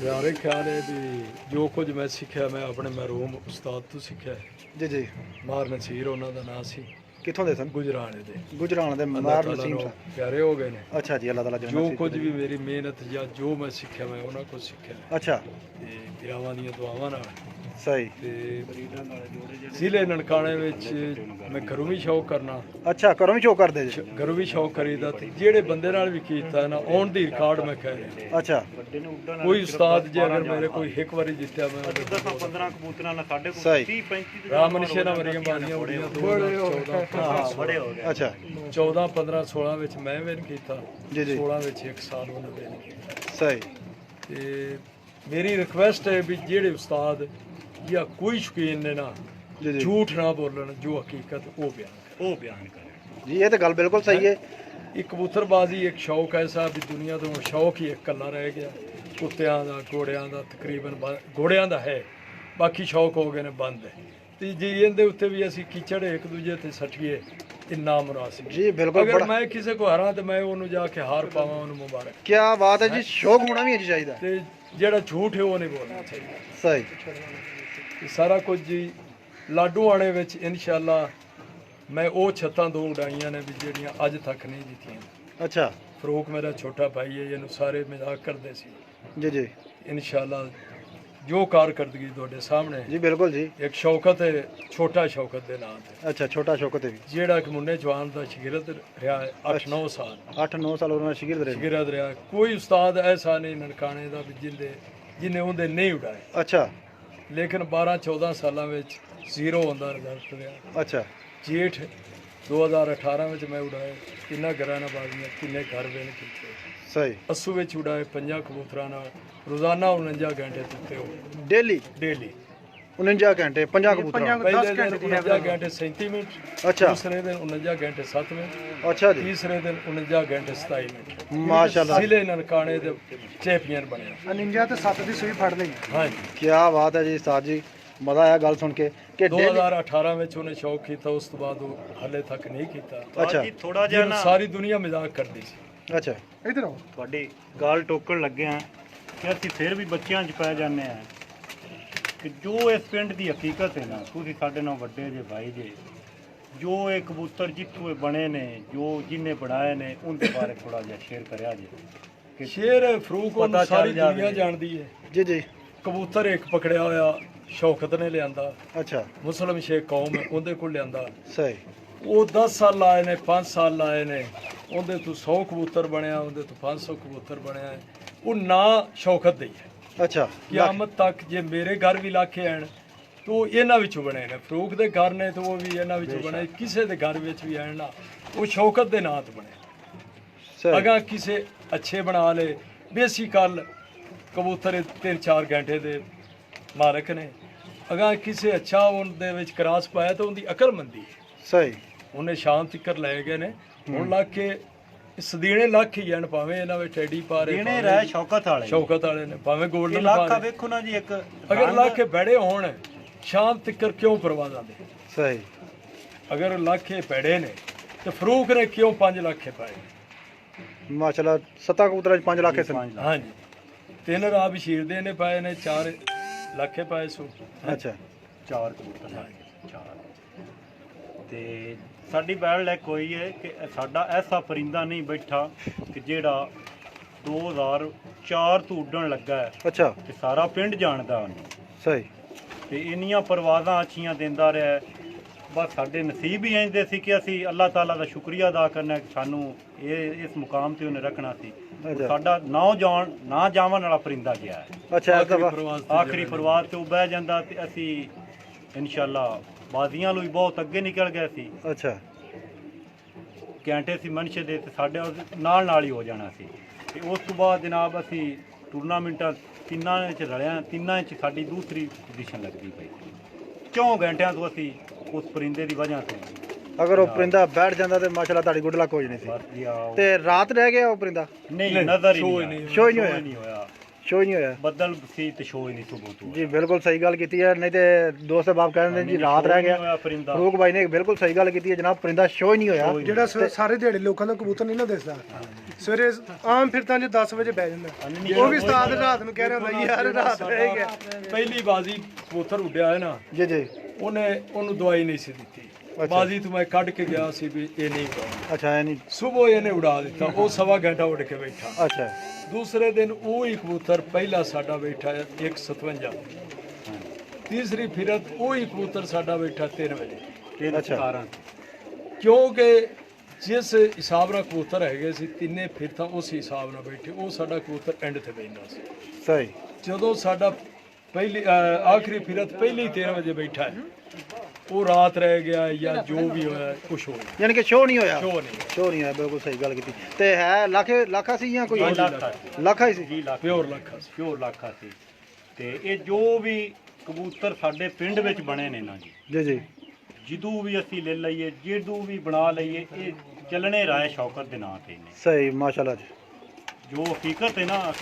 [SPEAKER 5] ਯਾਰੇ ਖਿਆਲ ਹੈ ਵੀ ਜੋ ਕੁਝ ਮੈਂ ਸਿੱਖਿਆ ਮੈਂ ਆਪਣੇ ਮਰਹੂਮ ਉਸਤਾਦ ਤੋਂ ਸਿੱਖਿਆ।
[SPEAKER 4] ਜੀ ਜੀ।
[SPEAKER 5] ਮਾਰ ਨਸੀਰ ਉਹਨਾਂ ਦਾ ਨਾਂ ਸੀ,
[SPEAKER 4] ਕਿੱਥੋਂ ਦੇ ਸਨ?
[SPEAKER 5] ਗੁਜਰਾਣੇ ਦੇ।
[SPEAKER 4] ਗੁਜਰਾਣ ਦੇ
[SPEAKER 5] ਅੱਲਾਹ
[SPEAKER 4] ਮਾਰ
[SPEAKER 5] ਤਾਲਾ
[SPEAKER 4] ਨਸੀਮ
[SPEAKER 5] ਨੂੰ
[SPEAKER 4] ਸਾਹਿਬ।
[SPEAKER 5] ਪਿਆਰੇ ਹੋ ਗਏ ਨੇ।
[SPEAKER 4] ਅੱਛਾ ਜੀ, ਅੱਲਾਹ ਤਾਲਾ
[SPEAKER 5] ਜੋ
[SPEAKER 4] ਜੰਨਤ
[SPEAKER 5] ਕੁਝ ਵੀ ਮੇਰੀ ਮਿਹਨਤ ਜਾਂ ਜੋ ਮੈਂ ਸਿੱਖਿਆ ਮੈਂ ਉਹਨਾਂ ਕੋਲ ਸਿੱਖਿਆ
[SPEAKER 4] ਅੱਛਾ
[SPEAKER 5] ਤੇ ਪਿਆਵਾਂ ਦੀਆਂ ਦੁਆਵਾਂ ਨਾਲ।
[SPEAKER 4] ਸਹੀ।
[SPEAKER 5] ਤੇ ਜ਼ਿਲ੍ਹੇ ਨਨਕਾਣੇ ਵਿੱਚ ਮੈਂ ਘਰੋਂ ਵੀ ਸ਼ੌਕ ਕਰਨਾ,
[SPEAKER 4] ਅੱਛਾ ਘਰੋਂ ਵੀ ਸ਼ੌਕ ਕਰਦੇ ਜੀ?
[SPEAKER 5] ਘਰੋਂ ਵੀ ਸ਼ੌਕ ਕਰੀਦਾ ਤੇ ਜਿਹੜੇ ਬੰਦੇ ਨਾਲ ਵੀ ਕੀਤਾ ਨਾ ਔਨ ਦੀ ਰਿਕਾਰਡ ਮੈਂ ਕਹਿ ਰਿਹਾ।
[SPEAKER 4] ਅੱਛਾ
[SPEAKER 5] ਕੋਈ ਉਸਤਾਦ ਜੇ ਅਗਰ ਮੇਰੇ ਕੋਈ ਇੱਕ ਵਾਰੀ ਜਿੱਤਿਆ ਮੈਂ ਉਹਦੇ ਕੋਲ
[SPEAKER 2] 15 ਕਬੂਤਰਾਂ ਨਾਲ ਸਾਡੇ ਕੋਲ
[SPEAKER 4] ਸਹੀ।
[SPEAKER 2] 30-35
[SPEAKER 5] ਰਾਮ ਨਿਸ਼ੇ ਨਾਲ ਮਰੀਆਂ ਬਾਜ਼ੀਆਂ ਉੜੀਆਂ 14
[SPEAKER 2] ਬੜੇ ਹੋ ਗਏ।
[SPEAKER 4] ਅੱਛਾ
[SPEAKER 5] 14 15 16 ਵਿੱਚ ਮੈਂ ਵਿਨ ਕੀਤਾ,
[SPEAKER 4] ਜੀ ਜੀ
[SPEAKER 5] 16 ਵਿੱਚ 1 ਸਾਲ ਉਹਨਾਂ ਵਿਨ ਕੀਤਾ।
[SPEAKER 4] ਸਹੀ।
[SPEAKER 5] ਤੇ ਮੇਰੀ ਰਿਕੁਐਸਟ ਹੈ ਵੀ ਜਿਹੜੇ ਉਸਤਾਦ ਜਾਂ ਕੋਈ ਸ਼ੌਕੀਨ ਨੇ ਨਾ
[SPEAKER 4] ਜੀ ਜੀ
[SPEAKER 5] ਝੂਠ ਨਾ ਬੋਲਣ, ਜੋ ਹਕੀਕਤ ਉਹ ਬਿਆਨ ਕਰਨ।
[SPEAKER 4] ਜੀ ਇਹ ਤਾਂ ਗੱਲ ਬਿਲਕੁਲ ਸਹੀ ਹੈ।
[SPEAKER 5] ਇੱਕ ਕਬੂਤਰਬਾਜ਼ੀ ਇੱਕ ਸ਼ੌਕ ਐਸਾ ਵੀ ਦੁਨੀਆ ਤੋਂ ਸ਼ੌਕ ਹੀ ਇੱਕ ਇਕੱਲਾ ਰਹਿ ਗਿਆ। ਕੁੱਤਿਆਂ ਦਾ, ਘੋੜਿਆਂ ਦਾ ਤਕਰੀਬਨ ਘੋੜਿਆਂ ਦਾ ਹੈ, ਬਾਕੀ ਸ਼ੌਕ ਹੋ ਗਏ ਨੇ ਬੰਦ। ਤੇ ਜੇ ਇਹਦੇ ਉੱਤੇ ਵੀ ਅਸੀਂ ਕੀਚੜ ਇੱਕ ਦੂਜੇ ਤੇ ਸੱਟੀਏ ਇੰਨਾ ਮੁਨਾਸਿਬ
[SPEAKER 4] ਜੀ ਬਿਲਕੁਲ।
[SPEAKER 5] ਅਗਰ
[SPEAKER 4] ਬੜਾ
[SPEAKER 5] ਮੈਂ ਕਿਸੇ ਕੋ ਹਰਾਂ ਤੇ ਮੈਂ ਉਹਨੂੰ ਜਾ ਕੇ ਹਾਰ ਪਾਵਾਂ, ਉਹਨੂੰ ਮੁਬਾਰਕ।
[SPEAKER 4] ਕੀ ਬਾਤ ਹੈ ਜੀ, ਸ਼ੌਕ ਹੋਣਾ ਵੀ ਚਾਹੀਦਾ।
[SPEAKER 5] ਤੇ ਜਿਹੜਾ ਝੂਠ ਹੈ ਉਹ ਨਹੀਂ ਬੋਲਣਾ ਚਾਹੀਦਾ।
[SPEAKER 4] ਸਹੀ।
[SPEAKER 5] ਇਹ ਸਾਰਾ ਕੁਝ ਜੀ ਲਾਡੂ ਆਣੇ ਵਿੱਚ ਇਨਸ਼ਾਅੱਲਾ ਮੈਂ ਉਹ ਛੱਤਾਂ 2 ਉਡਾਈਆਂ ਨੇ ਵੀ ਜਿਹੜੀਆਂ ਅੱਜ ਤੱਕ ਨਹੀਂ ਜਿੱਤੀਆਂ।
[SPEAKER 4] ਅੱਛਾ
[SPEAKER 5] ਫਰੂਕ ਮੇਰਾ ਛੋਟਾ ਭਾਈ ਹੈ, ਇਹਨੂੰ ਸਾਰੇ ਮਜ਼ਾਕ ਕਰਦੇ ਸੀ।
[SPEAKER 4] ਜੀ ਜੀ
[SPEAKER 5] ਇਨਸ਼ਾਅੱਲਾ ਜੋ ਕਾਰਕਰਦਗੀ ਤੁਹਾਡੇ ਸਾਹਮਣੇ
[SPEAKER 4] ਜੀ ਬਿਲਕੁਲ ਜੀ।
[SPEAKER 5] ਇੱਕ ਸ਼ੌਕਤ ਹੈ, ਛੋਟਾ ਸ਼ੌਕਤ ਦੇ ਨਾਂ ਤੇ,
[SPEAKER 4] ਅੱਛਾ ਛੋਟਾ ਸ਼ੌਕਤ ਵੀ
[SPEAKER 5] ਜਿਹੜਾ ਕਿ ਮੁੰਡੇ ਜਵਾਨ ਦਾ ਸ਼ਾਗਿਰਦ ਰਿਹਾ 8-9 ਸਾਲ
[SPEAKER 4] 8-9 ਸਾਲ ਉਹਨਾਂ ਸ਼ਾਗਿਰਦ ਰਹੇ।
[SPEAKER 5] ਸ਼ਾਗਿਰਦ ਰਿਹਾ। ਕੋਈ ਉਸਤਾਦ ਐਸਾ ਨਹੀਂ ਨਨਕਾਣੇ ਦਾ ਵੀ ਜਿਹਨੇ ਉਹਦੇ ਨਹੀਂ ਉਡਾਏ,
[SPEAKER 4] ਅੱਛਾ
[SPEAKER 5] ਲੇਕਿਨ 12-14 ਸਾਲਾਂ ਵਿੱਚ ਜ਼ੀਰੋ ਹੁੰਦਾ ਰਿਜ਼ਲਟ ਰਿਹਾ।
[SPEAKER 4] ਅੱਛਾ
[SPEAKER 5] ਜੇਠ 2018 ਵਿੱਚ ਮੈਂ ਉਡਾਏ ਕਿੰਨਾ ਘਰਾਨਾ ਬਾਜ਼ੀਆਂ, ਕਿੰਨੇ ਘਰ ਵੇਲ ਕੀਤੇ।
[SPEAKER 4] ਸਹੀ।
[SPEAKER 5] ਅੱਸੂ ਵਿੱਚ ਉਡਾਏ 50 ਕਬੂਤਰਾਂ ਨਾਲ ਰੋਜ਼ਾਨਾ 49 ਘੰਟੇ ਦਿੱਤੇ ਹੋ
[SPEAKER 4] ਡੇਲੀ
[SPEAKER 5] ਡੇਲੀ।
[SPEAKER 4] 49 ਘੰਟੇ 50 ਕਬੂਤਰਾਂ?
[SPEAKER 5] ਪਹਿਲੇ ਦਿਨ 49 ਘੰਟੇ 37 ਮਿੰਟ,
[SPEAKER 4] ਅੱਛਾ
[SPEAKER 5] ਦੂਸਰੇ ਦਿਨ 49 ਘੰਟੇ 7 ਮਿੰਟ,
[SPEAKER 4] ਅੱਛਾ ਜੀ
[SPEAKER 5] ਤੀਸਰੇ ਦਿਨ 49 ਘੰਟੇ 27 ਮਿੰਟ।
[SPEAKER 4] ਮਾਸ਼ਾਅੱਲਾ।
[SPEAKER 5] ਜ਼ਿਲ੍ਹੇ ਨਨਕਾਣੇ ਦੇ ਚੈਂਪੀਅਨ ਬਣਿਆ।
[SPEAKER 1] 49 ਤੇ 7 ਦੀ ਸੂਈ ਫੜ ਲਈ।
[SPEAKER 5] ਹਾਂਜੀ।
[SPEAKER 4] ਕੀ ਬਾਤ ਹੈ ਜੀ ਉਸਤਾਦ ਜੀ, ਮਜ਼ਾ ਆਇਆ ਗੱਲ ਸੁਣ ਕੇ ਕਿ daily-
[SPEAKER 5] 2018 ਵਿੱਚ ਉਹਨੇ ਸ਼ੌਕ ਕੀਤਾ, ਉਸ ਤੋਂ ਬਾਅਦ ਉਹ ਹਾਲੇ ਤੱਕ ਨਹੀਂ ਕੀਤਾ।
[SPEAKER 4] ਅੱਛਾ
[SPEAKER 2] ਥੋੜਾ ਜਿਹਾ
[SPEAKER 5] ਜਿਹਨੂੰ
[SPEAKER 2] ਨਾ
[SPEAKER 5] ਸਾਰੀ ਦੁਨੀਆ ਮਜ਼ਾਕ ਕਰਦੀ ਸੀ।
[SPEAKER 4] ਅੱਛਾ
[SPEAKER 1] ਇਧਰ ਆਓ।
[SPEAKER 2] ਤੁਹਾਡੀ ਗੱਲ ਟੋਕਣ ਲੱਗੇ ਆ ਕਿ ਅਸੀਂ ਫਿਰ ਵੀ ਬੱਚਿਆਂ 'ਚ ਪੈ ਜਾਂਦੇ ਆ ਕਿ ਜੋ ਇਸ ਪਿੰਡ ਦੀ ਹਕੀਕਤ ਹੈ ਨਾ, ਤੁਸੀਂ ਸਾਡੇ ਨਾਲ ਵੱਡੇ ਜੇ ਭਾਈ ਜੇ, ਜੋ ਇਹ ਕਬੂਤਰ ਜਿੱਥੋਂ ਇਹ ਬਣੇ ਨੇ, ਜੋ ਜਿਹਨੇ ਬਣਾਏ ਨੇ, ਉਹਦੇ ਬਾਰੇ ਥੋੜਾ ਜਿਹਾ ਸ਼ੇਅਰ ਕਰਿਆ ਜੇ ਕਿ
[SPEAKER 5] ਸ਼ੇਰ ਫਰੂਕ ਉਹਨੂੰ
[SPEAKER 2] ਪਤਾ ਚੱਲ
[SPEAKER 5] ਸਾਰੀ
[SPEAKER 2] ਜਾਵੇ।
[SPEAKER 5] ਦੁਨੀਆ ਜਾਣਦੀ ਹੈ।
[SPEAKER 4] ਜੀ ਜੀ
[SPEAKER 5] ਕਬੂਤਰ ਇੱਕ ਪਕੜਿਆ ਹੋਇਆ ਸ਼ੌਕਤ ਨੇ ਲਿਆਂਦਾ,
[SPEAKER 4] ਅੱਛਾ
[SPEAKER 5] ਮੁਸਲਮ ਸ਼ੇਖ ਕੌਮ ਹੈ, ਉਹਦੇ ਕੋਲ ਲਿਆਂਦਾ।
[SPEAKER 4] ਸਹੀ।
[SPEAKER 5] ਉਹ 10 ਸਾਲ ਲਾਏ ਨੇ, 5 ਸਾਲ ਲਾਏ ਨੇ, ਉਹਦੇ ਤੋਂ 100 ਕਬੂਤਰ ਬਣਿਆ, ਉਹਦੇ ਤੋਂ 500 ਕਬੂਤਰ ਬਣਿਆ ਹੈ। ਉਹ ਨਾ ਸ਼ੌਕਤ ਦੀ ਹੈ।
[SPEAKER 4] ਅੱਛਾ
[SPEAKER 5] ਕਿਆਮਤ ਤੱਕ ਜੇ ਮੇਰੇ ਘਰ ਵੀ ਲੱਖੇ ਆਣ ਤੋ ਇਹਨਾਂ ਵਿੱਚੋਂ ਬਣੇ ਨੇ, ਫਰੂਕ ਦੇ ਘਰ ਨੇ ਤਾਂ ਉਹ ਵੀ ਇਹਨਾਂ ਵਿੱਚੋਂ ਬਣੇ, ਕਿਸੇ ਦੇ ਘਰ ਵਿੱਚ ਵੀ ਆਣ ਨਾ ਉਹ ਸ਼ੌਕਤ ਦੇ ਨਾਂ ਤੇ ਬਣੇ।
[SPEAKER 4] ਸਹੀ।
[SPEAKER 5] ਅਗਾ ਕਿਸੇ ਅੱਛੇ ਬਣਾ ਲੇ, ਬੇਸਿਕਲ ਕਬੂਤਰ 3-4 ਘੰਟੇ ਦੇ ਮਾਲਕ ਨੇ। ਅਗਾ ਕਿਸੇ ਅੱਛਾ ਉਹਦੇ ਵਿੱਚ ਕਰਾਸ ਪਾਇਆ ਤਾਂ ਉਹਦੀ ਅਕਲਮੰਦੀ ਹੈ।
[SPEAKER 4] ਸਹੀ।
[SPEAKER 5] ਉਹਨੇ ਸ਼ਾਮ ਤੱਕਰ ਲੈ ਗਏ ਨੇ, ਹੁਣ ਲੱਗ ਕੇ ਸਦੀਣੇ ਲੱਖ ਹੀ ਜਾਣ, ਭਾਵੇਂ ਇਹਨਾਂ ਵਿੱਚ ਟੈਡੀ ਪਾ ਰਹੇ,
[SPEAKER 2] ਦੇਣੇ ਰਹਿ ਸ਼ੌਕਤ ਵਾਲੇ
[SPEAKER 5] ਸ਼ੌਕਤ ਵਾਲੇ ਨੇ, ਭਾਵੇਂ
[SPEAKER 2] ਇਹ
[SPEAKER 5] ਗੋਲਡਨ
[SPEAKER 2] ਇਲਾਕਾ
[SPEAKER 5] ਪਾ ਰਹੇ।
[SPEAKER 2] ਵੇਖੋ ਨਾ ਜੀ, ਇੱਕ
[SPEAKER 5] ਅਗਰ ਲਾਖੇ ਬੜੇ ਹੋਣ ਸ਼ਾਮ ਤੱਕਰ ਕਿਉਂ ਪਰਵਾਜ਼ਾਂ ਦੇ?
[SPEAKER 4] ਸਹੀ।
[SPEAKER 5] ਅਗਰ ਲਾਖੇ ਪੈੜੇ ਨੇ ਤੇ ਫਰੂਕ ਨੇ ਕਿਉਂ 5 ਲੱਖੇ ਪਾਏ?
[SPEAKER 4] ਮਾਸ਼ਾਅੱਲਾ 7 ਕਬੂਤਰਾਂ 'ਚ 5 ਲੱਖ ਸਨ।
[SPEAKER 5] ਹਾਂਜੀ। 3 ਰਾਹ ਬਸ਼ੀਰ ਦੇ ਨੇ ਪਾਏ ਨੇ, 4 ਲੱਖੇ ਪਾਏ ਸੋ
[SPEAKER 4] ਅੱਛਾ
[SPEAKER 2] 4 ਕਬੂਤਰ ਹੈ 4 ਤੇ ਸਾਡੀ ਬੈਲ ਲੈ ਕੋਈ ਹੈ ਕਿ ਸਾਡਾ ਐਸਾ ਪਰਿੰਦਾ ਨਹੀਂ ਬੈਠਾ ਕਿ ਜਿਹੜਾ 2004 ਤੋਂ ਉੱਡਣ ਲੱਗਾ ਹੈ
[SPEAKER 4] ਅੱਛਾ
[SPEAKER 2] ਤੇ ਸਾਰਾ ਪਿੰਡ ਜਾਣਦਾ ਉਹਨੂੰ
[SPEAKER 4] ਸਹੀ
[SPEAKER 2] ਤੇ ਇੰਨੀਆਂ ਪਰਵਾਜ਼ਾਂ ਅੱਛੀਆਂ ਦਿੰਦਾ ਰਿਹਾ ਹੈ। ਬਸ ਸਾਡੇ ਨਸੀਬ ਹੀ ਇੰਦੇ ਸੀ ਕਿ ਅਸੀਂ ਅੱਲਾਹ ਤਾਲਾ ਦਾ ਸ਼ੁਕਰੀਆ ਅਦਾ ਕਰਨਾ ਕਿ ਸਾਨੂੰ ਇਸ ਮੁਕਾਮ ਤੇ ਉਹਨੇ ਰੱਖਣਾ ਸੀ।
[SPEAKER 4] ਅੱਛਾ।
[SPEAKER 2] ਸਾਡਾ ਨਾ ਜਾਵਣ ਵਾਲਾ ਪਰਿੰਦਾ ਗਿਆ ਹੈ।
[SPEAKER 4] ਅੱਛਾ ਐਸਾ ਵਾ
[SPEAKER 2] ਆਖਰੀ ਪਰਵਾਜ਼ ਤੇ ਉਹ ਬਹਿ ਜਾਂਦਾ ਤੇ ਅਸੀਂ ਇਨਸ਼ਾਅੱਲਾ ਬਾਜ਼ੀਆਂ ਲਈ ਬਹੁਤ ਅੱਗੇ ਨਿਕਲ ਗਏ ਸੀ।
[SPEAKER 4] ਅੱਛਾ
[SPEAKER 2] ਘੰਟੇ ਸੀ ਮਨਸ਼ੇ ਦੇ ਤੇ ਸਾਡੇ ਨਾਲ ਹੀ ਹੋ ਜਾਣਾ ਸੀ। ਤੇ ਉਸ ਤੋਂ ਬਾਅਦ ਜਨਾਬ ਅਸੀਂ ਟੂਰਨਾਮੈਂਟਾਂ ਤਿੰਨਾਂ 'ਚ ਰਲਿਆ, ਤਿੰਨਾਂ 'ਚ ਸਾਡੀ ਦੂਸਰੀ ਪੋਜੀਸ਼ਨ ਲੱਗਦੀ ਪਈ 4 ਘੰਟਿਆਂ ਤੋਂ ਅਸੀਂ ਉਸ ਪਰਿੰਦੇ ਦੀ ਵਜ੍ਹਾ ਤੋਂ
[SPEAKER 4] ਅਗਰ ਉਹ ਪਰਿੰਦਾ ਬੈਠ ਜਾਂਦਾ ਤੇ ਮਾਸ਼ਾਅੱਲਾ ਤੁਹਾਡੀ ਗੁੱਡ ਲੱਕ ਹੋ ਜਾਣੀ ਸੀ।
[SPEAKER 2] ਬਸ ਜੀ ਆਓ
[SPEAKER 4] ਤੇ ਰਾਤ ਰਹਿ ਗਿਆ ਉਹ ਪਰਿੰਦਾ
[SPEAKER 2] ਨਹੀਂ ਨਜ਼ਰ ਹੀ
[SPEAKER 5] ਸ਼ੋਅ ਹੀ
[SPEAKER 2] ਨਹੀਂ
[SPEAKER 5] ਨਹੀਂ
[SPEAKER 4] ਸ਼ੋਅ ਹੀ ਨਹੀਂ ਹੋਇਆ
[SPEAKER 2] ਨਹੀਂ ਹੋਇਆ
[SPEAKER 4] ਸ਼ੋਅ ਹੀ ਨਹੀਂ ਹੋਇਆ
[SPEAKER 2] ਬੱਦਲ ਸੀ ਤੇ ਸ਼ੋਅ ਹੀ ਨਹੀਂ ਸੁਬਹ ਤੋਂ
[SPEAKER 4] ਜੀ ਬਿਲਕੁਲ ਸਹੀ ਗੱਲ ਕੀਤੀ ਹੈ। ਨਹੀਂ ਤੇ ਦੋਸਤ ਬਾਪ ਕਹਿੰਦੇ ਨੇ ਜੀ ਰਾਤ ਰਹਿ ਗਿਆ।
[SPEAKER 2] ਹੋਇਆ ਪਰਿੰਦਾ
[SPEAKER 4] ਫਰੂਕ ਭਾਈ ਨੇ ਬਿਲਕੁਲ ਸਹੀ ਗੱਲ ਕੀਤੀ ਹੈ ਜਨਾਬ, ਪਰਿੰਦਾ ਸ਼ੋਅ ਹੀ ਨਹੀਂ ਹੋਇਆ।
[SPEAKER 1] ਜਿਹੜਾ ਸਾਰੇ ਦਿਹਾੜੇ ਲੋਕਾਂ ਦਾ ਕਬੂਤਰ ਨਹੀਂ ਨਾ ਦਿਸਦਾ, ਸਵੇਰੇ ਆਮ ਫਿਰਤਾਂ 'ਚ 10 ਵਜੇ ਬਹਿ ਜਾਂਦਾ। ਉਹ ਵੀ ਉਸਤਾਦ ਰਾਤ ਨੂੰ ਕਹਿ ਰਿਹਾ ਹੁੰਦਾ ਯਾਰ ਰਾਤ ਰਹਿ ਗਿਆ।
[SPEAKER 5] ਪਹਿਲੀ ਬਾਜ਼ੀ ਕਬੂਤਰ ਉੱਡਿਆ ਹੈ ਨਾ,
[SPEAKER 4] ਜੀ ਜੀ
[SPEAKER 5] ਉਹਨੂੰ ਦਵਾਈ ਨਹੀਂ ਸੀ ਦਿੱਤੀ। ਬਾਜ਼ੀ ਤੋਂ ਮੈਂ ਕੱਢ ਕੇ ਗਿਆ ਸੀ ਵੀ ਇਹ ਨਹੀਂ ਕਰਨਾ।
[SPEAKER 4] ਅੱਛਾ ਇਹ ਨਹੀਂ
[SPEAKER 5] ਸੁਬਹ ਇਹਨੇ ਉਡਾ ਦਿੱਤਾ, ਉਹ 1.25 ਘੰਟਾ ਉੱਡ ਕੇ ਬੈਠਾ।
[SPEAKER 4] ਅੱਛਾ
[SPEAKER 5] ਦੂਸਰੇ ਦਿਨ ਉਹ ਹੀ ਕਬੂਤਰ ਪਹਿਲਾ ਸਾਡਾ ਬੈਠਾ 1:57। ਤੀਸਰੀ ਫਿਰਤ ਉਹ ਹੀ ਕਬੂਤਰ ਸਾਡਾ ਬੈਠਾ 3 ਵਜੇ।
[SPEAKER 4] ਅੱਛਾ
[SPEAKER 5] ਕਿਉਂਕਿ ਜਿਸ ਹਿਸਾਬ ਨਾਲ ਕਬੂਤਰ ਹੈਗੇ ਸੀ ਤਿੰਨੇ ਫਿਰਤਾਂ ਉਸ ਹਿਸਾਬ ਨਾਲ ਬੈਠੇ, ਉਹ ਸਾਡਾ ਕਬੂਤਰ ਐਂਡ ਤੇ ਬੈਠਾ ਸੀ।
[SPEAKER 4] ਸਹੀ
[SPEAKER 5] ਜਦੋਂ ਸਾਡਾ ਪਹਿਲੀ ਆਖਰੀ ਫਿਰਤ ਪਹਿਲੀ 13 ਵਜੇ ਬੈਠਾ ਹੈ, ਉਹ ਰਾਤ ਰਹਿ ਗਿਆ ਜਾਂ ਜੋ ਵੀ ਹੋਇਆ ਕੁਛ ਹੋ ਗਿਆ,
[SPEAKER 4] ਯਾਨੀ ਕਿ ਸ਼ੋਅ ਨਹੀਂ ਹੋਇਆ।
[SPEAKER 5] ਸ਼ੋਅ ਨਹੀਂ
[SPEAKER 4] ਸ਼ੋਅ ਨਹੀਂ ਹੋਇਆ, ਬਿਲਕੁਲ ਸਹੀ ਗੱਲ ਕੀਤੀ। ਤੇ ਹੈ ਲੱਖਾ ਸੀ ਜਾਂ ਕੋਈ ਲੱਖਾ ਹੀ ਸੀ?
[SPEAKER 2] ਜੀ ਲੱਖ
[SPEAKER 5] ਪਿਓਰ ਲੱਖਾ ਸੀ।
[SPEAKER 2] ਪਿਓਰ ਲੱਖਾ ਸੀ। ਤੇ ਇਹ ਜੋ ਵੀ ਕਬੂਤਰ ਸਾਡੇ ਪਿੰਡ ਵਿੱਚ ਬਣੇ ਨੇ ਨਾ ਜੀ,
[SPEAKER 4] ਜੀ ਜੀ
[SPEAKER 2] ਜਦੋਂ ਵੀ ਅਸੀਂ ਲੈ ਲਈਏ ਜਦੋਂ ਵੀ ਬਣਾ ਲਈਏ ਇਹ ਚੱਲਣੇ ਰਾਏ ਸ਼ੌਕਤ ਦੇ ਨਾਂ ਤੇ ਨੇ।
[SPEAKER 4] ਸਹੀ ਮਾਸ਼ਾਅੱਲਾ ਜੀ।
[SPEAKER 2] ਜੋ ਹਕੀਕਤ ਹੈ ਨਾ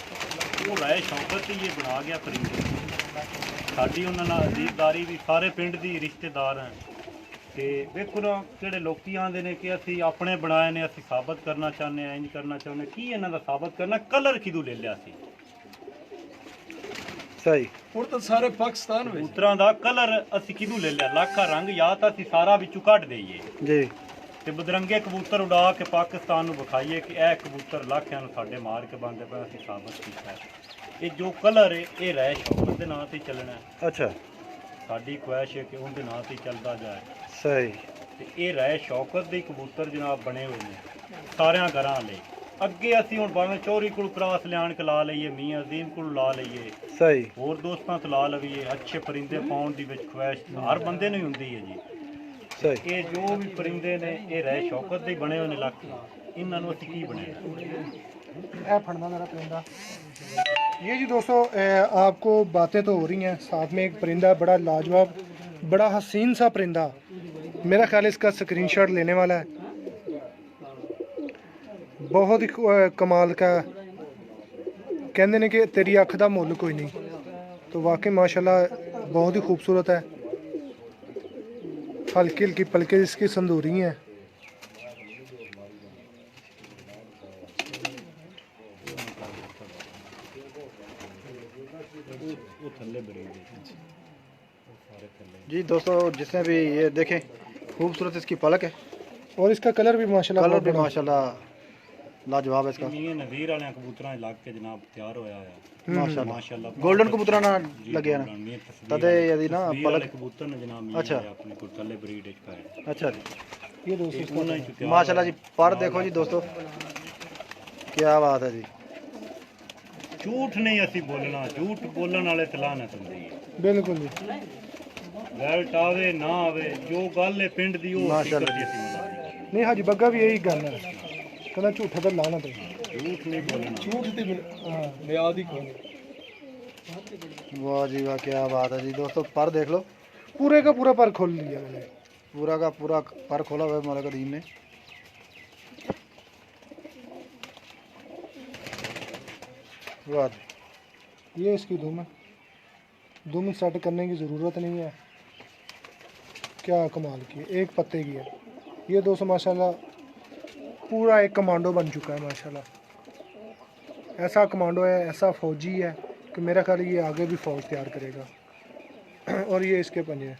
[SPEAKER 2] ਉਹ ਰਾਏ ਸ਼ੌਕਤ ਹੀ ਇਹ ਬਣਾ ਗਿਆ ਪਰਿੰਦੇ। ਸਾਡੀ ਉਹਨਾਂ ਨਾਲ ਅਜ਼ੀਜ਼ਦਾਰੀ ਵੀ ਸਾਰੇ ਪਿੰਡ ਦੀ ਰਿਸ਼ਤੇਦਾਰ ਹੈ। ਤੇ ਵੇਖੋ ਨਾ ਕਿਹੜੇ ਲੋਕੀ ਆਉਂਦੇ ਨੇ ਕਿ ਅਸੀਂ ਆਪਣੇ ਬਣਾਏ ਨੇ, ਅਸੀਂ ਸਾਬਤ ਕਰਨਾ ਚਾਹੁੰਦੇ ਹਾਂ, ਇੰਜ ਕਰਨਾ ਚਾਹੁੰਦੇ ਕੀ ਇਹਨਾਂ ਦਾ ਸਾਬਤ ਕਰਨਾ। ਕਲਰ ਕਿਦੋਂ ਲੈ ਲਿਆ ਸੀ
[SPEAKER 4] ਸਹੀ
[SPEAKER 5] ਹੁਣ ਤਾਂ ਸਾਰੇ ਪਾਕਿਸਤਾਨ ਵਿੱਚ
[SPEAKER 2] ਕਬੂਤਰਾਂ ਦਾ ਕਲਰ ਅਸੀਂ ਕਿਦੋਂ ਲੈ ਲਿਆ। ਲੱਖਾ ਰੰਗ ਜਾਂ ਤਾਂ ਅਸੀਂ ਸਾਰਾ ਵਿੱਚੋਂ ਕੱਢ ਦਈਏ
[SPEAKER 4] ਜੀ
[SPEAKER 2] ਤੇ ਬਦਰੰਗੇ ਕਬੂਤਰ ਉਡਾ ਕੇ ਪਾਕਿਸਤਾਨ ਨੂੰ ਵਿਖਾਈਏ ਕਿ ਇਹ ਕਬੂਤਰ ਲੱਖਿਆਂ ਨੂੰ ਸਾਡੇ ਮਾਰ ਕੇ ਬੰਦੇ ਪਏ, ਅਸੀਂ ਸਾਬਤ ਕੀਤਾ ਹੈ। ਇਹ ਜੋ ਕਲਰ ਹੈ ਇਹ ਰਹਿ ਸ਼ੌਕਤ ਦੇ ਨਾਂ ਤੇ ਚੱਲਣਾ ਹੈ।
[SPEAKER 4] ਅੱਛਾ
[SPEAKER 2] ਸਾਡੀ ਖੁਆਇਸ਼ ਹੈ ਕਿ ਉਹਦੇ ਨਾਂ ਤੇ ਚੱਲਦਾ ਜਾਏ।
[SPEAKER 4] ਸਹੀ
[SPEAKER 2] ਤੇ ਇਹ ਰਹਿ ਸ਼ੌਕਤ ਦੇ ਕਬੂਤਰ ਜਨਾਬ ਬਣੇ ਹੋਏ ਨੇ ਸਾਰਿਆਂ ਘਰਾਂ ਲਈ। ਅੱਗੇ ਅਸੀਂ ਹੁਣ ਭਾਵੇਂ ਚੋਰੀ ਕੋਲ ਕਰਾਸ ਲਿਆਣ ਕੇ ਲਾ ਲਈਏ, ਮੀਆਂ ਅਜ਼ੀਮ ਕੋਲ ਲਾ ਲਈਏ,
[SPEAKER 4] ਸਹੀ
[SPEAKER 2] ਹੋਰ ਦੋਸਤਾਂ ਤੋਂ ਲਾ ਲਈਏ, ਅੱਛੇ ਪਰਿੰਦੇ ਪਾਉਣ ਦੀ ਵਿੱਚ ਖੁਆਇਸ਼ ਹਰ ਬੰਦੇ ਨੂੰ ਹੀ ਹੁੰਦੀ ਹੈ ਜੀ।
[SPEAKER 4] ਸਹੀ
[SPEAKER 2] ਇਹ ਜੋ ਵੀ ਪਰਿੰਦੇ ਨੇ ਇਹ ਰਹਿ ਸ਼ੌਕਤ ਦੇ ਬਣੇ ਹੋਏ ਨੇ ਲੱਖ, ਇਹਨਾਂ ਨੂੰ ਅਸੀਂ ਕੀ ਬਣਾਇਆ।
[SPEAKER 1] है फड़ना मेरा परिंदा। ये जी दोस्तों आपको बातें तो हो रही हैं, साथ में एक परिंदा बड़ा लाजवाब बड़ा हसीन सा परिंदा, मेरा ख्याल है इसका स्क्रीनशॉट लेने वाला है। बहुत ही कमाल का, कहते ने कि तेरी अख दा मुल कोई नहीं, तो वाकई माशाल्लाह बहुत ही खूबसूरत है। हल्की हल्की पलके इसकी संदूरी हैं।
[SPEAKER 4] जी दोस्तों जिसने भी ये देखें खूबसूरत इसकी पलक है
[SPEAKER 1] और इसका कलर भी माशाल्लाह
[SPEAKER 4] कलर
[SPEAKER 1] बहुत
[SPEAKER 4] भी
[SPEAKER 1] बड़ा।
[SPEAKER 4] माशाल्लाह लाजवाब है इसका
[SPEAKER 2] ਮੀਆਂ ਨਜ਼ੀਰ ਵਾਲਿਆਂ ਕਬੂਤਰਾਂ 'ਚ ਲੱਗ ਕੇ ਜਨਾਬ ਤਿਆਰ ਹੋਇਆ ਆ
[SPEAKER 4] माशाल्लाह
[SPEAKER 2] ਮਾਸ਼ਾਅੱਲਾ।
[SPEAKER 4] गोल्डन कबूतरा ना लगे ना तदे यदि ना
[SPEAKER 2] ਪਲਕ
[SPEAKER 4] पलक
[SPEAKER 2] ਕਬੂਤਰ ਨੇ ਜਨਾਬ ਮੀਆਂ
[SPEAKER 4] अच्छा।
[SPEAKER 2] ਵਾਲੇ ਆਪਣੇ ਕੋਲ ਥੱਲੇ ਬਰੀਡ ਵਿੱਚ ਪਾਏ।
[SPEAKER 4] अच्छा जी
[SPEAKER 1] ये दोस्तों इसका
[SPEAKER 2] ਉਹਨਾਂ 'ਚ ਤਿਆਰ
[SPEAKER 4] माशाल्लाह जी पर देखो जी दोस्तों क्या बात है जी।
[SPEAKER 2] ਝੂਠ ਨਹੀਂ ਅਸੀਂ ਬੋਲਣਾ, ਝੂਠ ਬੋਲਣ ਵਾਲੇ ਤੇ ਲਾਨਤ ਹੁੰਦੀ ਹੈ।
[SPEAKER 1] बिल्कुल जी।
[SPEAKER 2] ਵੈਲਟ ਆਵੇ ਨਾ ਆਵੇ ਜੋ ਗੱਲ ਹੈ ਪਿੰਡ ਦੀ ਉਹ
[SPEAKER 4] ਮਾਸ਼ਾਅੱਲਾ
[SPEAKER 2] ਹਕੀਕਤ ਦੀ ਅਸੀਂ ਮਨਾਉਂਦੇ
[SPEAKER 1] नहीं हाजी बग्गा भी यही गल है, कहना झूठा तो लाना तो
[SPEAKER 2] ਝੂਠ ਨਹੀਂ ਬੋਲਣਾ।
[SPEAKER 1] झूठ की हाँ
[SPEAKER 5] ਨਿਆਦ ਹੀ ਕੋਈ
[SPEAKER 4] वाह जी वाह क्या बात है जी दोस्तों पर देख लो
[SPEAKER 1] पूरे का पूरा पर खोल लिया मैंने।
[SPEAKER 4] पूरा का पूरा पर खोला हुआ है मौला कदीम ने। वाह जी।
[SPEAKER 1] ये इसकी धुम है, धुम सेट करने की ज़रूरत नहीं है। क्या कमाल की है, एक पत्ते की है ये दोस्तों माशाल्लाह पूरा एक कमांडो बन चुका है माशाल्लाह। ऐसा कमांडो है, ऐसा फौजी है कि मेरा ख्याल ये आगे भी फौज तैयार करेगा। और ये इसके पंजे।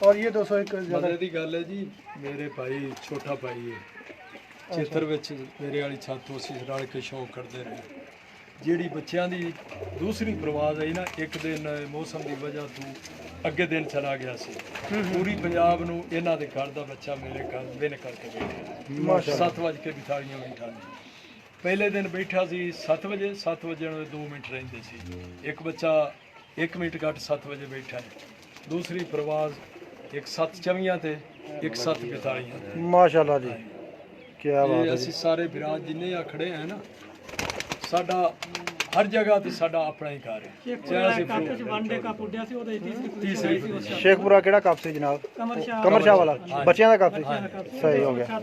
[SPEAKER 1] और ये दोस्तों एक ज़्यादा
[SPEAKER 5] ਮਜ਼ੇ ਦੀ ਗੱਲ ਹੈ ਜੀ, ਮੇਰੇ ਭਾਈ ਛੋਟਾ ਭਾਈ ਹੈ ਖੇਤਰ ਵਿੱਚ ਮੇਰੇ ਵਾਲੀ ਛੱਤ ਅਸੀਂ ਰਲ ਕੇ ਸ਼ੌਕ ਕਰਦੇ ਰਹੇ। ਜਿਹੜੀ ਬੱਚਿਆਂ ਦੀ ਦੂਸਰੀ ਪ੍ਰਵਾਜ਼ ਆਈ ਨਾ, ਇੱਕ ਦਿਨ ਮੌਸਮ ਦੀ ਵਜ੍ਹਾ ਤੋਂ ਅੱਗੇ ਦਿਨ ਚਲਾ ਗਿਆ ਸੀ, ਪੂਰੀ ਪੰਜਾਬ ਨੂੰ ਇਹਨਾਂ ਦੇ ਘਰ ਦਾ ਬੱਚਾ ਮੇਰੇ ਘਰ ਬਿਨ ਕਰਕੇ ਬੈਠਿਆ।
[SPEAKER 1] ਮਾਸ਼ਾਅੱਲਾ।
[SPEAKER 5] 7 ਵਜੇ ਕੇ ਬਿਠਾਈਆਂ ਬਿਠਾਈਆਂ। ਪਹਿਲੇ ਦਿਨ ਬੈਠਾ ਸੀ 7 ਵਜੇ, 7 ਵਜੇ ਨੂੰ 2 ਮਿੰਟ ਰਹਿੰਦੇ ਸੀ। ਇੱਕ ਬੱਚਾ 1 ਮਿੰਟ ਘੱਟ 7 ਵਜੇ ਬੈਠਾ ਹੈ। ਦੂਸਰੀ ਪ੍ਰਵਾਜ਼ ਇੱਕ 7 ਚਵੀਆਂ ਤੇ ਇੱਕ 7 ਬਿਤਾਲੀਆਂ।
[SPEAKER 4] ਮਾਸ਼ਾਅੱਲਾ ਜੀ, ਕੀ ਬਾਤ
[SPEAKER 5] ਇਹ
[SPEAKER 4] ਹੈ
[SPEAKER 5] ਅਸੀਂ ਸਾਰੇ ਵਿਰਾਜ ਜਿੰਨੇ ਆ ਖੜੇ ਆ ਨਾ, ਸਾਡਾ ਹਰ ਜਗ੍ਹਾ ਤੇ ਸਾਡਾ ਆਪਣਾ ਹੀ ਘਰ ਹੈ। ਚਾਹੇ ਅਸੀਂ ਤੀਸਰੀ
[SPEAKER 4] ਜੀ। ਸ਼ੇਖਪੁਰਾ ਕਿਹੜਾ ਕੱਪ ਸੀ ਜਨਾਬ? ਕਮਰ ਸ਼ਾਹ ਵਾਲਾ, ਬੱਚਿਆਂ ਦਾ ਕੱਪ ਸੀ। ਸਹੀ ਹੋ ਗਿਆ।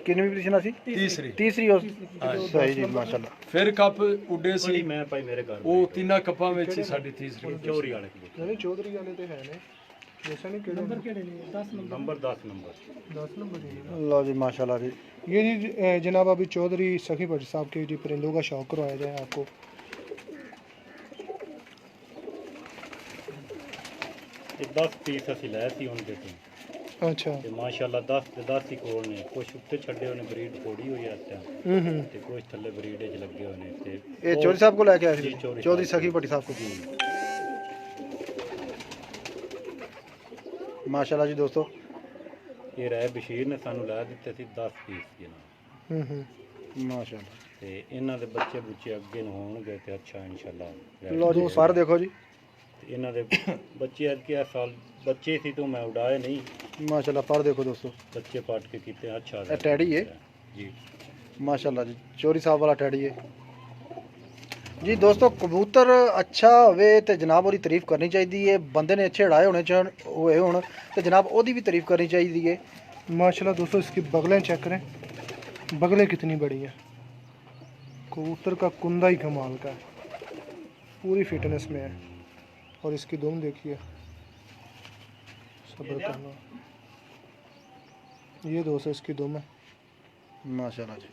[SPEAKER 4] ਕਿੰਨੀ ਪੋਜੀਸ਼ਨ ਸੀ?
[SPEAKER 5] ਤੀਸਰੀ
[SPEAKER 4] ਤੀਸਰੀ ਉਸ ਸਹੀ ਜੀ, ਮਾਸ਼ਾਅੱਲਾ।
[SPEAKER 5] ਫਿਰ ਕੱਪ ਉੱਡੇ ਸੀ,
[SPEAKER 2] ਮੈਂ ਭਾਈ ਮੇਰੇ ਘਰ
[SPEAKER 5] ਉਹ ਤਿੰਨਾਂ ਕੱਪਾਂ ਵਿੱਚ ਹੀ ਸਾਡੀ ਤੀਸਰੀ
[SPEAKER 2] ਚੋਰੀ ਵਾਲੇ
[SPEAKER 1] नहीं चौधरी वाले तो है ने जैसा नहीं केड़े नंबर केड़े नहीं 10
[SPEAKER 2] ਨੰਬਰ 10 ਨੰबर
[SPEAKER 1] 10 नंबर ही
[SPEAKER 4] ਲਓ ਜੀ ਮਾਸ਼ਾਅੱਲਾ ਜੀ।
[SPEAKER 1] ये जी जनाब अभी चौधरी सखी भट्ट साहब के जी परिंदों का शौक करवाया जाए आपको।
[SPEAKER 2] ਇਹ 10 ਪੀਸ ਅਸੀਂ ਲਏ ਸੀ ਉਹਨਾਂ ਦੇ ਤੋਂ
[SPEAKER 1] अच्छा
[SPEAKER 2] ਤੇ ਮਾਸ਼ਾਅੱਲਾ 10 ਤੇ 10 ਹੀ ਕੋਲ ਨੇ। ਕੁਝ ਉੱਤੇ ਛੱਡੇ ਹੋਏ ਨੇ, ਬਰੀਡ ਥੋੜੀ ਹੋਈ ਆ ਇੱਥੇ ਤੇ ਕੁਝ ਥੱਲੇ ਬਰੀਡ 'ਚ ਲੱਗੇ ਹੋਏ ਨੇ। ਤੇ
[SPEAKER 4] ਇਹ ਚੌਧਰੀ ਸਾਹਿਬ ਕੋਲ ਲੈ ਕੇ ਆਏ
[SPEAKER 2] ਜੀ,
[SPEAKER 4] ਸੀ?
[SPEAKER 2] ਚੌਧਰੀ
[SPEAKER 4] ਚੌਧਰੀ
[SPEAKER 2] ਸਾਹਿਬ
[SPEAKER 4] ਸਖੀ ਭੱਟੀ ਸਾਹਿਬ ਕੋਲ। ਮਾਸ਼ਾਅੱਲਾ ਜੀ ਦੋਸਤੋ।
[SPEAKER 2] ਇਹ ਰਾਏ ਬਸ਼ੀਰ ਨੇ ਸਾਨੂੰ ਲੈ ਦਿੱਤੇ ਸੀ 10 ਪੀਸ ਜਨਾਬ।
[SPEAKER 4] ਮਾਸ਼ਾਅੱਲਾ।
[SPEAKER 2] ਤੇ ਇਹਨਾਂ ਦੇ ਬੱਚੇ ਬੁੱਚੇ ਅੱਗੇ ਨੂੰ ਹੋਣਗੇ ਤੇ ਅੱਛਾ ਇਨਸ਼ਾਅੱਲਾ।
[SPEAKER 4] ਲਓ ਜੀ ਫਰ ਦੇਖੋ ਜੀ।
[SPEAKER 2] ਤੇ ਇਹਨਾਂ ਦੇ ਬੱਚੇ ਅੱਜ ਕੇ ਸਾਲ ਬੱਚੇ ਸੀ ਤੋਂ ਮੈਂ ਉਡਾਏ ਨਹੀਂ,
[SPEAKER 4] ਮਾਸ਼ਾਅੱਲਾ ਫਰ ਦੇਖੋ ਦੋਸਤੋ।
[SPEAKER 2] ਬੱਚੇ ਪਾਟ ਕੇ ਕੀਤੇ ਅੱਛਾ।
[SPEAKER 4] ਇਹ ਟੈਡੀ ਹੈ
[SPEAKER 2] ਜੀ,
[SPEAKER 4] ਮਾਸ਼ਾਅੱਲਾ ਜੀ, ਚੌਧਰੀ ਸਾਹਿਬ ਵਾਲਾ ਟੈਡੀ ਹੈ ਜੀ। ਦੋਸਤੋ ਕਬੂਤਰ ਅੱਛਾ ਹੋਵੇ ਤੇ ਜਨਾਬ ਉਹਦੀ ਤਾਰੀਫ ਕਰਨੀ ਚਾਹੀਦੀ ਹੈ। ਬੰਦੇ ਨੇ ਅੱਛੇ ਉਡਾਏ ਹੋਣੇ ਚਾਹੀਦੇ ਹੋਏ ਹੋਣ ਤੇ ਜਨਾਬ ਉਹਦੀ भी तारीफ करनी चाहिए है।
[SPEAKER 1] माशाल्लाह दोस्तों इसकी बगलें चेक करें, बगलें कितनी बड़ी हैं। कबूतर का कुंदा ही कमाल का है, पूरी फिटनेस में है। और इसकी दुम देखिए, सब्र करना। ये दोस्तों इसकी दुम है
[SPEAKER 4] माशाल्लाह जी।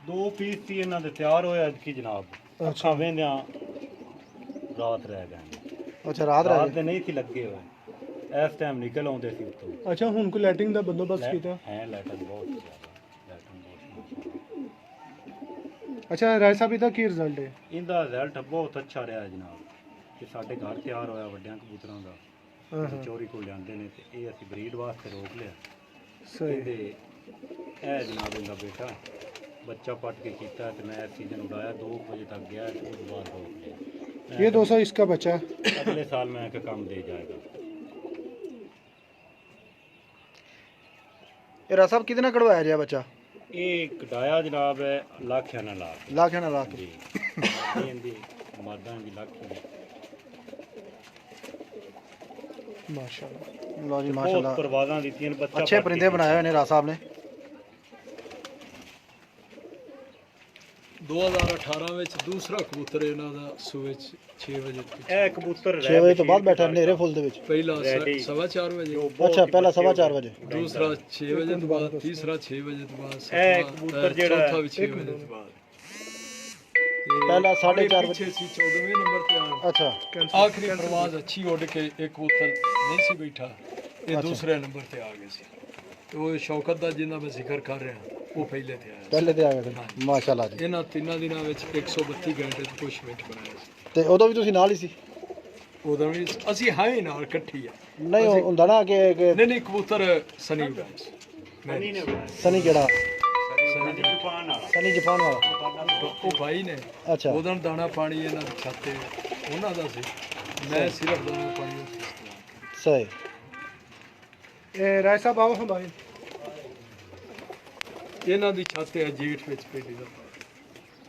[SPEAKER 2] 2 ਪੀਸ ਸੀ ਇਹਨਾਂ ਦੇ ਤਿਆਰ ਹੋਏ ਅੱਜ ਕੀ ਜਨਾਬ। ਅੱਛਾ ਵੇਂਦਿਆਂ ਰਾਤ ਰਹਿ ਗਏ।
[SPEAKER 4] अच्छा रात
[SPEAKER 2] ਰਾਤ
[SPEAKER 4] रह
[SPEAKER 2] ਦੇ ਨਹੀਂ ਸੀ ਲੱਗੇ ਹੋਏ, ਇਸ ਟਾइम ਨਿਕਲ ਆਉਂਦੇ ਸੀ ਉੱਤੋਂ।
[SPEAKER 1] अच्छा हुन को लाइटिंग का बंदोबस्त किया।
[SPEAKER 2] ਹੈ ਲਾਈਟਾਂ ਬਹੁਤ ਜ਼ਿਆਦਾ, ਲਾਈਟਾਂ ਬਹੁਤ।
[SPEAKER 1] अच्छा राय साहब इहदा की रिजल्ट है?
[SPEAKER 2] ਇਹਦਾ ਰਿਜ਼ਲਟ ਬਹੁਤ ਅੱਛਾ ਰਿਹਾ ਜਨਾਬ ਕਿ ਸਾਡੇ ਘਰ ਤਿਆਰ ਹੋਇਆ ਵੱਡਿਆਂ ਕਬੂਤਰਾਂ ਦਾ। ਅਸੀਂ ਚੋਰੀ ਕੋਲ ਲਿਆਂਦੇ ਨੇ ਤੇ ਇਹ ਅਸੀਂ ਬਰੀਡ ਵਾਸਤੇ ਰੋਕ ਲਿਆ।
[SPEAKER 1] सही
[SPEAKER 2] ਤੇ ਇਹ ਜਨਾਬ ਇਹਦਾ ਬੇਟਾ ਬੱਚਾ ਪੱਟ ਕੇ ਕੀਤਾ ਤੇ ਮੈਂ ਇਸ ਸੀਜ਼ਨ ਉਡਾਇਆ 2 ਵਜੇ ਤੱਕ ਗਿਆ ਤੇ ਉਸ ਤੋਂ ਬਾਅਦ ਰੋਕ ਲਿਆ।
[SPEAKER 1] ये दोस्तों इसका बच्चा है।
[SPEAKER 2] अगले साल में आके काम दे जाएगा।
[SPEAKER 4] ये राय साहब कितना कड़वाया जाए बच्चा?
[SPEAKER 2] ये कटाया जनाब है लाख या ना लाख
[SPEAKER 4] लाख है ना लाख?
[SPEAKER 2] जी। ये इनदी मादा भी लाख है।
[SPEAKER 1] माशाल्लाह।
[SPEAKER 4] लो जी
[SPEAKER 2] बहुत
[SPEAKER 4] माशाल्लाह,
[SPEAKER 2] परवाज़ां दी बच्चा
[SPEAKER 4] अच्छे परिंदे बनाए हुए ने राय साहब ने।
[SPEAKER 5] 2018 ਵਿੱਚ ਦੂਸਰਾ ਕਬੂਤਰ ਇਹਨਾਂ ਦਾ ਸੂਏ 'ਚ 6 ਵਜੇ ਤੋਂ।
[SPEAKER 2] ए कबूतर
[SPEAKER 4] 6 बजे तो बाद बैठा नेरे फुल दे विच।
[SPEAKER 5] ਪਹਿਲਾ
[SPEAKER 2] Ready।
[SPEAKER 5] 4:15 ਵਜੇ,
[SPEAKER 4] अच्छा पहला 4:15 बजे।
[SPEAKER 5] ਦੂਸਰਾ 6 ਵਜੇ ਤੋਂ ਬਾਅਦ, ਤੀਸਰਾ 6 ਵਜੇ ਤੋਂ ਬਾਅਦ,
[SPEAKER 2] ਇਹ ਕਬੂਤਰ ਜਿਹੜਾ
[SPEAKER 5] ਚੌਥਾ ਵੀ 6 ਵਜੇ ਤੋਂ ਬਾਅਦ।
[SPEAKER 4] ਪਹਿਲਾ 4:30
[SPEAKER 5] ਪਿੱਛੇ ਸੀ 14ਵੇਂ ਨੰਬਰ ਤੇ ਆ।
[SPEAKER 4] अच्छा
[SPEAKER 5] ਆਖਰੀ ਪ੍ਰਵਾਜ਼ ਅੱਛੀ ਉੱਡ ਕੇ ਇੱਕ ਕਬੂਤਰ ਨਹੀਂ ਸੀ ਬੈਠਾ, ਇਹ ਦੂਸਰੇ ਨੰਬਰ ਤੇ ਆ ਗਏ ਸੀ। ਤੇ ਉਹ ਸ਼ੌਕਤ ਦਾ ਜਿੰਨਾ ਮੈਂ ਜ਼ਿਕਰ ਕਰ ਰਿਹਾ ਉਹ ਪਹਿਲੇ ਤੇ ਆਇਆ
[SPEAKER 4] पहले ते आ गए थे। माशाल्लाह
[SPEAKER 5] ਸੀ।
[SPEAKER 4] जी।
[SPEAKER 5] ਇਹਨਾਂ ਤਿੰਨਾਂ ਦਿਨਾਂ ਵਿੱਚ 132 ਘੰਟੇ ਤੇ ਕੁਛ ਮਿੰਟ ਬਣਾਇਆ ਸੀ।
[SPEAKER 4] ਤੇ ਉਦੋਂ ਵੀ ਤੁਸੀਂ ਨਾਲ ਹੀ ਸੀ?
[SPEAKER 5] ਉਦੋਂ ਵੀ ਅਸੀਂ ਹਾਂ ਹੀ ਨਾਲ ਇਕੱਠੀ ਆ।
[SPEAKER 4] ਨਹੀਂ ਉਹ ਹੁੰਦਾ ਨਾ ਕਿ
[SPEAKER 5] ਨਹੀਂ ਕਬੂਤਰ ਸਨੀ ਉਡਾਇਆ ਸੀ।
[SPEAKER 4] ਸਨੀ ਕਿਹੜਾ?
[SPEAKER 5] ਸਨੀ
[SPEAKER 2] तूफान वाला
[SPEAKER 4] ਸਨੀ ਜਾਪਾਨ ਵਾਲਾ।
[SPEAKER 5] ਉਹ ਭਾਈ ਨੇ
[SPEAKER 4] ਅੱਛਾ
[SPEAKER 5] ਉਦੋਂ ਦਾਣਾ ਪਾਣੀ ਇਹਨਾਂ ਦੇ ਛੱਤੇ ਉਹਨਾਂ ਦਾ ਸੀ, ਮੈਂ ਸਿਰਫ ਦਾਣਾ ਪਾਣੀ ਉੱਥੇ ਇਸਤੇਮਾਲ।
[SPEAKER 4] ਸਹੀ।
[SPEAKER 1] राय साहब आओ हमारे।
[SPEAKER 5] ਇਹਨਾਂ ਦੀ ਛੱਤ ਹੈ ਜੇਠ ਵਿੱਚ ਪਹਿਲੀ ਦਫਾ।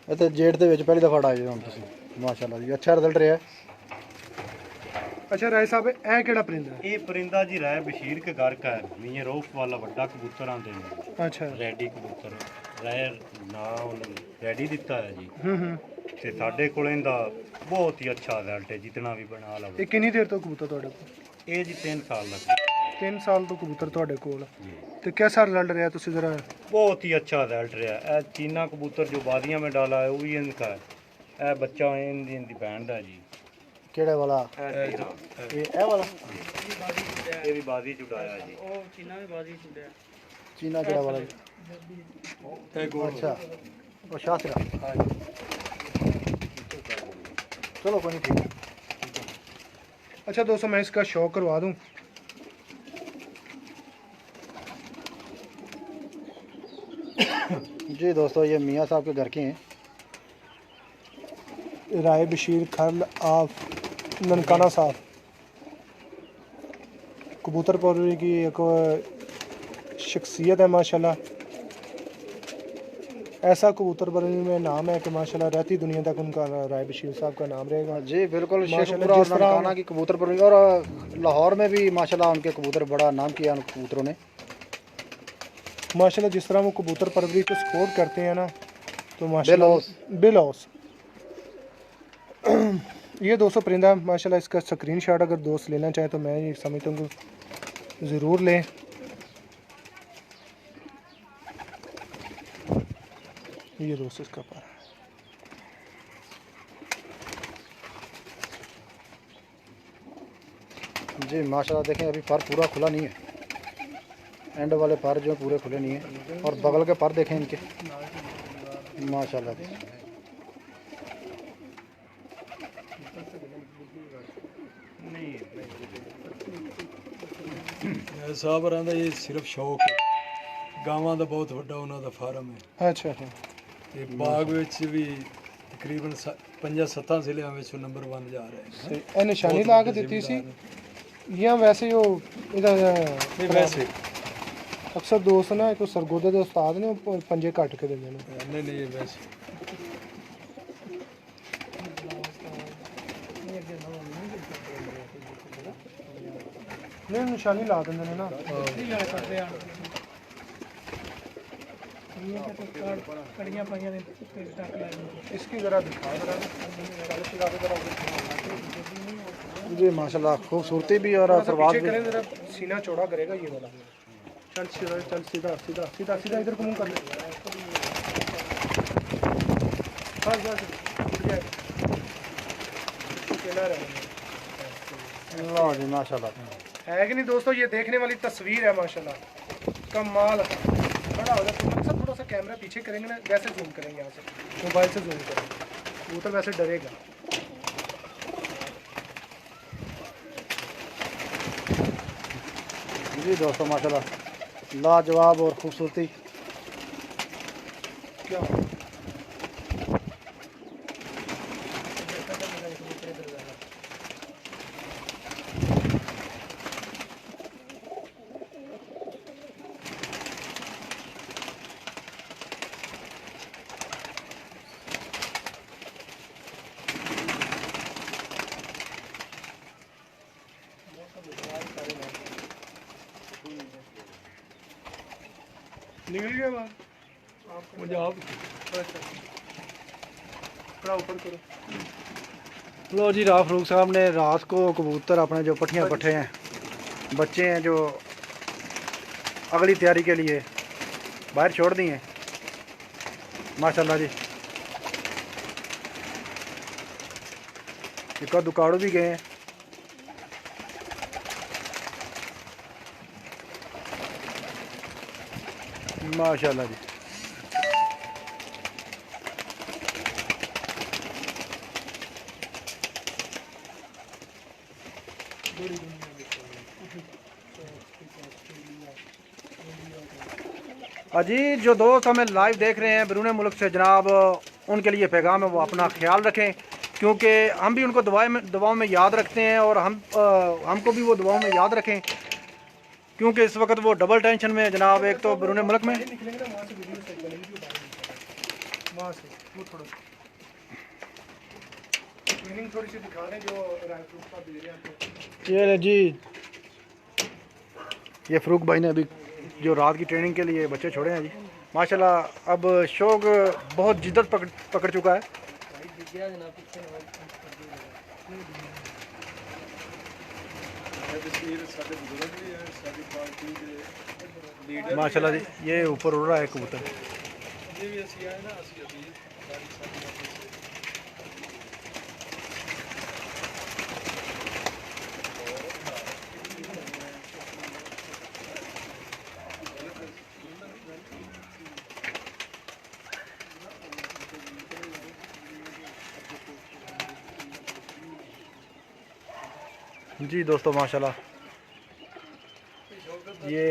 [SPEAKER 4] ਇਹ ਤੇ ਜੇਠ ਦੇ ਵਿੱਚ ਪਹਿਲੀ ਦਫਾ ਆਏ ਹੁਣ ਤੁਸੀਂ। ਮਾਸ਼ਾਅੱਲਾ ਜੀ, ਅੱਛਾ ਰਿਜ਼ਲਟ ਰਿਹਾ।
[SPEAKER 1] अच्छा राय साहब ए केड़ा परिंदा है?
[SPEAKER 2] ये परिंदा जी राय बशीर के घर का है। मियां रौफ वाला बड़ा कबूतर आंदे ने,
[SPEAKER 1] अच्छा।
[SPEAKER 2] रेडी कबूतर राय ना रेडी दिता है जी। ਤੇ ਸਾਡੇ ਕੋਲ ਇਹਦਾ ਬਹੁਤ ਹੀ ਅੱਛਾ ਰਿਜ਼ਲਟ ਹੈ, ਜਿਤਨਾ ਵੀ ਬਣਾ ਲਓ।
[SPEAKER 1] ये कितनी देर तो कबूतर ਤੁਹਾਡੇ ਕੋਲ?
[SPEAKER 2] ਇਹ ਜੀ 3 ਸਾਲ ਦਾ ਕਬੂतर
[SPEAKER 1] 3 ਸਾਲ ਤੋਂ ਕਬੂਤਰ ਤੁਹਾਡੇ ਕੋਲ ਤੇ कैसा रिजल्ट रहा ਤੁਸੀਂ जरा
[SPEAKER 2] बहुत ही अच्छा रिजल्ट रहा है। चीना कबूतर जो बादियां में डाला है वो भी इनका है। यह बच्चा इनकी बहन का जी।
[SPEAKER 4] ਕਿਹੜੇ ਵਾਲਾ ਇਹ ਵਾਲਾ
[SPEAKER 2] ये भी बादी चुटाया जी।
[SPEAKER 3] ਉਹ ਚੀਨਾ ਵੀ ਬਾਜ਼ੀ ਛੁੱਟਿਆ
[SPEAKER 4] ਚੀਨਾ ਕਿਹੜਾ ਵਾਲਾ ਜੀ? अच्छा ਉਹ ਸ਼ਾਸਰਾ चलो कोई नहीं ठीक है।
[SPEAKER 1] अच्छा दोस्तों मैं इसका शौक करवा दूं।
[SPEAKER 4] जी दोस्तों ये मियाँ साहब के घर के हैं।
[SPEAKER 1] राय बशीर खल ऑफ ननकाना साहब। कबूतर परवरी की एक शख्सियत है माशाल्लाह। ऐसा कबूतर परवरी में नाम है कि माशाल्लाह रहती दुनिया तक उनका राय बशीर साहब का नाम रहेगा।
[SPEAKER 4] जी बिल्कुल
[SPEAKER 1] माशाल्लाह
[SPEAKER 4] शेखपुरा और
[SPEAKER 1] जिस तरह-
[SPEAKER 4] ननकाना की कबूतर परवरिश और लाहौर में भी माशाल्लाह उनके कबूतर बड़ा नाम किया उन कबूतरों ने।
[SPEAKER 1] माशाल्लाह जिस तरह वो कबूतर परवरी को सपोर्ट करते हैं ना तो
[SPEAKER 4] बेलौस।
[SPEAKER 1] माशाल्लाह बेलौस। ये दोस्तों परिंदा माशाल्लाह इसका स्क्रीनशॉट अगर दोस्त लेना चाहे तो मैं ये समझता हूँ कि ज़रूर लें। ये दोस्त इसका पर
[SPEAKER 4] जी माशाल्लाह देखें अभी पर पूरा खुला नहीं है। एंड वाले पर जो पूरे खुले नहीं है और बगल के पर देखें इनके माशाल्लाह।
[SPEAKER 5] साहब रहा ये सिर्फ शौक है। गावां दा बहुत वड्डा उन्हां दा फार्म है
[SPEAKER 1] अच्छा अच्छा
[SPEAKER 5] ते बाग विच भी तकरीबन 5-7 ਜ਼ਿਲ੍ਹਿਆਂ ਵਿੱਚ ਨੰਬਰ 1 ਜਾ ਰਹੇ ਨੇ।
[SPEAKER 1] ਇਹ ਨਿਸ਼ਾਨੀ ਲਾ ਕੇ ਦਿੱਤੀ ਸੀ ਜਾਂ ਵੈਸੇ ਉਹ ਇਹਦਾ
[SPEAKER 5] ਨਹੀਂ ਵੈਸੇ
[SPEAKER 1] ਅਕਸਰ ਦੋਸਤ ਨਾ ਇੱਕ ਸਰਗੋਦੇ ਦੇ ਉਸਤਾਦ ਨੇ ਉਹ ਪੰਜੇ ਕੱਟ ਕੇ ਦਿੰਦੇ ਨੇ।
[SPEAKER 5] नहीं नहीं ये वैसे
[SPEAKER 1] ਨਹੀਂ ਨਿਸ਼ਾਨੀ ਲਾ ਦਿੰਦੇ ਨੇ ਨਾ। इसकी ज़रा दिखा
[SPEAKER 4] जी माशाल्लाह खूबसूरती भी और
[SPEAKER 1] थोड़ा सा
[SPEAKER 4] परवाज
[SPEAKER 1] पीछे
[SPEAKER 4] भी।
[SPEAKER 1] करें जरा सीना चौड़ा करेगा ये वाला। चल सीधा चल सीधा सीधा सीधा सीधा इधर को मुंह कर ले। बस बस उठ जाए। अकेला रहे।
[SPEAKER 4] वाह जी माशाल्लाह।
[SPEAKER 1] है कि नहीं दोस्तों ये देखने वाली तस्वीर है माशाल्लाह कमाल है। बड़ा हो जाता है थोड़ा सा कैमरा पीछे करेंगे ना वैसे जूम करेंगे यहाँ से मोबाइल से जूम करेंगे कबूतर वैसे डरेगा।
[SPEAKER 4] जी दोस्तों माशाल्लाह लाजवाब और खूबसूरती।
[SPEAKER 1] क्या निकल गया बाहर
[SPEAKER 5] मुझे आप
[SPEAKER 1] थोड़ा ऊपर करो।
[SPEAKER 4] लो जी राव फरूक साहब ने रात को कबूतर अपने जो पट्टियाँ पट्टे हैं बच्चे हैं जो अगली तैयारी के लिए बाहर छोड़ दिए हैं माशाल्लाह जी। एक दुकाड़ू भी गए हैं। माशाल्लाह जी। अजी जो दोस्त हमें लाइव देख रहे हैं बैरून मुल्क से जनाब उनके लिए पैगाम है वो अपना ख्याल रखें क्योंकि हम भी उनको दुआओं में याद रखते हैं और हमको भी वो दुआओं में याद रखें क्योंकि इस वक्त वो डबल टेंशन में जनाब। एक तो बैरून मुल्क में
[SPEAKER 1] निकलेंगे ना वहाँ से वीडियो सही बनेगी वहाँ से वो थोड़ा ट्रेनिंग थोड़ी सी दिखा रहे हैं जो राइफल का दे रहे हैं आपको।
[SPEAKER 4] ये ले जी ये फरूक भाई ने अभी जो रात की ट्रेनिंग के लिए बच्चे छोड़े हैं जी माशाल्लाह। अब शौक बहुत जिद्दत पकड़ चुका है।
[SPEAKER 5] तस्वीर साढ़े बुजुर्ग भी है, सारी पार्टी के लीडर
[SPEAKER 4] माशाल्लाह जी, ये ऊपर उड़ रहा है कबूतर।
[SPEAKER 5] ये भी ऐसी आए ना, असली अभी सारी सारी वापस से।
[SPEAKER 4] जी दोस्तों माशाल्लाह, ये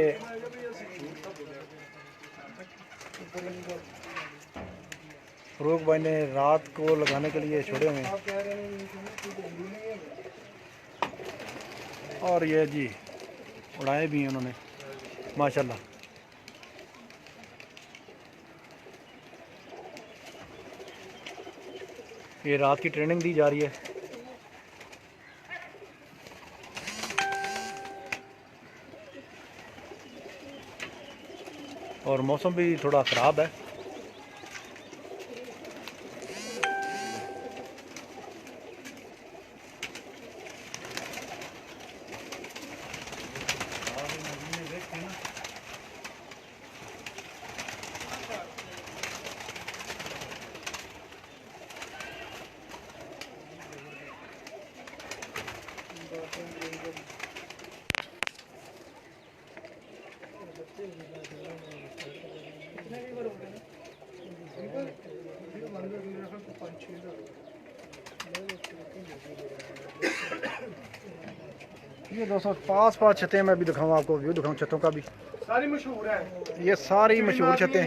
[SPEAKER 4] फरूक भाई ने रात को लगाने के लिए छोड़े हुए हैं। और ये जी उड़ाए भी हैं उन्होंने माशाल्लाह। ये रात की ट्रेनिंग दी जा रही है। और मौसम भी थोड़ा ख़राब है। ये दोस्तों पास छतें मैं भी दिखाऊँ आपको, व्यू दिखाऊँ छतों का भी।
[SPEAKER 1] सारी मशहूर है,
[SPEAKER 4] ये सारी मशहूर छतें,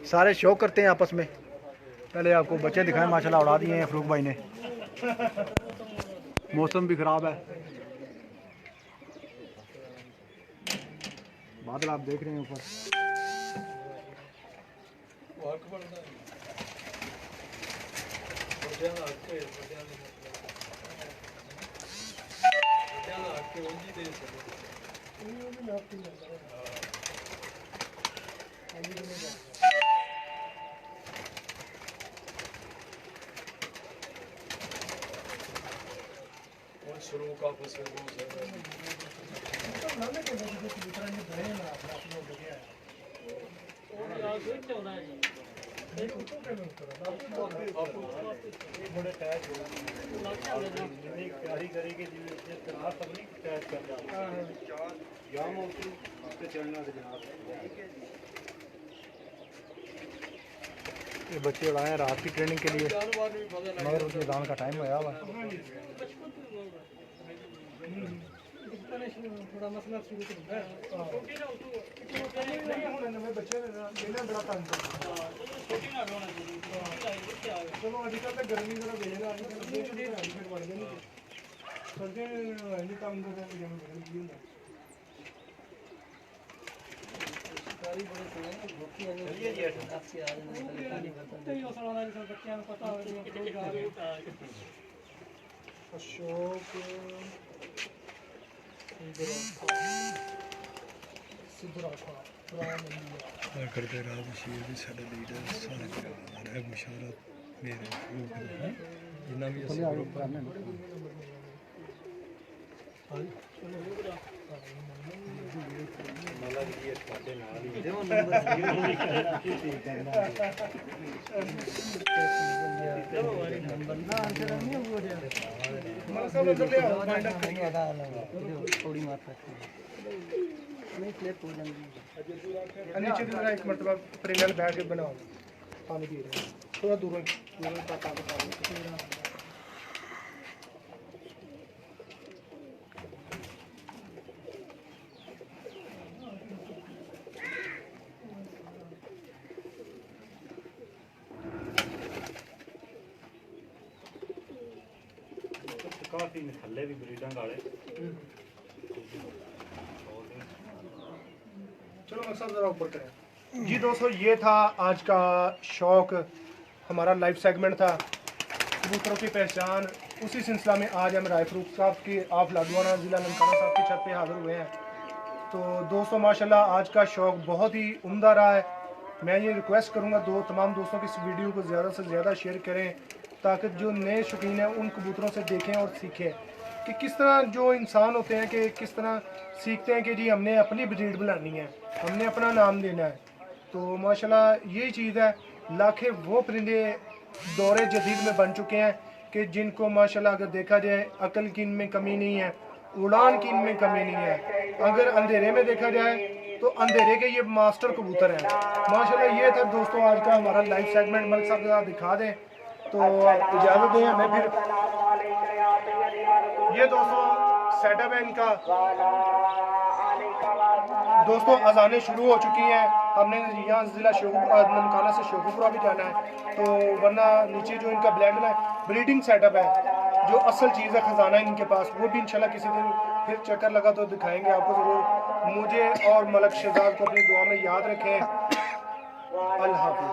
[SPEAKER 4] सारे शौक करते हैं आपस में। पहले आपको बच्चे दिखाएं, माशाल्लाह उड़ा दिए हैं फरूक भाई ने। मौसम भी ख़राब है, बादल आप देख रहे हैं ऊपर।
[SPEAKER 5] शुरू का आपस में रोज है।
[SPEAKER 4] ये बच्चे उड़ाए हैं रात की ट्रेनिंग के लिए, मगर उनके दान का टाइम होया हुआ है।
[SPEAKER 1] थोड़ा मसला शुरू तो है नहीं होने नवे बच्चे लेना बड़ा तंग चलो आजकल तो गर्मी जरा भेजना आजकल फिर बढ़ गई सर्दी नहीं काम कर रहे हैं बदल गई है सारी बड़े सुने भूखी है आपसे आ जाना पानी भरता है ये सारा वाला बच्चों को पता है लोग जा रहे हैं अशोक
[SPEAKER 5] करते राज शेर भी साढ़े लीडर सारे है मुशारत मेरे जिन्ना भी असी ग्रुप
[SPEAKER 1] नीचे एक मरतबा प्रेनल बैठ के बनाओ पानी पी रहे हैं थोड़ा दूर
[SPEAKER 2] काफी थल्ले भी ब्रीडां वाले।
[SPEAKER 1] चलो मकसद ज़रा ऊपर करें। जी दोस्तों ये था आज का शौक, हमारा लाइव सेगमेंट था कबूतरों की पहचान। उसी सिलसिला में आज हम राय फरूक साहब की आप लाडवाना ज़िला ननकाना साहब की छत पे हाज़िर हुए हैं। तो दोस्तों माशाल्लाह आज का शौक बहुत ही उम्दा रहा है। मैं ये रिक्वेस्ट करूँगा तमाम दोस्तों की इस वीडियो को ज़्यादा से ज़्यादा शेयर करें ताकि जो नए शौकीन हैं उन कबूतरों से देखें और सीखें। कि किस तरह जो इंसान होते हैं कि किस तरह सीखते हैं कि जी हमने अपनी ब्रीड बनानी है, हमने अपना नाम देना है। तो माशाल्लाह यही चीज़ है, लाखे वो परिंदे दौरे जदीद में बन चुके हैं कि जिनको माशाल्लाह अगर देखा जाए अकल की इनमें कमी नहीं है, उड़ान की इनमें कमी नहीं है। अगर अंधेरे में देखा जाए तो अंधेरे के ये मास्टर कबूतर हैं माशाल्लाह। ये था दोस्तों आज का हमारा लाइव सेगमेंट, मलिक साहब के साथ दिखा दें तो इजाज़त दें हमें फिर। ये दोस्तों सेटअप है इनका। दोस्तों अजानें शुरू हो चुकी हैं, हमने यहाँ ज़िला ननकाना से शेखुपुरा भी जाना है, तो वरना नीचे जो इनका ब्लैंड है ब्रीडिंग सेटअप है, जो असल चीज़ है खजाना है इनके पास, वो भी इंशाल्लाह किसी दिन फिर चक्कर लगा तो दिखाएंगे आपको ज़रूर। मुझे और मलक शहजाद को अपनी दुआ में याद रखें। अल्लाह हाफ़िज़।